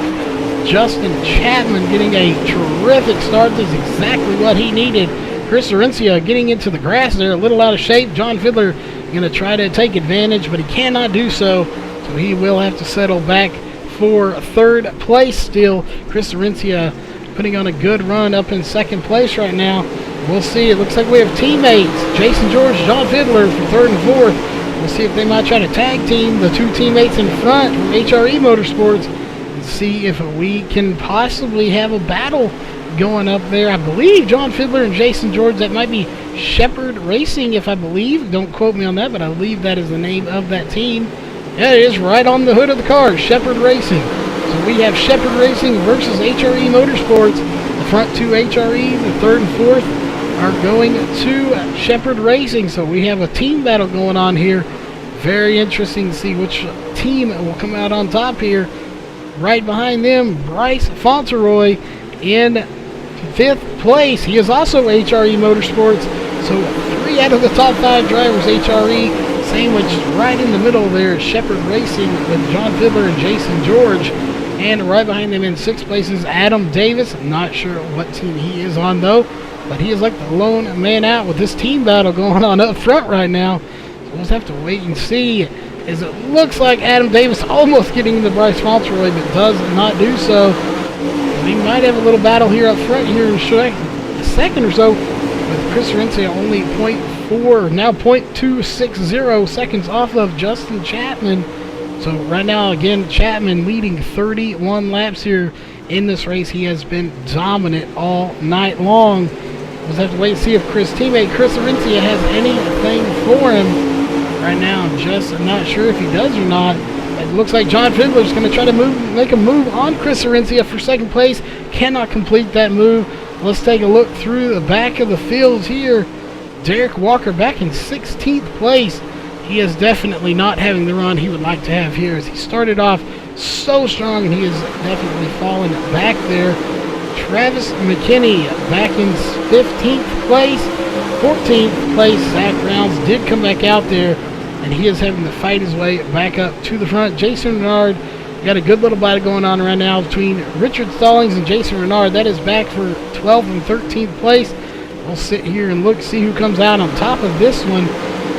Justin Chapman getting a terrific start. This is exactly what he needed. Chris Arencia getting into the grass there, a little out of shape. John Fiddler going to try to take advantage, but he cannot do so. So he will have to settle back for 3rd place still. Chris Arencia putting on a good run up in 2nd place right now. We'll see. It looks like we have teammates. Jason George, John Fiddler for 3rd and 4th. We'll see if they might try to tag team the 2 teammates in front from HRE Motorsports and see if we can possibly have a battle going up there. I believe John Fiddler and Jason George, that might be Shepherd Racing, if I believe. Don't quote me on that, but I believe that is the name of that team. Yeah, it is right on the hood of the car, Shepherd Racing. So we have Shepherd Racing versus HRE Motorsports. The front 2 HRE, the 3rd and 4th are going to Shepherd Racing. So we have a team battle going on here. Very interesting to see which team will come out on top here. Right behind them, Bryce Fauntleroy in 5th place. He is also HRE Motorsports. So 3 out of the top 5 drivers HRE. Sandwiched right in the middle there, Shepherd Racing with John Fiddler and Jason George. And right behind them in 6th place is Adam Davis. I'm not sure what team he is on though, but he is like the lone man out with this team battle going on up front right now. So we'll just have to wait and see, as it looks like Adam Davis almost getting the Bryce Fauntleroy, but does not do so. We might have a little battle here up front here in a second or so, with Chris Arencia only 0.260 seconds off of Justin Chapman. So right now, again, Chapman leading 31 laps here in this race. He has been dominant all night long. We'll just have to wait and see if teammate Chris Arencia has anything for him. Right now, I'm just not sure if he does or not. It looks like John Fiddler is going to try to make a move on Chris Arencia for 2nd place. Cannot complete that move. Let's take a look through the back of the field here. Derek Walker back in 16th place. He is definitely not having the run he would like to have here, as he started off so strong, and he is definitely fallen back there. Travis McKinney back in 15th place. 14th place, Zach Rounds did come back out there, and he is having to fight his way back up to the front. Jason Renard got a good little battle going on right now between Richard Stallings and Jason Renard. That is back for 12th and 13th place. We'll sit here and look, see who comes out on top of this one,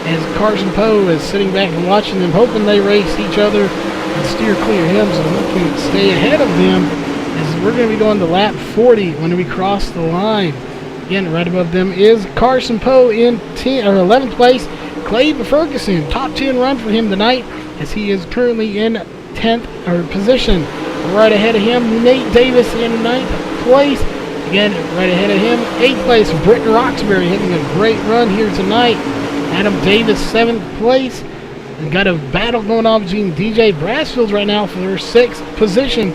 as Carson Poe is sitting back and watching them, hoping they race each other and steer clear him so we can stay ahead of them, as we're going to be going to lap 40 when we cross the line. Again, right above them is Carson Poe in 11th place. Clay Ferguson, top 10 run for him tonight, as he is currently in 10th position. Right ahead of him, Nate Davis in 9th place. Again, right ahead of him, 8th place, Britton Roxbury having a great run here tonight. Adam Davis, 7th place. We've got a battle going on between DJ Brassfield right now for their 6th position.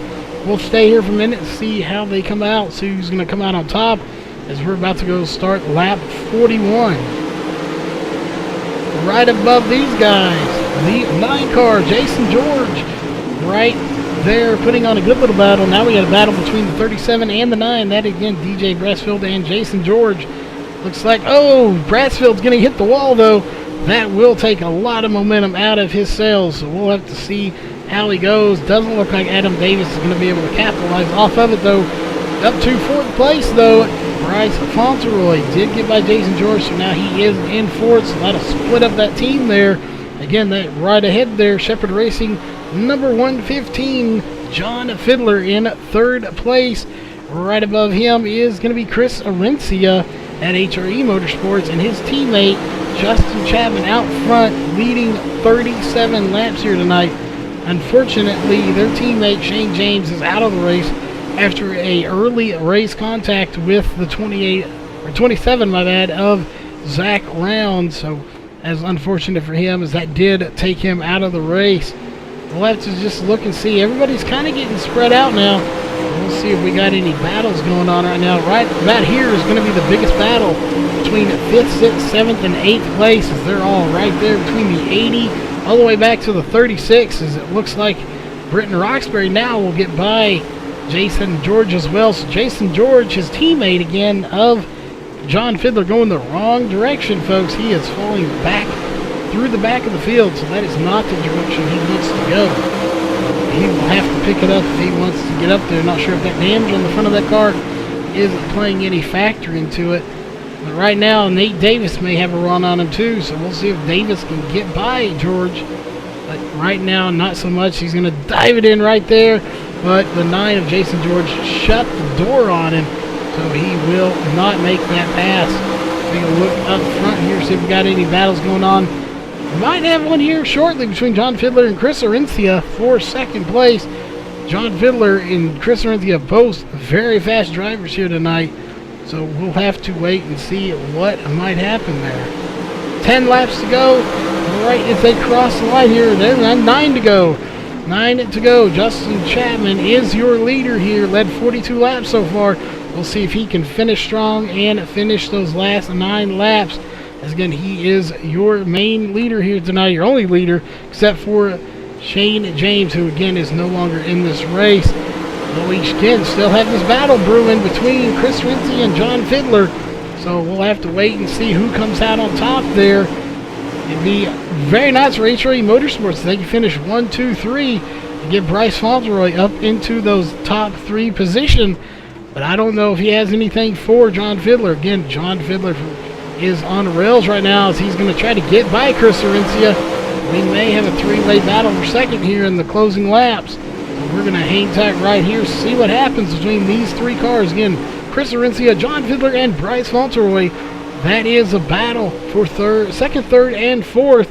We'll stay here for a minute and see how they come out, see who's going to come out on top, as we're about to go start lap 41. Right above these guys, the 9 car, Jason George, right there putting on a good little battle. Now we got a battle between the 37 and the 9. That again, DJ Brassfield and Jason George. Looks like, oh, Brassfield's going to hit the wall though. That will take a lot of momentum out of his sails, so we'll have to see how he goes. Doesn't look like Adam Davis is going to be able to capitalize off of it though. Up to 4th place though, Bryce Fauntleroy did get by Jason George, so now he is in 4th, so that'll split up that team there. Again, that right ahead there, Shepherd Racing, number 115, John Fiddler in 3rd place. Right above him is going to be Chris Arencia at HRE Motorsports, and his teammate Justin Chapman out front, leading 37 laps here tonight. Unfortunately, their teammate Shane James is out of the race after a early race contact with the 27, my bad, of Zach Round. So, as unfortunate for him, as that did take him out of the race. We'll have to just look and see. Everybody's kind of getting spread out now. We'll see if we got any battles going on right now. Right about here is going to be the biggest battle between 5th, 6th, 7th, and 8th place, as they're all right there between the 80 all the way back to the 36, as it looks like Britton Roxbury now will get by Jason George as well. So Jason George, his teammate again of John Fiddler, going the wrong direction, folks. He is falling back through the back of the field, so that is not the direction he wants to go. He will have to pick it up if he wants to get up there. Not sure if that damage on the front of that car is playing any factor into it. But right now, Nate Davis may have a run on him too, so we'll see if Davis can get by George. But right now, not so much. He's going to dive it in right there, but the 9 of Jason George shut the door on him, so he will not make that pass. Take a look up front here, see if we got any battles going on. We might have one here shortly between John Fiddler and Chris Arencia for 2nd place. John Fiddler and Chris Arencia, both very fast drivers here tonight. So we'll have to wait and see what might happen there. 10 laps to go. Right as they cross the line here, there's 9 to go. 9 to go. Justin Chapman is your leader here. Led 42 laps so far. We'll see if he can finish strong and finish those last 9 laps. As again, he is your main leader here tonight. Your only leader, except for Shane James, who again is no longer in this race. But we again still have this battle brewing between Chris Arencia and John Fiddler. So we'll have to wait and see who comes out on top there. It'd be very nice for HRE Motorsports. They can finish 1, 2, 3 and get Bryce Fauntleroy up into those top 3 position. But I don't know if he has anything for John Fiddler. Again, John Fiddler is on the rails right now as he's going to try to get by Chris Arencia. We may have a 3-way battle for 2nd here in the closing laps. So we're going to hang tight right here, see what happens between these 3 cars. Again, Chris Arencia, John Fiddler, and Bryce Fauntleroy. That is a battle for 2nd, 3rd, and 4th.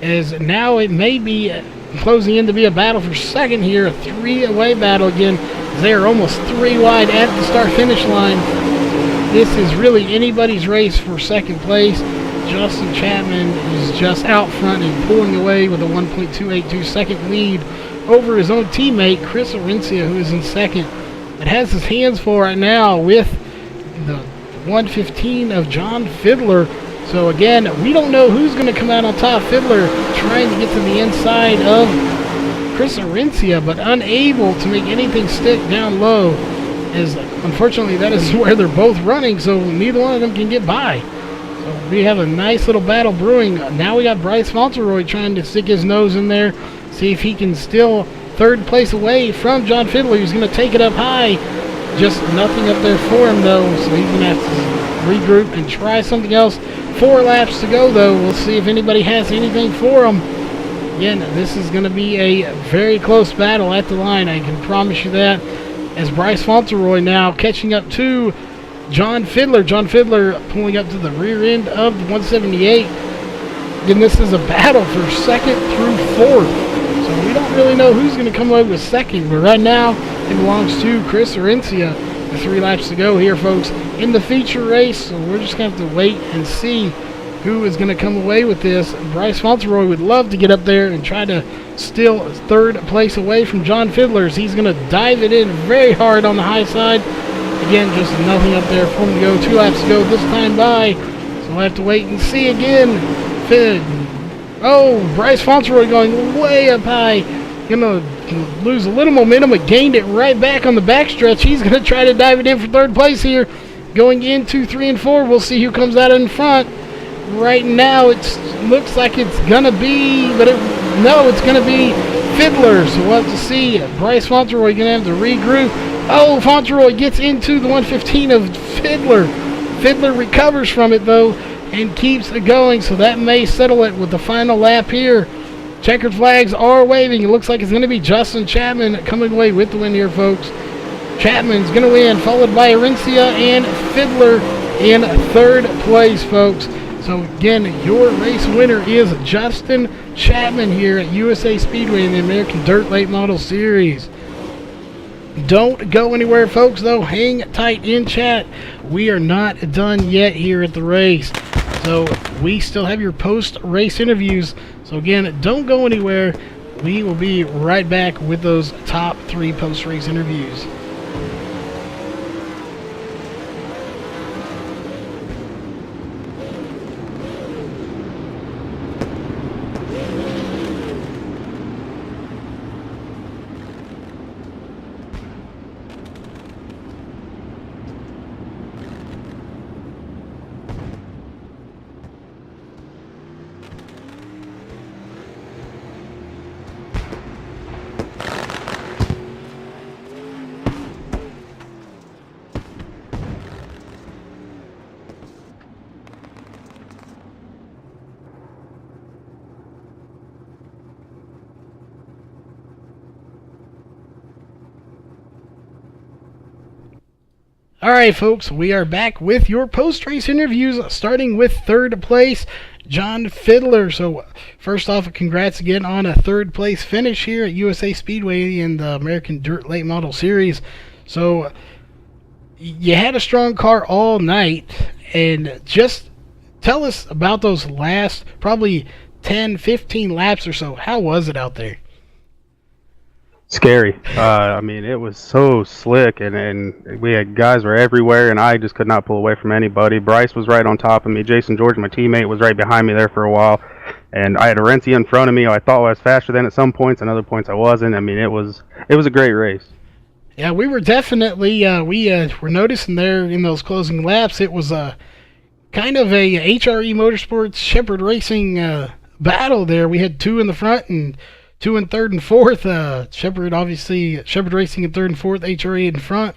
As now it may be closing in to be a battle for 2nd here. A 3-way battle again. They are almost 3 wide at the start-finish line. This is really anybody's race for 2nd place. Justin Chapman is just out front and pulling away with a 1.282 second lead over his own teammate, Chris Arencia, who is in 2nd. But has his hands full right now with the 115 of John Fiddler. So again, we don't know who's going to come out on top. Fiddler trying to get to the inside of Chris Arencia, but unable to make anything stick down low, as unfortunately that is where they're both running, so neither one of them can get by. So we have a nice little battle brewing. Now we got Bryce Fauntleroy trying to stick his nose in there, see if he can still third place away from John Fiddler. He's going to take it up high. Just nothing up there for him, though, so he's going to have to regroup and try something else. 4 laps to go, though. We'll see if anybody has anything for him. Again, this is going to be a very close battle at the line, I can promise you that, as Bryce Fauntleroy now catching up to John Fiddler. John Fiddler pulling up to the rear end of the 178. Again, this is a battle for second through fourth. So we don't really know who's going to come away with second, but right now it belongs to Chris Arencia. With 3 laps to go here, folks, in the feature race. So we're just going to have to wait and see who is going to come away with this. Bryce Fauntleroy would love to get up there and try to steal third place away from John Fiddler. He's going to dive it in very hard on the high side. Again, just nothing up there for him to go. 2 laps to go this time by. So we'll have to wait and see again. Bryce Fauntleroy going way up high. Gonna lose a little momentum, but gained it right back on the backstretch. He's gonna try to dive it in for third place here. Going into 3 and 4. We'll see who comes out in front. Right now, it looks like it's gonna be, it's gonna be Fiddler. So we'll have to see. Bryce Fauntleroy gonna have to regroup. Fauntleroy gets into the 115 of Fiddler. Fiddler recovers from it though and keeps it going. So that may settle it with the final lap here. Checkered flags are waving. It looks like it's going to be Justin Chapman coming away with the win here, folks. Chapman's going to win, followed by Arencia and Fiddler in third place, folks. So, again, your race winner is Justin Chapman here at USA Speedway in the American Dirt Late Model Series. Don't go anywhere, folks, though. Hang tight in chat. We are not done yet here at the race. So, we still have your post-race interviews. So again, don't go anywhere. We will be right back with those top 3 post-race interviews. Alright, folks, we are back with your post-race interviews, starting with third place, John Fiddler. So, first off, congrats again on a third place finish here at USA Speedway in the American Dirt Late Model Series. So, you had a strong car all night, and just tell us about those last probably 10, 15 laps or so. How was it out there? Scary. I mean, it was so slick, and we had guys were everywhere, and I just could not pull away from anybody. Bryce was right on top of me. Jason George, my teammate, was right behind me there for a while, and I had Arencia in front of me. I thought I was faster than at some points, and other points I wasn't. I mean, it was a great race. Yeah, we were definitely were noticing there in those closing laps. It was kind of a HRE Motorsports Shepherd Racing battle there. We had 2 in the front and 2 in third and fourth. Shepherd Racing in third and fourth, HRE in front.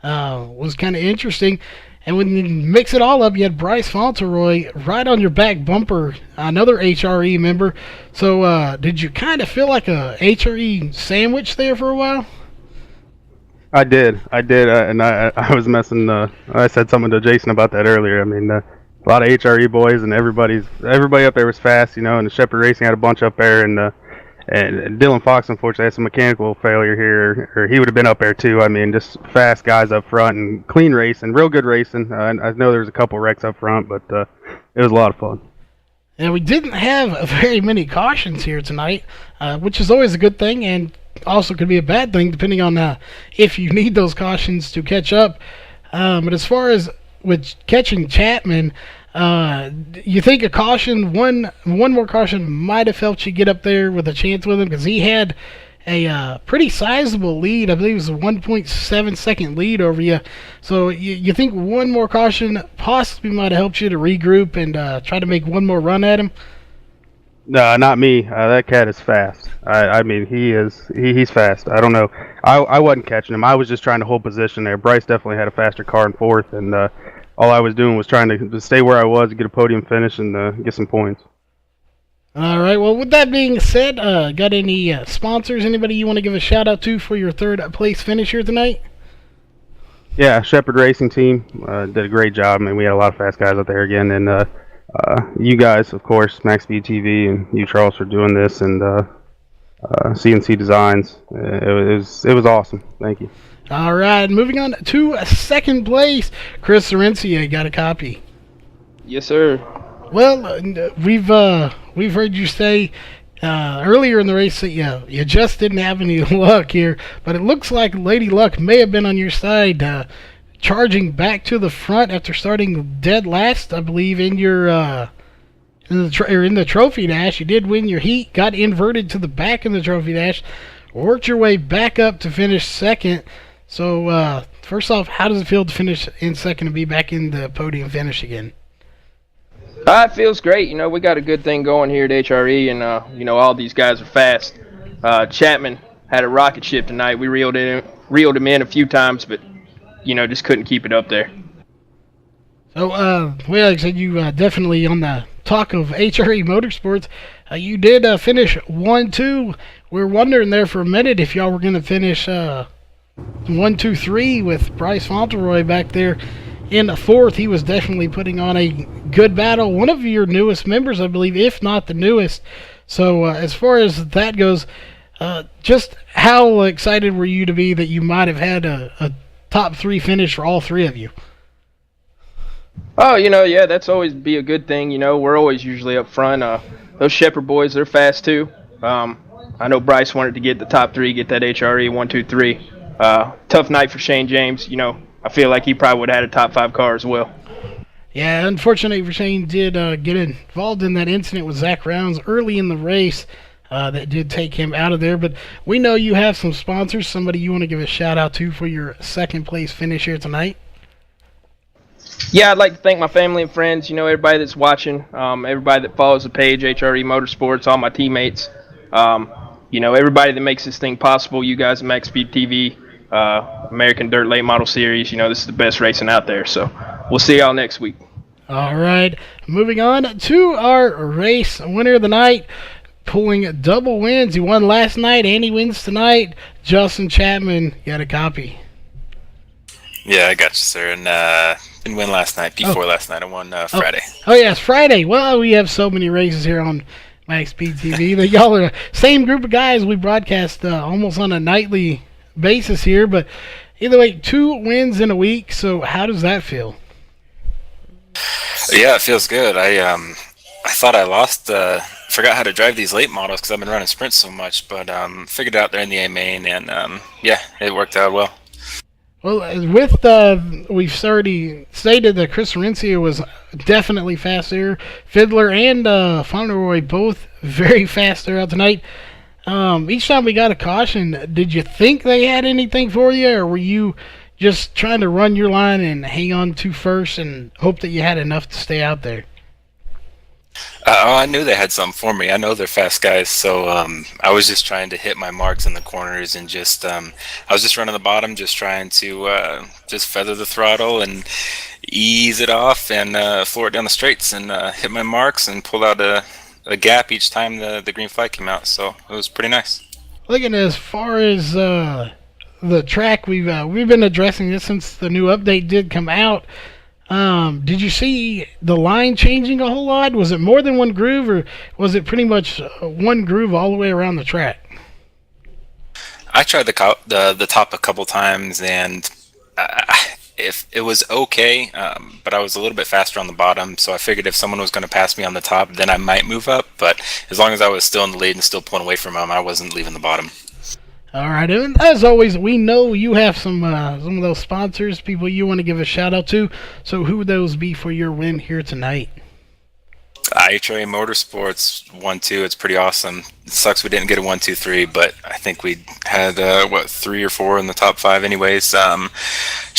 Was kind of interesting. And when you mix it all up, you had Bryce Fauntleroy right on your back bumper, another HRE member. So did you kind of feel like a HRE sandwich there for a while? I did, and I was messing. I said something to Jason about that earlier. I mean, a lot of HRE boys, and everybody up there was fast, and the Shepherd Racing had a bunch up there, and Dylan Fox, unfortunately, had some mechanical failure here, or he would have been up there too. I mean, just fast guys up front and clean racing, real good racing. I know there was a couple wrecks up front, but it was a lot of fun. And we didn't have very many cautions here tonight, which is always a good thing, and also could be a bad thing depending on if you need those cautions to catch up. But as far as with catching Chapman, you think a caution, one more caution might have helped you get up there with a chance with him, because he had a pretty sizable lead. I believe it was a 1.7 second lead over you. So you think one more caution possibly might have helped you to regroup and try to make one more run at him? No, not me. That cat is fast. I mean, he's fast. I don't know. I wasn't catching him. I was just trying to hold position there. Bryce definitely had a faster car in fourth, and all I was doing was trying to stay where I was, get a podium finish, and get some points. All right. Well, with that being said, got any sponsors? Anybody you want to give a shout out to for your third place finish here tonight? Yeah, Shepherd Racing Team did a great job. I mean, we had a lot of fast guys out there again, and you guys, of course, MaxSpeedTV, and you, Charles, for doing this, and CNC Designs. It was awesome. Thank you. All right, moving on to second place, Chris Cerencia got a copy. Yes, sir. Well, we've heard you say earlier in the race that you just didn't have any luck here, but it looks like Lady Luck may have been on your side, charging back to the front after starting dead last, I believe, in your in the trophy dash. You did win your heat, got inverted to the back in the trophy dash, worked your way back up to finish second. So first off, how does it feel to finish in second and be back in the podium finish again? It feels great. You know, we got a good thing going here at HRE, and you know, all these guys are fast. Chapman had a rocket ship tonight. We reeled him in a few times, but you know, just couldn't keep it up there. So, well, like I said, you definitely on the talk of HRE Motorsports. You did finish 1-2. We were wondering there for a minute if y'all were going to finish 1-2-3 with Bryce Fauntleroy back there in the fourth. He was definitely putting on a good battle. One of your newest members, I believe, if not the newest. So as far as that goes, just how excited were you to be that you might have had a top three finish for all three of you? Oh, you know, yeah, that's always be a good thing. You know, we're always usually up front. Those Shepherd boys, they're fast too. I know Bryce wanted to get the top three, get that HRE 1-2-3. Tough night for Shane James. You know, I feel like he probably would have had a top 5 car as well. Yeah, unfortunately for Shane, did get involved in that incident with Zach Rounds early in the race. That did take him out of there. But we know you have some sponsors. Somebody you want to give a shout out to for your second place finish here tonight? Yeah, I'd like to thank my family and friends, you know, everybody that's watching, everybody that follows the page, HRE Motorsports, all my teammates, you know, everybody that makes this thing possible, you guys at MaxSpeedTV, American Dirt Late Model Series. You know, this is the best racing out there. So we'll see y'all next week. All right, moving on to our race winner of the night, pulling double wins. He won last night and he wins tonight. Justin Chapman got a copy. Yeah, I got you, sir. And didn't win last night. Before last night, I won Friday. Oh, yes, Friday. Well, we have so many races here on MaxSpeedTV that y'all are the same group of guys. We broadcast almost on a nightly basis here. But either way, 2 wins in a week. So how does that feel? Yeah, it feels good. I thought I lost, forgot how to drive these late models because I've been running sprints so much, but figured it out there in the A main, and yeah, it worked out well. Well, with we've already stated that Chris Cerencia was definitely faster. Fiddler and Fauntleroy both very fast throughout tonight. Each time we got a caution, did you think they had anything for you, or were you just trying to run your line and hang on to first and hope that you had enough to stay out there? I knew they had something for me. I know they're fast guys, so I was just trying to hit my marks in the corners and just I was just running the bottom, just trying to just feather the throttle and ease it off and floor it down the straights and hit my marks and pull out a gap each time the green flag came out. So it was pretty nice. Looking as far as the track, we've been addressing this since the new update did come out. Did you see the line changing a whole lot? Was it more than one groove, or was it pretty much one groove all the way around the track? I tried the top a couple times, and if it was okay, but I was a little bit faster on the bottom, so I figured if someone was going to pass me on the top, then I might move up. But as long as I was still in the lead and still pulling away from them, I wasn't leaving the bottom. All right, and as always, we know you have some of those sponsors, people you want to give a shout out to. So who would those be for your win here tonight? HRA Motorsports 1-2. It's pretty awesome. It sucks we didn't get a 1-2-3, but I think we had 3 or 4 in the top 5 anyways. Shout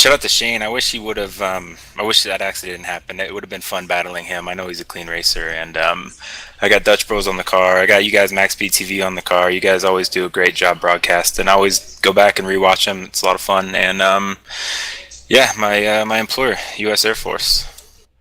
out to Shane. I wish he would have. I wish that actually didn't happen. It would have been fun battling him. I know he's a clean racer, and I got Dutch Bros on the car. I got you guys MaxSpeedTV on the car. You guys always do a great job broadcasting. I always go back and rewatch them. It's a lot of fun, and yeah, my employer, U.S. Air Force.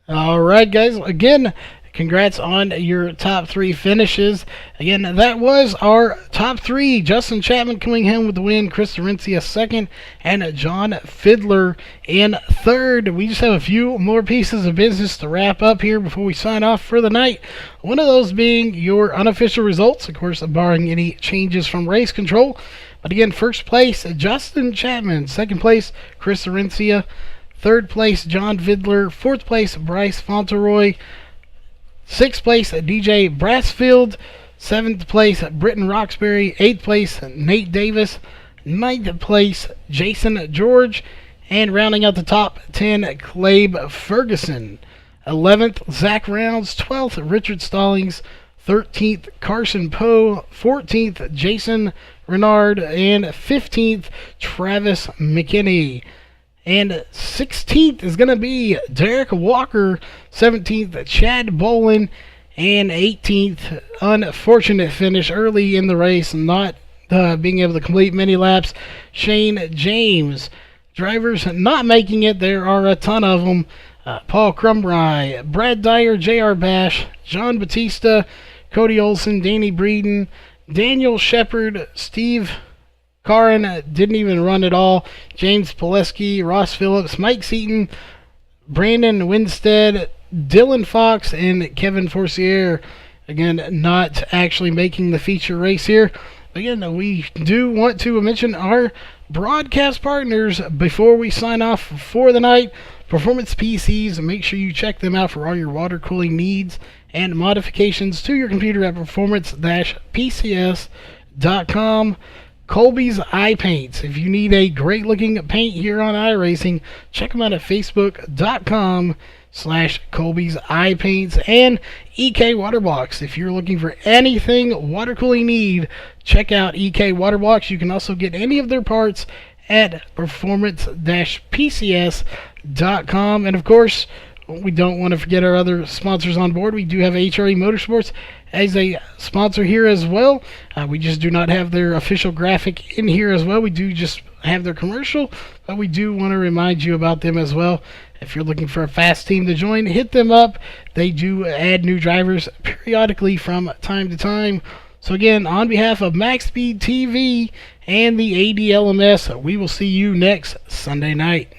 All right, guys. Again, congrats on your top 3 finishes. Again, that was our top 3. Justin Chapman coming in with the win, Chris Dorencia second, and John Fiddler in third. We just have a few more pieces of business to wrap up here before we sign off for the night. One of those being your unofficial results, of course, barring any changes from race control. But again, first place, Justin Chapman. Second place, Chris Dorencia. Third place, John Fiddler. Fourth place, Bryce Fauntleroy. 6th place, DJ Brassfield. 7th place, Britton Roxbury. 8th place, Nate Davis. 9th place, Jason George. And rounding out the top 10, Clabe Ferguson. 11th, Zach Rounds. 12th, Richard Stallings. 13th, Carson Poe. 14th, Jason Renard. And 15th, Travis McKinney. And 16th is going to be Derek Walker. 17th, Chad Bolin. And 18th, unfortunate finish early in the race, not being able to complete many laps, Shane James. Drivers not making it, there are a ton of them. Paul Crumbry, Brad Dyer, J.R. Bash, John Batista, Cody Olson, Danny Breeden, Daniel Shepard, Steve Caron didn't even run at all. James Pileski, Ross Phillips, Mike Seaton, Brandon Winstead, Dylan Fox, and Kevin Forcier. Again, not actually making the feature race here. Again, we do want to mention our broadcast partners before we sign off for the night. Performance PCs, make sure you check them out for all your water cooling needs and modifications to your computer at performance-pcs.com. Colby's Eye Paints. If you need a great looking paint here on iRacing, check them out at facebook.com/Colby's Eye Paints. And EK Waterbox. If you're looking for anything water cooling need, check out EK Waterbox. You can also get any of their parts at performance-pcs.com. And of course, we don't want to forget our other sponsors on board. We do have HRE Motorsports as a sponsor here as well. We just do not have their official graphic in here as well. We do just have their commercial, but we do want to remind you about them as well. If you're looking for a fast team to join, hit them up. They do add new drivers periodically from time to time. So again, on behalf of MaxSpeedTV and the ADLMS, we will see you next Sunday night.